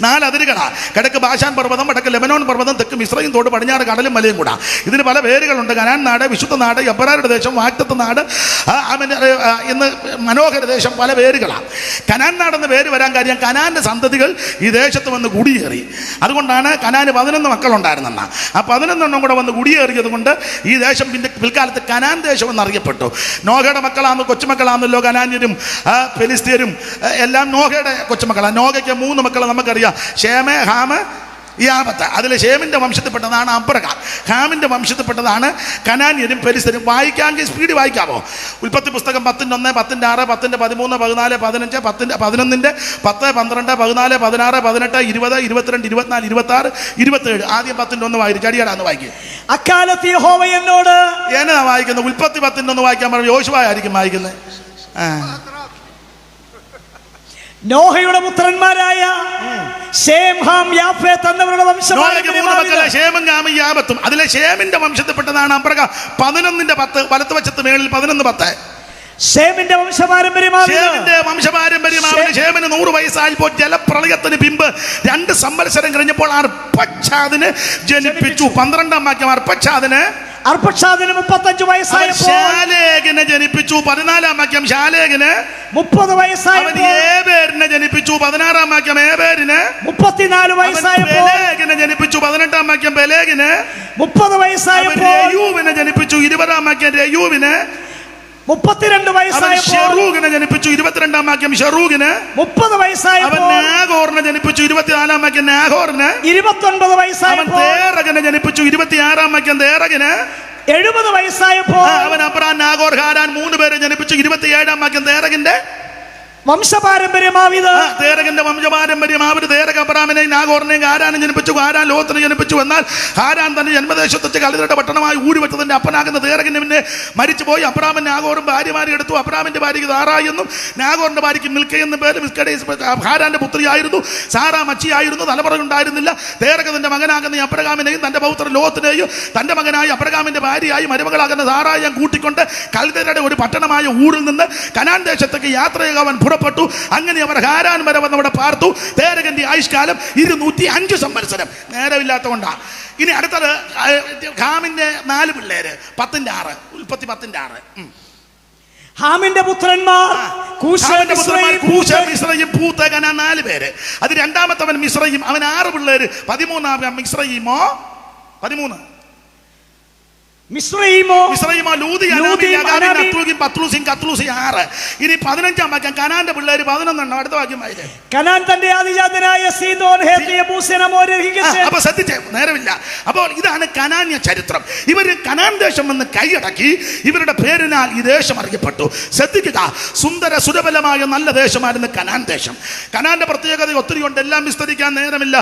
4 അതിരുകളാ. കിഴക്ക് ബാശാൻ പർവ്വതം, വടക്ക് ലെബനോൻ പർവ്വതം, തെക്ക് മിസ്രയീം തോട്, പടിഞ്ഞാറ് കടലും മലയും കൂടാ. ഇതിന് പല പേരുകളുണ്ട്. കനാൻ നാട്, വിശുദ്ധ നാട്, എബ്രായരുടെ ദേശം, വാഗ്ദത്ത നാട്, ഇന്ന് മനോഹര ദേശം, പല പേരുകളാണ്. കനാൻ നാടെന്ന് പേര് വരാൻ കാര്യം കനാന്റെ സന്തതികൾ ഈ ദേശത്ത് വന്ന് കുടിയേറി. അതുകൊണ്ടാണ് കനാന് 11 മക്കളുണ്ടായിരുന്നെന്ന. ആ 11 കൂടെ വന്ന് കുടിയേറിയത് കൊണ്ട് ഈ ദേശം പിന്നെ പിൽക്കാലത്ത് കനാൻ ദേശം എന്നറിയപ്പെട്ടു. നോഹയുടെ മക്കളാന്ന്, കൊച്ചുമക്കളാന്നല്ലോ കനാന്യരും ഫെലിസ്തീനും എല്ലാം നോഹയുടെ കൊച്ചുമക്കളാണ്. നോഹയ്ക്ക് 3 മക്കൾ നമുക്കറിയാം. ഷേമ്, ഹാമ്, യാമത്ത്. അതിൽ ഷേമിന്റെ വംശത്തിൽപ്പെട്ടതാണ് അബ്രഹാം. ഹാമിന്റെ വംശത്തിൽപ്പെട്ടതാണ് കനാന്യരും ഫെലിസ്തീനും. വായിക്കാമെങ്കിൽ സ്പീഡ് വായിക്കാമോ? ഉൽപ്പത്തി പുസ്തകം 10:1, 10:6, 10:13, 14, 15, 11, 10, 10, 12, 14, 16, 18, 20, 22, 24, 26, 27. ആദ്യം 10:1 വായിക്കും. ചടിയടാന്ന് വായിക്കും. അക്കാലത്ത് യഹോവ എന്നോട് എന്നാ വായിക്കുന്നത്? ഉൽപ്പത്തി 10:1 വായിക്കാൻ പറഞ്ഞു. യോശുവ ആയിരിക്കും വായിക്കുന്നത്. നോഹയുടെ പുത്രന്മാരായ ശേം, ഹാം, യാഫേത്ത് എന്നവരുടെ വംശം. അതിലെ ഷേമിന്റെ വംശത്തിൽപ്പെട്ടതാണ് അബ്രഹാം. 11-ന്റെ 10 വലത്ത് വശത്ത് മേളിൽ 11-10. ഷേമിന്റെ വംശപാരമ്പര്യമാണ്. ഷേമിന് 100 വയസ്സായപ്പോൾ ജലപ്രളയത്തിന് പിമ്പ് 2 സംവത്സരം കഴിഞ്ഞപ്പോൾ അർപ്പക്ഷാദിന് ജനിപ്പിച്ചു. 12-ാം വാക്യം. അർപ്പക്ഷാദിന് 35 വയസ്സായപ്പോൾ ശാലേഖിനെ ജനിപ്പിച്ചു. 14-ാം വാക്യം. ശാലേഖിന് 30 വയസ്സായപ്പോൾ ഏബേരിനെ ജനിപ്പിച്ചു. 16-ാം വാക്യം. ഏബേരിന് 34 വയസ്സായപ്പോൾ പെലേഗിനെ ജനിപ്പിച്ചു. 18-ാം വാക്യം. പെലേഗിന് 30 വയസ്സായപ്പോൾ രയൂവിനെ ജനിപ്പിച്ചു. 20-ാം വാക്യം. രയൂവിന് 32 വയസ്സായപ്പോൾ ഷെറൂഗിനെ ജനിപ്പിച്ചു. 22-ാം വാക്യം. ഷെറൂഗിന് 30 വയസ്സായപ്പോൾ നാഗോറിനെ ജനിപ്പിച്ചു. 24-ാം വാക്യം. നാഗോറിന് 29 വയസ്സായപ്പോൾ തേറകിനെ ജനിപ്പിച്ചു. 26-ാം വാക്യം. തേറകിന് 70 വയസ്സായപ്പോൾ അവൻ അബ്രാം, നാഗോർ, ഹാരാൻ 3 പേരെ ജനിപ്പിച്ചു. 27-ാം വാക്യം. തേറകിന്റെ വംശപാരമ്പര്യമാവിത്. തേരകന്റെ വംശപാരമ്പര്യമാവിത്. തേരക അബ്രാമിനെയും നാഗോറിനെയും ഹാരാനും ജനിപ്പിച്ചു. ഹാരാൻ ലോത്തിനെ ജനിപ്പിച്ചു. എന്നാൽ ഹാരാൻ തന്റെ ജന്മദേശത്തെ കലിതരുടെ പട്ടണമായി ഊരുവെച്ച് തന്റെ അപ്പനാകുന്ന തേരകന് പിന്നെ മരിച്ചുപോയി. അബ്രാമിന് നാഗോറും ഭാര്യമാരെ എടുത്തു. അബ്രാമിന്റെ ഭാര്യയ്ക്ക് സാറായി എന്നും നാഗോറിന്റെ ഭാര്യയ്ക്ക് മിൽക്ക എന്നും പേര്. ഹാരാന്റെ പുത്രിയായിരുന്നു. സാറാ മച്ചിയായിരുന്നു. തലമുറ ഉണ്ടായിരുന്നില്ല. തേരക തന്റെ മകനാകുന്ന അബ്രഹാമിനെയും തന്റെ പൗത്രൻ ലോത്തിനെയും തന്റെ മകനായി അബ്രഹാമിന്റെ ഭാര്യയായി മരുമകളാകുന്ന സാറായി കൂട്ടിക്കൊണ്ട് കലിതരുടെ ഒരു പട്ടണമായ ഊരിൽ നിന്ന് കനാൻ ദേശത്തേക്ക് യാത്രയാകാൻ പുറപ്പെട്ടു. അങ്ങനെ അവർ ഹാരാൻ വരെ വന്ന് അവിടെ പാർത്തു. തേരകന്റെ ആയുഷ്കാലം 205 സംവത്സരം. നേരമില്ലാത്തതുകൊണ്ടാണ്. ഇനി അടുത്തത് ഹാമിന്റെ 4 പിള്ളേര്. 10:6. ഉൽപ്പത്തി 10:6. ഹാമിന്റെ പുത്രന്മാർ കൂശ്, മിസ്രയീം, പൂത്ത്, കനാൻ 4 പേര്. അത് രണ്ടാമത്തവൻ മിസ്രയീം. അവൻ 6 പിള്ളേര്. 13-ാം മിസ്രയീമോ 13 മിസ്രയീമോ, ലൂദി, പത്ലൂസി 6. ഇനി 15-ാം വാക്യം കനാന്റെ പിള്ളേര് 11. അടുത്ത വാക്യം വായിച്ചേ. കനാൻ തന്റെ ആദിജാതനായ സീദോൻ, ഹേത്ത്, യെബൂസ്, അപ്പൊ ശ്രദ്ധിച്ചേ, നേരമില്ല. അപ്പോൾ ഇതാണ് കനാന്യ ചരിത്രം. ഇവര് കനാൻ ദേശം എന്ന് കൈയടക്കി ഇവരുടെ പേരിനാൽ ഈ ദേശം അറിയപ്പെട്ടു. ശ്രദ്ധിക്കുക, സുന്ദര സുരബലമായ നല്ല ദേശമായിരുന്നു കനാൻ ദേശം. കനാന്റെ പ്രത്യേകത ഒത്തിരി ഉണ്ട്, എല്ലാം വിസ്തരിക്കാൻ നേരമില്ല.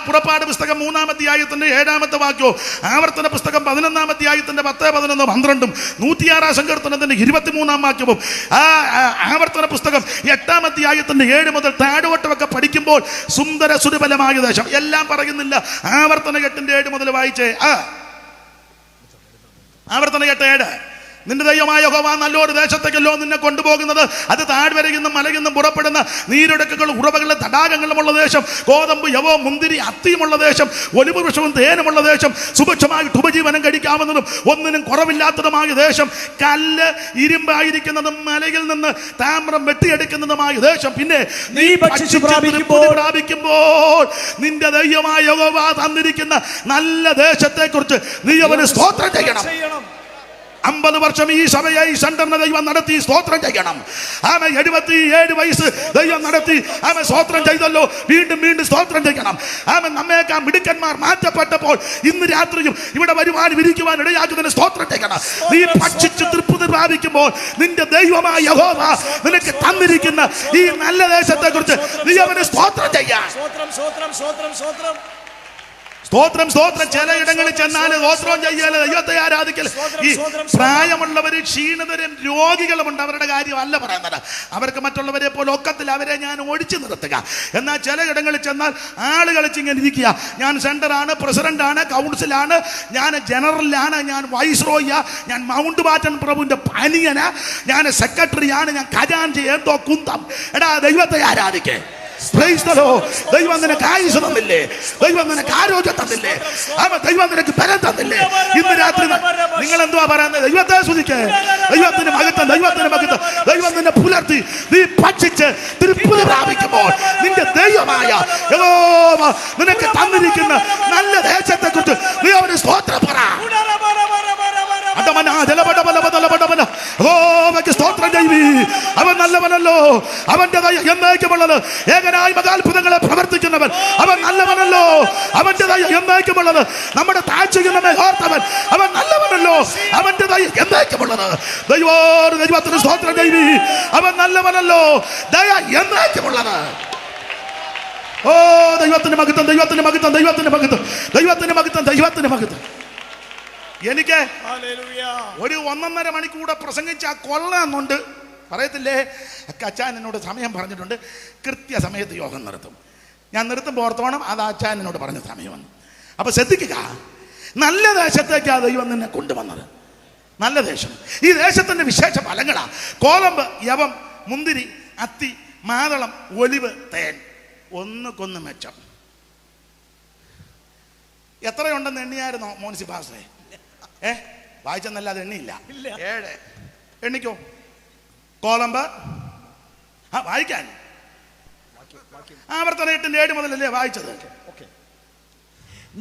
പുറപ്പാട് പുസ്തകം 3-ാം അധ്യായത്തിന്റെ 7-ാമത്തെ വാക്യവും ആവർത്തന പുസ്തകം 11-ാം അധ്യായത്തിന്റെ 10, 11, 12, 106-ാം സങ്കീർത്തനത്തിന്റെ 23-ാം വാക്യവും ആവർത്തന പുസ്തകം 8-ാം അധ്യായത്തിന്റെ 7 മുതൽ താഴോട്ടമൊക്കെ പഠിക്കുമ്പോൾ സുന്ദര സുരബലമായ ദേശം എല്ലാം പറയുന്നില്ല. ആവർത്തന 8-ന്റെ 7 മുതൽ വായിച്ചേ. ആവർത്തന 8:7. നിന്റെ ദൈവമായ യഹോവ നല്ലൊരു ദേശത്തേക്കല്ലോ നിന്നെ കൊണ്ടുപോകുന്നത്. അത് താഴ്വരയിൽ നിന്നും മലയിൽ നിന്നും പുറപ്പെടുന്ന നീരൊഴുക്കുകൾ, ഉറവകളുടെ തടാകങ്ങളുമുള്ള ദേശം, ഗോതമ്പ്, യവവും മുന്തിരി അത്തിയുമുള്ള ദേശം, ഒലിവ് വൃക്ഷവും തേനുമുള്ള ദേശം, സുഭിക്ഷമായിട്ട് ഉപജീവനം കഴിക്കാവുന്നതും ഒന്നിനും കുറവില്ലാത്തതുമായ ദേശം, കല്ല് ഇരുമ്പായിരിക്കുന്നതും മലയിൽ നിന്ന് താമ്രം വെട്ടിയെടുക്കുന്നതുമായ ദേശം. പിന്നെ നീ പ്രാപിക്കുമ്പോൾ നിന്റെ ദൈവമായ യഹോവ തന്നിരിക്കുന്ന നല്ല ദേശത്തെ കുറിച്ച് നീ അവന് സ്തോത്രം ചെയ്യണം. 50 വർഷം ഈ സഭയെ ഈ സെന്ററിനെ ദൈവം നടത്തി, സ്തോത്രം ചെയ്യണം. 77 വയസ്സ് ദൈവം നടത്തി, സ്തോത്രം ചെയ്തല്ലോ, വീണ്ടും വീണ്ടും സ്തോത്രം ചെയ്യണം. നമ്മേക്കാ മിടുക്കന്മാർ മാറ്റപ്പെട്ടപ്പോൾ ഇന്ന് രാത്രിയും ഇവിടെ വരുവാനും ഇരിക്കുവാൻ ഇടയാക്കുന്നതിന് സ്തോത്രം ചെയ്യണം. നീ ഭക്ഷിച്ച് തൃപ്തി പ്രാപിക്കുമ്പോൾ നിന്റെ ദൈവമായ യഹോവ നിനക്ക് തന്നിരിക്കുന്ന ഈ നല്ല ദേശത്തെ കുറിച്ച് നീ അവന് സ്തോത്രം ചെയ്യാം. സ്തോത്രം, സ്തോത്രം. ചിലയിടങ്ങളിൽ ചെന്നാൽ സ്തോത്രം ചെയ്യല്, ദൈവത്തെ ആരാധിക്കല്. ഈ പ്രായമുള്ളവര്, ക്ഷീണിതരും രോഗികളുമുണ്ട്, അവരുടെ കാര്യമല്ല പറയുന്നത്. അവർക്ക് മറ്റുള്ളവരെ പോലെ ഒക്കത്തിൽ അവരെ ഞാൻ ഒഴിച്ചു നിർത്തുക. എന്നാൽ ചിലയിടങ്ങളിൽ ചെന്നാൽ ആളുകൾ ഇങ്ങനെ ഇരിക്കുക. ഞാൻ സെന്ററാണ്, പ്രസിഡന്റാണ്, കൗൺസിലാണ്, ഞാൻ ജനറലാണ്, ഞാൻ വൈസ്രോയ, ഞാൻ മൗണ്ട് ബാറ്റൻ പ്രഭുവിന്റെ പനിയന്, ഞാൻ സെക്രട്ടറിയാണ്, ഞാൻ ഖജാൻജി, എന്തോ കുന്തം. എടാ, ദൈവത്തെ ആരാധിക്കേ. ദൈവം നിനക്ക് ആയുസ് തന്നില്ലേ? ദൈവം നിനക്ക് ആരോഗ്യം തന്നില്ലേ? ദൈവം നിനക്ക് ബലം തന്നില്ലേ? ഇന്ന് രാത്രി നിങ്ങൾ എന്തുവാ പറയുന്നത്? ദൈവത്തെ സ്തുതിക്കേ. ദൈവത്തിന് മഹത്വം, ദൈവത്തിന് മഹത്വം. ദൈവം നിന്നെ പുലർത്തി നീ ഭക്ഷിച്ച് തൃപ്തി പ്രാപിക്കുമ്പോൾ നിന്റെ ദൈവമായ യഹോവ നിനക്ക് തന്നിരിക്കുന്ന നല്ല ദേശത്തെ കുറിച്ച് നീ അവന് സ്തോത്രം പറ. സ്തോത്രം ചെയ്വി. അവൻ നല്ലവനല്ലോ, അവന്റെ ദയ എന്നേക്കുമുള്ളത്. ഏകനായി മഹാത്ഭുതങ്ങളെ പ്രവർത്തിക്കുന്നവൻ അവൻ നല്ലവനല്ലോ, അവന്റെ ദയ എന്നേക്കുമുള്ളത്. നമ്മുടെ താഴ്ചയിൽ നമ്മെ ഓർത്തവൻ അവൻ നല്ലവനല്ലോ, അവന്റെ ദയ എന്നേക്കുമുള്ളത്. ദൈവത്തിന് സ്തോത്രം ചെയ്വി. അവൻ നല്ലവനല്ലോ, ദയ എന്നേക്കുമുള്ളത്. ഓ, ദൈവത്തിന് മഹത്വം, ദൈവത്തിന് മഹത്വം, ദൈവത്തിന് മഹത്വം, ദൈവത്തിന് മഹത്വം, ദൈവത്തിന് മഹത്വം. എനിക്ക് ഒരു 1.5 മണിക്കൂർ പ്രസംഗിച്ച കൊള്ളാന്നുണ്ട് പറയത്തില്ലേ. അച്ഛൻ എന്നോട് സമയം പറഞ്ഞിട്ടുണ്ട്, കൃത്യസമയത്ത് യോഗം നിർത്തും. ഞാൻ നിർത്തുമ്പോൾ ഓർത്തോണം, അത് അച്ഛൻ എന്നോട് പറഞ്ഞ സമയമാണ്. അപ്പൊ ശ്രദ്ധിക്കുക, നല്ല ദേശത്തേക്കാണ് ദൈവം നിന്നെ കൊണ്ടുവന്നത്. നല്ല ദേശം, ഈ ദേശത്തിന്റെ വിശേഷ ഫലങ്ങളാ: കോതമ്പ്, യവം, മുന്തിരി, അത്തി, മാതളം, ഒലിവ്, തേൻ. ഒന്നുകൊന്ന് മെച്ചം. എത്രയുണ്ടെന്ന് എണ്ണിയായിരുന്നോ മോൻസിപ്പാസേ? വായിച്ചെന്നല്ലാതെ എണ്ണിയില്ല. 7 എണ്ണിക്കോ. കോതമ്പ്, വായിക്കാൻ ആവർത്തന 8-ന്റെ 7 മുതലല്ലേ വായിച്ചത്?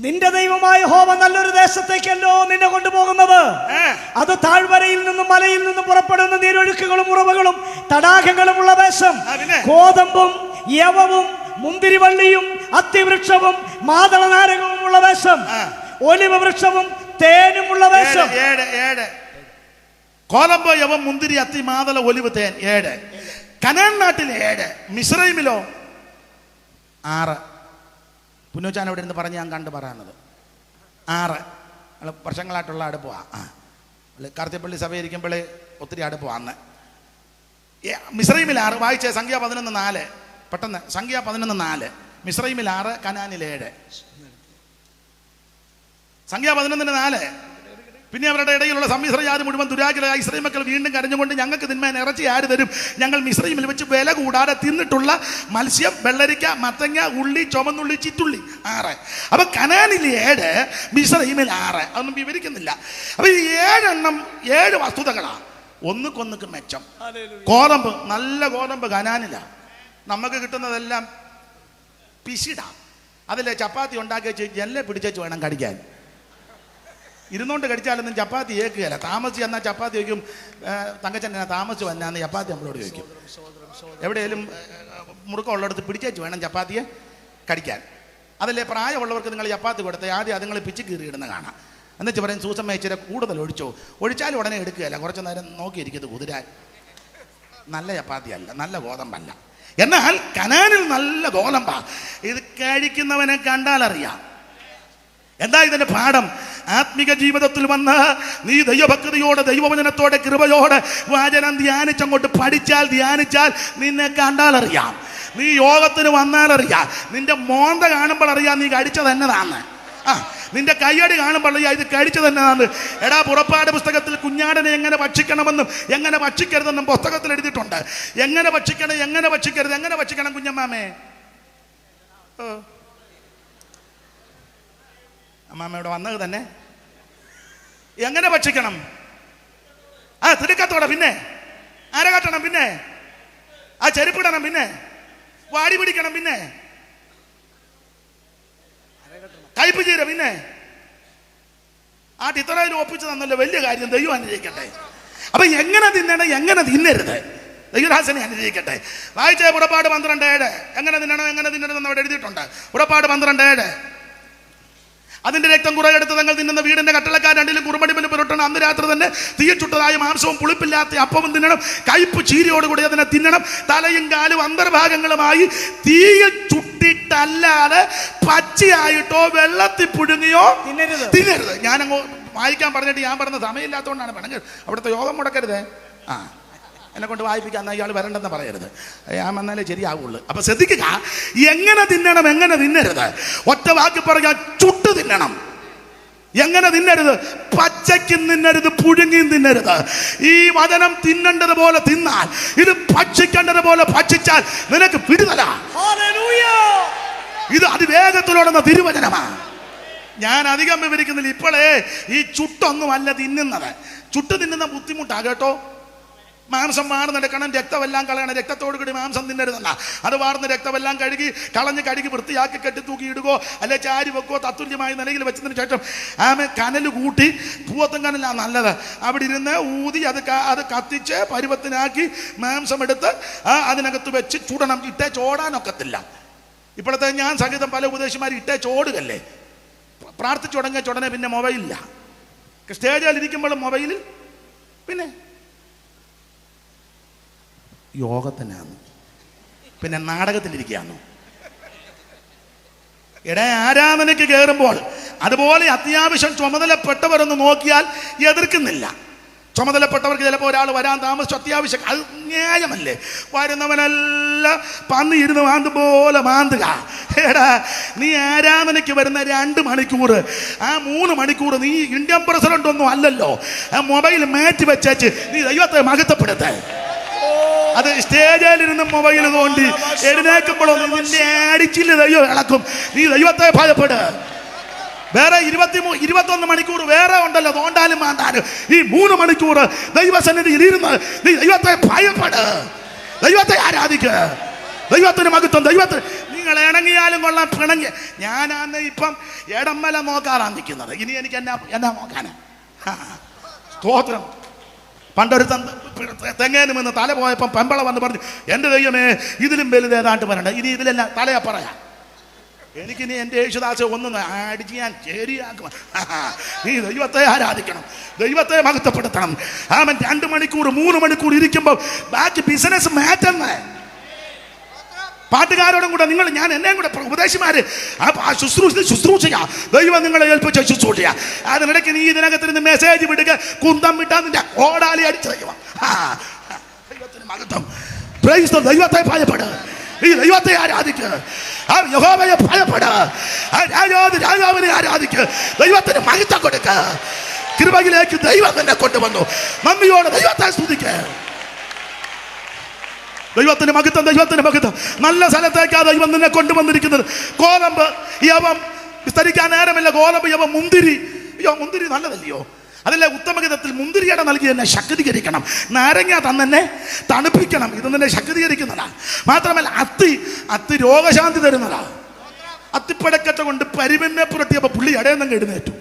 നിന്റെ ദൈവമായ യഹോവ നല്ലൊരു ദേശത്തേക്കല്ലോ നിന്നെ കൊണ്ടുപോകുന്നത്. അത് താഴ്വരയിൽ നിന്നും മലയിൽ നിന്നും പുറപ്പെടുന്ന നീരൊഴുക്കുകളും ഉറവകളും തടാകങ്ങളുമുള്ള ദേശം. കോതമ്പും യവവും മുന്തിരിവള്ളിയും അത്തിവൃക്ഷവും മാതളനാരകവുമുള്ള ദേശം. ഒലിവ് വൃക്ഷവും തേനുമുള്ള ദേശം. 7 കോതമ്പ്, യവം, മുന്തിരി, അത്തി, മാതള, ഒലിവ്, തേൻ. 7 കനാൻ നാട്ടിൽ. 7 മിസ്രൈമിലോ 6. പുന്നൂച്ചാൻ അവിടെ ഇരുന്ന് പറഞ്ഞ് ഞാൻ കണ്ടു പറയുന്നത് 6. വർഷങ്ങളായിട്ടുള്ള അടുപ്പമാണ്. കാർത്തിപ്പള്ളി സഭ ഇരിക്കുമ്പോൾ ഒത്തിരി അടുപ്പമാണ്. മിസ്രൈമിൽ 6. വായിച്ചേ സംഖ്യ 11:4. പെട്ടെന്ന് സംഖ്യ 11:4. മിസ്രൈമിൽ 6, കനാനിൽ 7. സംഖ്യ 11:4. പിന്നെ അവരുടെ ഇടയിലുള്ള സമ്മിശ്രജാതി മുഴുവൻ ദുരാഗ്രഹായ ഇസ്രായേൽ മക്കൾ വീണ്ടും കരഞ്ഞുകൊണ്ട്, ഞങ്ങൾക്ക് തിന്മേൻ ഇറച്ചി ആര് തരും? ഞങ്ങൾ മിസ്രൈമിൽ വെച്ച് വില കൂടാതെ തിന്നിട്ടുള്ള മത്സ്യം, വെള്ളരിക്ക, മത്തങ്ങ, ഉള്ളി, ചുമന്നുള്ളി, ചിറ്റുള്ളി. 6. അപ്പൊ കനാനിൽ 7, മിസ്രൈമിൽ 6. അതൊന്നും വിവരിക്കുന്നില്ല. അപ്പൊ ഈ 7 എണ്ണം 7 വസ്തുതകളാ. ഒന്നുകൊന്നുക്ക് മെച്ചം. കോതമ്പ്, നല്ല കോതമ്പ് കനാനില. നമുക്ക് കിട്ടുന്നതെല്ലാം പിശിട. അതിലെ ചപ്പാത്തി ഉണ്ടാക്കി വെച്ച് ജെല്ലെ പിടിച്ചു വേണം കടിക്കാൻ. ഇരുന്നോണ്ട് കഴിച്ചാലൊന്നും ചപ്പാത്തി ഏക്കുകയല്ല. താമസിച്ച് എന്നാൽ ചപ്പാത്തി ചോദിക്കും, തങ്കച്ചൻ എന്നാ താമസിച്ച് വന്നാന്ന് ചപ്പാത്തി നമ്മളോട് ചോദിക്കും. എവിടെയെങ്കിലും മുറുക്കമുള്ളിടത്ത് പിടിച്ചേച്ച് വേണം ചപ്പാത്തിയെ കടിക്കാൻ. അതല്ലേ പ്രായമുള്ളവർക്ക് നിങ്ങൾ ചപ്പാത്തി കൊടുത്തേ ആദ്യം അതുങ്ങൾ പിച്ച് കീറിയിടുന്ന കാണാം. എന്നുവെച്ച് പറയും സൂസമ്മ ഇച്ചിരി കൂടുതൽ ഒഴിച്ചാലും ഉടനെ എടുക്കുകയല്ല, കുറച്ച് നേരം നോക്കിയിരിക്കുന്നത് കുതിരാൻ. നല്ല ചപ്പാത്തിയല്ല, നല്ല ഗോതമ്പല്ല. എന്നാൽ കനാനിൽ നല്ല ഗോതമ്പാ. ഇത് കഴിക്കുന്നവനെ കണ്ടാൽ അറിയാം. എന്താ ഇതിന്റെ പാഠം? ആത്മിക ജീവിതത്തിൽ വന്ന് നീ ദൈവഭക്തിയോടെ ദൈവവചനത്തോടെ കൃപയോടെ വചനം ധ്യാനിച്ചങ്ങോട്ട് ധ്യാനിച്ചാൽ നിന്നെ കണ്ടാൽ അറിയാം. നീ യോഗത്തിന് വന്നാൽ അറിയാം. നിന്റെ മോന്ത കാണുമ്പോൾ അറിയാം നീ കഴിച്ചത് എന്നതാണ്. നിന്റെ കയ്യടി കാണുമ്പോൾ അറിയാം ഇത് കഴിച്ചത് എന്നതാണ്. എടാ, പുറപ്പാട് പുസ്തകത്തിൽ കുഞ്ഞാടിനെ എങ്ങനെ ഭക്ഷിക്കണമെന്നും എങ്ങനെ ഭക്ഷിക്കരുതെന്നും പുസ്തകത്തിൽ എഴുതിയിട്ടുണ്ട്. എങ്ങനെ ഭക്ഷിക്കണം, എങ്ങനെ ഭക്ഷിക്കരുത്, എങ്ങനെ ഭക്ഷിക്കണം കുഞ്ഞമ്മാമേ? അമ്മാമ്മ ഇവിടെ വന്നത് തന്നെ എങ്ങനെ ഭക്ഷിക്കണം? തിടുക്കത്തോടെ, പിന്നെ അരകട്ടണം, പിന്നെ ചെരുപ്പിടണം, പിന്നെ വാടി പിടിക്കണം, പിന്നെ കയ്പ് ചീര, പിന്നെ ഇത്രയും ഒപ്പിച്ച് തന്നല്ലോ, വലിയ കാര്യം. ദൈവം അനുഗ്രഹിക്കട്ടെ. അപ്പൊ എങ്ങനെ തിന്നണം, എങ്ങനെ തിന്നരുത്, ദൈവദാസനെ അനുഗ്രഹിക്കട്ടെ. വായിച്ചേ പുറപ്പാട് 12:7. എങ്ങനെ തിന്നണം, എങ്ങനെ തിന്നരുതെന്ന് അവിടെ എഴുതിയിട്ടുണ്ട്. പുറപ്പാട് 12:7. അതിന്റെ രക്തം കുറെ എടുത്ത് തങ്ങൾ തിന്നുന്ന വീടിന്റെ കട്ടളക്കാർ രണ്ടിലും കുറുമടിമലും പുരട്ടണം. അന്ന് രാത്രി തന്നെ തീയിൽ ചുട്ടതായ മാംസവും പുളിപ്പില്ലാത്ത അപ്പവും തിന്നണം. കയ്പ് ചീരയോടുകൂടി അതിനെ തിന്നണം. തലയും കാലും അന്തർഭാഗങ്ങളുമായി തീയിൽ ചുട്ടിട്ടല്ലാതെ പച്ചയായിട്ടോ വെള്ളത്തിൽ പുഴുങ്ങിയോ തിന്നരുത്. ഞാനങ്ങ് വായിക്കാൻ പറഞ്ഞിട്ട് ഞാൻ പറഞ്ഞ സമയമില്ലാത്തതുകൊണ്ടാണ് പറഞ്ഞത്. അവിടുത്തെ യോഗം മുടക്കരുത്. എന്നെ കൊണ്ട് വായിപ്പിക്കാൻ ഇയാൾ വരണ്ടെന്ന് പറയരുത്. ഞാൻ വന്നാലേ ശരിയാവുള്ളൂ. അപ്പൊ ശ്രദ്ധിക്കുക, എങ്ങനെ തിന്നണം, എങ്ങനെ തിന്നരുത്. ഒറ്റ വാക്കി പറയാൻ, ചുട്ട് തിന്നണം. എങ്ങനെ തിന്നരുത്? പച്ചയ്ക്കും തിന്നരുത്, പുഴുങ്ങിയും തിന്നരുത്. ഈ വചനം തിന്നേണ്ടതുപോലെ തിന്നാൽ, ഇത് ഭക്ഷിക്കേണ്ടതുപോലെ ഭക്ഷിച്ചാൽ നിനക്ക് വിടുതല. ഇത് അതിവേഗത്തിലോടുന്ന തിരുവചനമാണ്. ഞാൻ അധികം വിവരിക്കുന്നില്ല. ഇപ്പോഴേ ഈ ചുട്ടൊന്നും അല്ല തിന്നുന്നത്. ചുട്ട് തിന്നുന്ന ബുദ്ധിമുട്ടാ കേട്ടോ. മാംസം വാർന്നെടുക്കണം, രക്തമെല്ലാം കളയണം. രക്തത്തോടു കൂടി മാംസം തിന്നരുതെന്ന. അത് വാർന്ന് രക്തമെല്ലാം കഴുകി കഴുകി വൃത്തിയാക്കി കെട്ടി തൂക്കി ഇടുകയോ അല്ലെ ചാരി വെക്കുകയോ തത്തുല്യമായ നിലയിൽ വെച്ചതിന് ശേഷം കനൽ കൂട്ടി, പൂവത്തും കനലാണ് നല്ലത്, അവിടെ ഇരുന്ന് ഊതി അത് കത്തിച്ച് പരുവത്തിനാക്കി മാംസം എടുത്ത് അതിനകത്ത് വെച്ച് ചുടണം. ഇട്ടേ ചോടാനൊക്കത്തില്ല. ഇപ്പോഴത്തെ ഞാൻ സംഗീതം പല ഉപദേശിമാർ ഇട്ടേ ചോടുകല്ലേ. പ്രാർത്ഥിച്ചു തുടങ്ങിയ ചുടനെ പിന്നെ മൊബൈലില്ല. സ്റ്റേജിൽ ഇരിക്കുമ്പോഴും മൊബൈലിൽ, പിന്നെ യോഗത്തിനാണ്, പിന്നെ നാടകത്തിലിരിക്കുകയാണോ? ആരാധനയ്ക്ക് കയറുമ്പോൾ അതുപോലെ അത്യാവശ്യം ചുമതലപ്പെട്ടവരൊന്ന് നോക്കിയാൽ എതിർക്കുന്നില്ല. ചുമതലപ്പെട്ടവർക്ക് ചിലപ്പോൾ ഒരാൾ വരാൻ താമസിച്ചു, അത്യാവശ്യം, അത് ന്യായമല്ലേ? വരുന്നവനെല്ലാം പന്നി ഇരുന്ന് മാന്ത് പോലെ മാന്തുക. നീ ആരാധനയ്ക്ക് വരുന്ന 2 മണിക്കൂർ, 3 മണിക്കൂർ നീ ഇന്ത്യൻ പ്രസിഡന്റ് ഒന്നും അല്ലല്ലോ. മൊബൈൽ മാറ്റി വെച്ചേച്ച് നീ ദൈവത്തെ മഹത്വപ്പെടുത്ത. അത് സ്റ്റേജിലിരുന്ന് മൊബൈൽ തോണ്ടി എഴുന്നേക്കുമ്പോഴൊന്നും നിന്നെ അടിച്ചില്ല ദൈവം ഇളക്കും. നീ ദൈവത്തെ ഭയപ്പെട്. വേറെ 21 മണിക്കൂർ വേറെ ഉണ്ടല്ലോ, തോണ്ടാലും മാന്താനും. ഈ 3 മണിക്കൂർ ദൈവസന്നിധിയിൽ ഇരുന്ന് നീ ദൈവത്തെ ഭയപ്പെട്, ദൈവത്തെ ആരാധിക്കുക, ദൈവത്തിന് മഹത്വം. ദൈവത്തിന് നിങ്ങൾ ഇണങ്ങിയാലും കൊള്ളാം, പിണങ്ങി. ഞാനാന്ന് ഇപ്പം എടമ്മല നോക്കാറാണ് നിൽക്കുന്നത്. ഇനി എനിക്ക് എന്നാ നോക്കാനാ? സ്തോത്രം. പണ്ടൊരു തെങ്ങേനും എന്ന് തല പോയപ്പം പെമ്പള വന്ന് പറഞ്ഞു, എൻ്റെ ദൈവമേ ഇതിലും വലുതേതാണ്ട് വരണ്ട, ഇനി ഇതിലെല്ലാം തലയാ പറയാം. എനിക്കിനി എൻ്റെ യേശുദാസ് ഒന്ന് അടിച്ച് ഞാൻ ശരിയാക്കും. നീ ദൈവത്തെ ആരാധിക്കണം, ദൈവത്തെ മഹത്വപ്പെടുത്തണം. 2 മണിക്കൂർ 3 മണിക്കൂർ ഇരിക്കുമ്പോൾ ബാക്കി ബിസിനസ് മാറ്റുന്നേ. പാട്ടുകാരോടും കൂടെ ഞാൻ എന്നെയും കൂടെ ഉപദേശിമാര് ശുശ്രൂഷ ദൈവം നിങ്ങളെ ഏൽപ്പിച്ച ശുശ്രൂഷ. അതിനിടയ്ക്ക് നീ ഇതിനകത്തിരുന്ന് മെസ്സേജ് വിടുക, കുന്തം വിട്ടാ നിന്റെ ഓടാലി അടിച്ചു ദൈവം. ദൈവത്തിന് മഹത്വം. ദൈവത്തെ ഭയപ്പെടുക, ഈ ദൈവത്തെ ആരാധിക്കുക, യഹോവയെ ഭയപ്പെടുക, രാജാവിനെ ആരാധിക്കുക, ദൈവത്തിന് മഹത്വം കൊടുക്കുക. കൃപയിലേക്ക് ദൈവം നിന്നെ കൊണ്ടുവന്നു. നന്ദിയോടെ ദൈവത്തെ സ്തുതിക്കുക. ദൈവത്തിന് മഹത്വം, ദൈവത്തിന് മഹത്വം. നല്ല സ്ഥലത്തേക്കാ ദൈവം നിന്നെ കൊണ്ടുവന്നിരിക്കുന്നത്. ഗോതമ്പ് യവം വിസ്തരിക്കാൻ നേരമില്ല. ഗോതമ്പ് യവം മുന്തിരി. മുന്തിരി നല്ലതല്ലയോ? അതല്ലേ ഉത്തമഗീതത്തിൽ മുന്തിരിയുടെ നൽകി എന്നെ ശക്തീകരിക്കണം, നാരങ്ങ തന്നെ തണുപ്പിക്കണം. ഇത് നിന്നെ ശക്തീകരിക്കുന്നതാ. മാത്രമല്ല അത്തി രോഗശാന്തി തരുന്നതാ. അത്തിപ്പടക്കറ്റ കൊണ്ട് പരിവന്നെ പുരട്ടിയപ്പോൾ പുള്ളി ഇടയെന്നങ്ങ് എഴുന്നേറ്റു.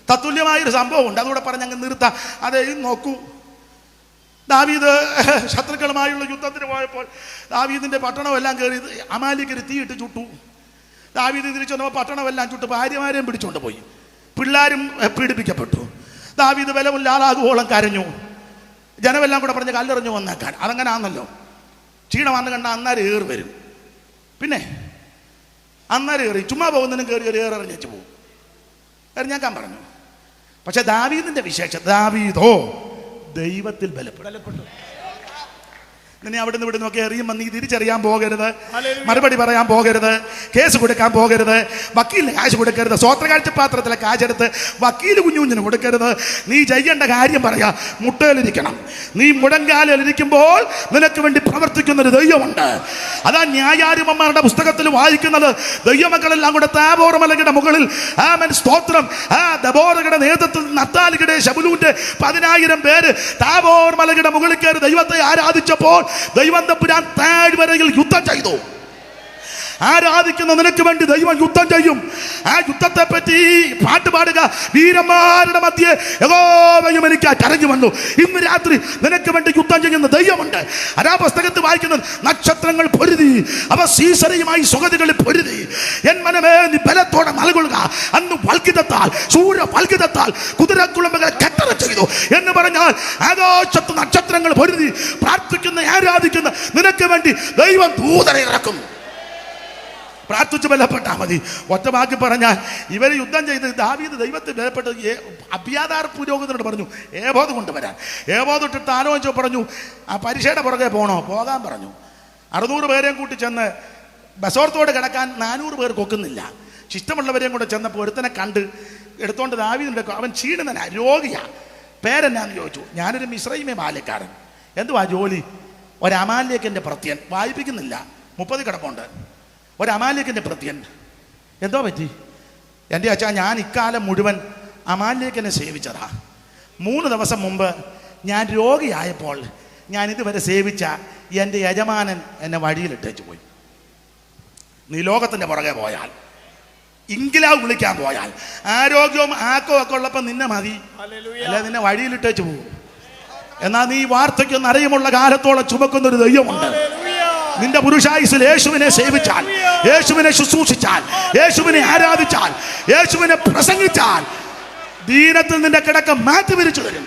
തത്തുല്യമായൊരു സംഭവമുണ്ട്, അതുകൂടെ പറഞ്ഞ് അങ്ങ് നിർത്താം. അതെ, നോക്കൂ, ദാവീദ് ശത്രുക്കളുമായുള്ള യുദ്ധത്തിന് പോയപ്പോൾ ദാവീദിന്റെ പട്ടണമെല്ലാം കയറി അമാലിക്കര് തീയിട്ട് ചുട്ടു. ദാവീദ് തിരിച്ചു വന്നപ്പോൾ പട്ടണമെല്ലാം ചുട്ടു, ഭാര്യമാരെയും പിടിച്ചുകൊണ്ട് പോയി, പിള്ളേരും പീഡിപ്പിക്കപ്പെട്ടു. ദാവീദ് ബലമില്ലാതാകുവോളം കരഞ്ഞു. ജനമെല്ലാം കൂടെ പറഞ്ഞ് കല്ലെറിഞ്ഞു വന്നേക്കാൻ. അതങ്ങനെ ആണല്ലോ, ക്ഷീണമാണെന്ന് കണ്ട അന്നേരം ഏറ് വരും. പിന്നെ അന്നേരം ഏറി ചുമ്മാ പോകുന്നതിനും കയറി ഒരു ഏറെറിഞ്ഞു പോകും, എറിഞ്ഞേക്കാൻ പറഞ്ഞു. പക്ഷെ ദാവീദിന്റെ വിശേഷം, ദാവീദോ ദൈവത്തിൽ ബലപ്പെട്ടു. നിന്നെ അവിടുന്ന് ഇവിടുന്ന് ഒക്കെ എറിയുമ്പോൾ നീ തിരിച്ചറിയാൻ പോകരുത്, മറുപടി പറയാൻ പോകരുത്, കേസ് കൊടുക്കാൻ പോകരുത്, വക്കീലിന് കാശ് കൊടുക്കരുത്, സ്വോത്രകാഴ്ച പാത്രത്തിലെ കാശെടുത്ത് വക്കീൽ കുഞ്ഞുഞ്ഞിന് കൊടുക്കരുത്. നീ ചെയ്യേണ്ട കാര്യം പറയാ, മുട്ടയിലിരിക്കണം. നീ മുഴങ്കാലിലിരിക്കുമ്പോൾ നിനക്ക് വേണ്ടി പ്രവർത്തിക്കുന്നൊരു ദൈവമുണ്ട്. അതാ ന്യായാധിപന്മാരുടെ പുസ്തകത്തിൽ വായിക്കുന്നത്. ദൈവമക്കളെല്ലാം കൂടെ താബോർ മലയുടെ മുകളിൽ ആമേൻ സ്തോത്രം, ദബോറയുടെ നേതൃത്വത്തിൽ നഫ്താലിയുടെ ശബൂലൂന്റെ 10,000 പേര് താബോർ മലയുടെ മുകളിൽ കയറി ദൈവത്തെ ആരാധിച്ചപ്പോൾ ദൈവം തമ്പുരാൻ താഴ്വരയിൽ യുദ്ധം ചെയ്തു. ആരാധിക്കുന്ന നിനക്ക് വേണ്ടി ദൈവം യുദ്ധം ചെയ്യും. ആ യുദ്ധത്തെ പറ്റി പാട്ട് പാടുക. വീരന്മാരുടെ മധ്യേ യഹോവയും എനിക്ക് കരഞ്ഞു വന്നു. ഇന്ന് രാത്രി നിനക്ക് വേണ്ടി യുദ്ധം ചെയ്യുന്ന ദൈവമുണ്ട്. ആ പുസ്തകത്തിൽ വായിക്കുന്നത്, നക്ഷത്രങ്ങൾ പൊരുതി അവ സീസരയുമായി സുഗതികളിൽ പൊരുതി. എൻ മനമേ നീ ബലത്തോടെ നൽകുക. അന്ന് വൽകിതത്താൽ സൂര്യ വൽകിതത്താൽ കുതിരക്കുളമ്പുകളെ കെട്ടറ ചെയ്തു എന്ന് പറഞ്ഞാൽ ആകാശത്ത് നക്ഷത്രങ്ങൾ പൊരുതി. പ്രാർത്ഥിക്കുന്ന ആരാധിക്കുന്ന നിനക്ക് വേണ്ടി ദൈവം ദൂതനെ ഇറക്കും. പ്രാർത്ഥിച്ച് ബലപ്പെട്ടാൽ മതി. ഒറ്റ വാക്കി പറഞ്ഞാൽ ഇവർ യുദ്ധം ചെയ്ത് ദാവീദ് ദൈവത്തെ ബലപ്പെട്ട് അബ്യാഥാർ പുരോഹിതനോട് പറഞ്ഞു ഏബോധ് കൊണ്ടുവരാൻ. ഏബോധ് ഇട്ടിട്ട് ആലോചിച്ച് പറഞ്ഞു, ആ പരീക്ഷയുടെ പുറകെ പോകാൻ പറഞ്ഞു. 600 പേരെയും കൂട്ടി ചെന്ന് ബസോർത്തോട് കിടക്കാൻ 400 പേർ കൊക്കുന്നില്ല. ഇഷ്ടമുള്ളവരെയും കൂടെ ചെന്നപ്പോൾ ഒരുത്തനെ കണ്ട് എടുത്തോണ്ട് ദാവീദിന്റെ, അവൻ ക്ഷീണിതനാ, രോഗിയാ. പേരെന്നാന്ന് ചോദിച്ചു. ഞാനൊരു മിസ്രൈമേ ബാല്യക്കാരൻ. എന്തുവാ ജോലി? ഒരമാലേക്കിന്റെ പ്രത്യൻ. വായിപ്പിക്കുന്നില്ല, 30 കിടപ്പുണ്ട്. ഒരമാലേക്കിന്റെ പ്രത്യൻ. എന്തോ പറ്റി? എൻ്റെ അച്ഛാ, ഞാൻ ഇക്കാലം മുഴുവൻ അമാലേക്കിനെ സേവിച്ചതാ. 3 ദിവസം മുമ്പ് ഞാൻ രോഗിയായപ്പോൾ ഞാൻ ഇതുവരെ സേവിച്ച എൻ്റെ യജമാനൻ എന്നെ വഴിയിലിട്ടേച്ച് പോയി. നീ ലോകത്തിൻ്റെ പുറകെ പോയാൽ, ഇംഗ്ലാവ് വിളിക്കാൻ പോയാൽ, ആരോഗ്യവും ആക്കവും ഒക്കെ ഉള്ളപ്പോൾ നിന്നെ മതി, അല്ല നിന്നെ വഴിയിലിട്ടേച്ച് പോകും. എന്നാൽ നീ വാർദ്ധക്യം അറിയുമുള്ള കാലത്തോളം ചുമക്കുന്നൊരു ദൈവമുണ്ട്. നിന്റെ പുരുഷായുസിൽ യേശുവിനെ സേവിച്ചാൽ, യേശുവിനെ ശുശ്രൂഷിച്ചാൽ, യേശുവിനെ ആരാധിച്ചാൽ, യേശുവിനെ പ്രസംഗിച്ചാൽ ദീനത്തിൽ നിന്റെ കിടക്ക മാറ്റി വിരിച്ചു തരും.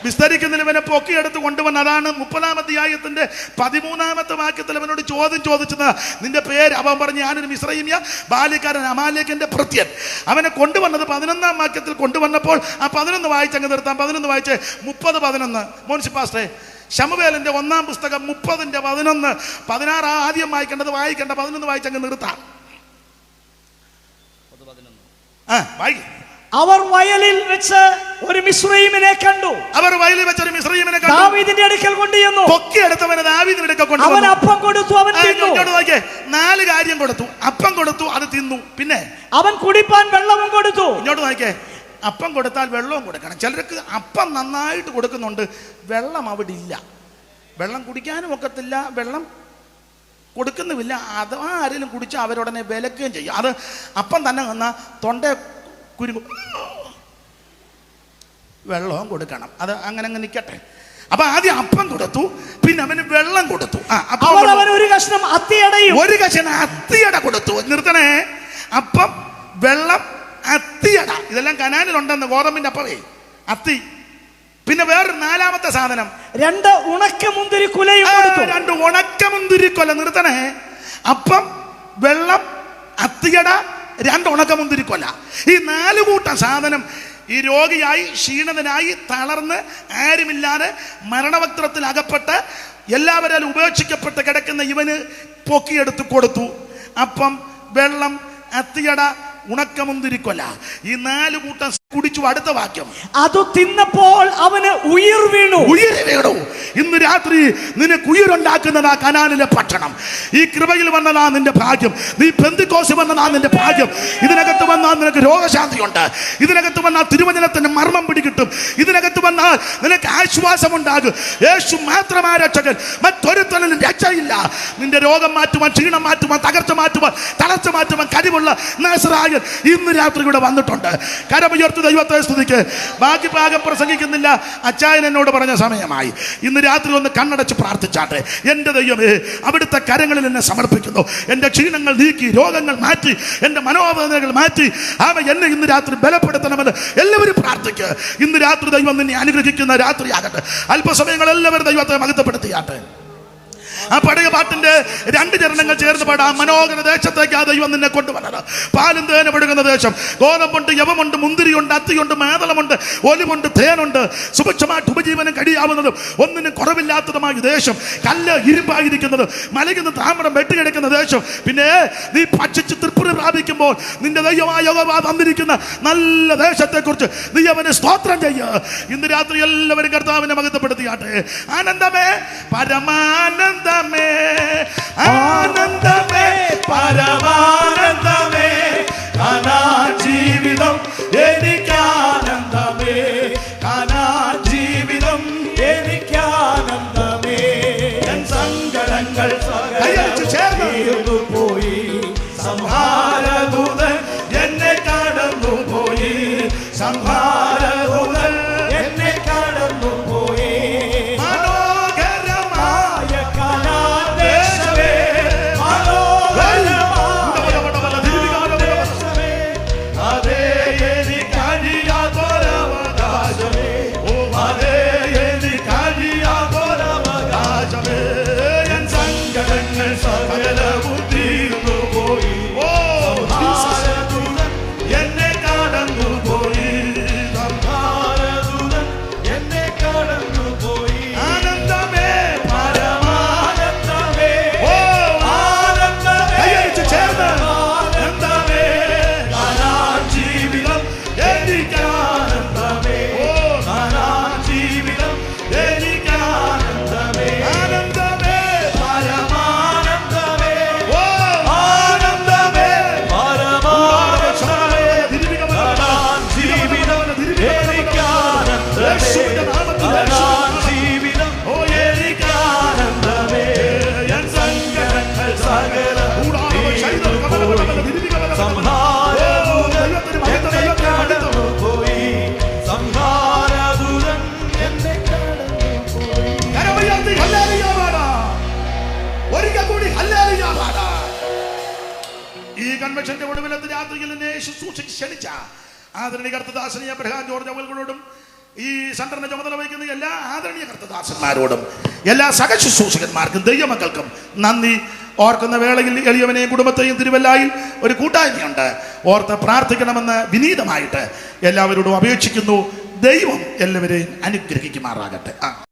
വിസ്തരിക്കുന്നതിൽ ഇവനെ പൊക്കിയെടുത്ത് കൊണ്ടുവന്ന്, അതാണ് 30-ാം അധ്യായത്തിന്റെ 13-ാമത്തെ വാക്യത്തിൽ അവനോട് ചോദ്യം ചോദിച്ചത്. നിന്റെ പേര്? അവൻ പറഞ്ഞു, ഞാനൊരു മിസ്രൈമ്യ ബാല്യക്കാരൻ, അമാലേക്കിന്റെ പ്രത്യൻ. അവനെ കൊണ്ടുവന്നത് 11-ാം വാക്യത്തിൽ കൊണ്ടുവന്നപ്പോൾ ആ 11 വായിച്ചങ്ങ് നിർത്താം. 11 വായിച്ച് 30-11 മോൻസിപ്പാസ്റ്റേ, ശമൂവേലിന്റെ 1-ാം പുസ്തകം 30-11 16 ആദ്യം വായിക്കേണ്ടത്, വായിക്കേണ്ട 11 വായിച്ചങ്ങ് നിർത്താം. വായിക്കും. അവർ വയലിൽ വെച്ച് ഒരു മിസ്രയീമിനെ കണ്ടു. ദാവീദിന്റെ അടുക്കൽ കൊണ്ടുവന്നു. പൊക്കിയെടുത്തവനെ ദാവീദിന്റെ അടുക്കൽ കൊണ്ടുവന്നു. അവൻ അപ്പം കൊടുത്തു, അവൻ തിന്നു. 4 കാര്യം കൊടുത്തു. അപ്പം കൊടുത്തു, അത് തിന്നു. പിന്നെ അവൻ കുടിപ്പാൻ വെള്ളവും കൊടുത്തു. ഇങ്ങോട്ട് നോക്കിയേ, അപ്പം കൊടുത്താൽ വെള്ളവും കൊടുക്കണം. ചിലർക്ക് അപ്പം നന്നായിട്ട് കൊടുക്കുന്നുണ്ട്, വെള്ളം അവിടെ ഇല്ല. വെള്ളം കുടിക്കാനും ഒക്കത്തില്ല, വെള്ളം കൊടുക്കുന്നുമില്ല. അഥവാ ആരെങ്കിലും കുടിച്ചാൽ അവരുടനെ വിലക്കുകയും ചെയ്യും. അത് അപ്പം തന്നെ വന്നാൽ തൊണ്ട കുരുങ്ങും. വെള്ളവും കൊടുക്കണം. അത് അങ്ങനെ നിൽക്കട്ടെ. അപ്പൊ ആദ്യം അപ്പം കൊടുത്തു, പിന്നെ അവന് വെള്ളം കൊടുത്തു. ഒരു കഷ്ണം അത്തിയട കൊടുത്തു. നിർത്തണേ. അപ്പം, വെള്ളം, അത്തിയട, ഇതെല്ലാം കനാനിലുണ്ടെന്ന്. ഗോതമ്പിന്റെ അപ്പവേ അത്തി. പിന്നെ വേറൊരു 4-ാമത്തെ സാധനം, 2 ഉണക്കമുന്തിരിക്കുലയും കൊടുത്തു. 2 ഉണക്കമുന്തിരിക്കൊല. നിർത്തണേ. അപ്പം, വെള്ളം, അത്തിയട, 2 ഉണക്കമുന്തിരിക്കൊല. ഈ 4 കൂട്ടം സാധനം ഈ രോഗിയായി, ക്ഷീണിതനായി, തളർന്ന്, ആരുമില്ലാതെ, മരണവക്ത്രത്തിൽ അകപ്പെട്ട്, എല്ലാവരും ഉപേക്ഷിക്കപ്പെട്ട് കിടക്കുന്ന ഇവന് പൊക്കിയെടുത്ത് കൊടുത്തു. അപ്പം, വെള്ളം, അത്തിയട, ഉണക്കമുന്തിരിക്കൊല. ഈ 4 കൂട്ടം കുടിച്ചു. അടുത്ത വാക്യം, അത് തിന്നപ്പോൾ അവന് ഉയിർ വീണു. ഇന്ന് രാത്രി നിനക്ക് ഉயிருണ്ടാക്കുന്നതാ കനാനിലെ ഭക്ഷണം. ഈ കൃപയിൽ വന്നതാ നിന്റെ ഭാഗ്യം. നീ പെന്തിക്കോസ് വന്നതാ നിന്റെ ഭാഗ്യം. ഇതിനകത്ത് വന്നാൽ നിനക്ക് രോഗശാന്തിയുണ്ട്. ഇതിനകത്ത് വന്നാൽ തിരുവചനത്തിന്റെ മർമ്മം പിടികിട്ടും. ഇതിനകത്ത് വന്നാൽ നിനക്ക് ആശ്വാസമുണ്ടാകും. യേശു മാത്രമാ രക്ഷകൻ, മറ്റൊരുത്തനും രക്ഷയില്ല. നിന്റെ രോഗം മാറ്റുവാൻ, ക്ഷീണം മാറ്റുവാൻ, തകർച്ച മാറ്റുവാൻ, തളർച്ച മാറ്റുവാൻ കഴിവുള്ള നാസറായൻ ഇന്ന് രാത്രി ഇവിടെ വന്നിട്ടുണ്ട്. കരമുയർത്തി കൈയടിച്ച് ദൈവത്തെ സ്തുതിക്ക്. ബാക്കി ഭാഗം പ്രസംഗിക്കുന്നില്ല, അച്ചായൻ എന്നോട് പറഞ്ഞ സമയമായി. ഇന്ന് രാത്രി ഒന്ന് കണ്ണടച്ച് പ്രാർത്ഥിച്ചാട്ടെ. എൻ്റെ ദൈവമേ, അവിടുത്തെ കരങ്ങളിൽ എന്നെ സമർപ്പിക്കുന്നു. എൻ്റെ ക്ഷീണങ്ങൾ നീക്കി, രോഗങ്ങൾ മാറ്റി, എൻ്റെ മനോവേദനകൾ മാറ്റി എന്നെ ഇന്ന് രാത്രി ബലപ്പെടുത്തണമെന്ന് എല്ലാവരും പ്രാർത്ഥിക്കുക. ഇന്ന് രാത്രി ദൈവം നിന്നെ അനുഗ്രഹിക്കുന്ന രാത്രിയാകട്ടെ. അല്പസമയങ്ങൾ എല്ലാവരും ദൈവത്തെ മഹത്വപ്പെടുത്തിയാട്ടെ. ആ പഴയ പാട്ടിന്റെ 2 ചരണങ്ങൾ ചേർന്ന് പാടാം. മനോഹര ദേശത്തേക്ക് ആ ദൈവം നിന്നെ കൊണ്ടുവരണം. പാലും തേനും ഒഴുകുന്ന ദേശം. ഗോതമ്പുണ്ട്, യവമുണ്ട്, മുന്തിരിയുണ്ട്, അത്തിയുണ്ട്, മേതളമുണ്ട്, ഒലിവുണ്ട്, തേനുണ്ട്. സുഭിക്ഷമായിട്ട് ഉപജീവനം കഴിയാവുന്നതും ഒന്നിനും കുറവില്ലാത്തതുമായ ദേശം. കല്ല് ഇരുമ്പായിരിക്കുന്നതും മലയ്ക്കുന്ന താമരം വെട്ടിയെടുക്കുന്ന ദേശം. പിന്നെ നീ ഭക്ഷിച്ച് തൃപ്തി പ്രാപിക്കുമ്പോൾ നിന്റെ ദൈവമായ യഹോവ തന്നിരിക്കുന്ന നല്ല ദേശത്തെക്കുറിച്ച് നീ അവനെ സ്തോത്രം ചെയ്യുക. ഇന്ന് രാത്രി എല്ലാവരും കർത്താവിനെ മഹത്വപ്പെടുത്തിയാട്ടെ. ആനന്ദമേ, പരമാനന്ദമേ, ആനന്ദമേ, പരമാനന്ദമേ, കാനാൻ ജീവിതം എനിക്കാനന്ദമേ, കാനാൻ ജീവിതം എനിക്കാനന്ദമേ. എൻ സങ്കടങ്ങൾ ചേർന്നു പോയി, സംഹാരദൂതൻ എന്നെ കടന്നു പോയി, സംഹാരദൂതൻ എന്നെ കടന്നു പോയി. ഈ കൺവെൻഷന്റെ ഒടുവിലത്തെ രാത്രിയിൽ എന്നെ ശുശ്രൂഷയ്ക്ക് ക്ഷണിച്ച ആദരണീയ കർത്തദാസനീയ അബ്രഹാം ജോർജ് അവൽകളോടും ഈ സെന്ററിന്റെ ചുമതല വഹിക്കുന്ന എല്ലാ ആദരണീയ കർത്തദാസന്മാരോടും എല്ലാ സഹശുശ്രൂഷകന്മാർക്കും ദൈവമക്കൾക്കും നന്ദി. ഓർക്കുന്ന വേളയിൽ എളിയവനെയും കുടുംബത്തെയും തിരുവല്ലായിൽ ഒരു കൂട്ടായ്മയുണ്ട്, ഓർത്ത് പ്രാർത്ഥിക്കണമെന്ന് വിനീതമായിട്ട് എല്ലാവരോടും അപേക്ഷിക്കുന്നു. ദൈവം എല്ലാവരെയും അനുഗ്രഹിക്കുമാറാകട്ടെ.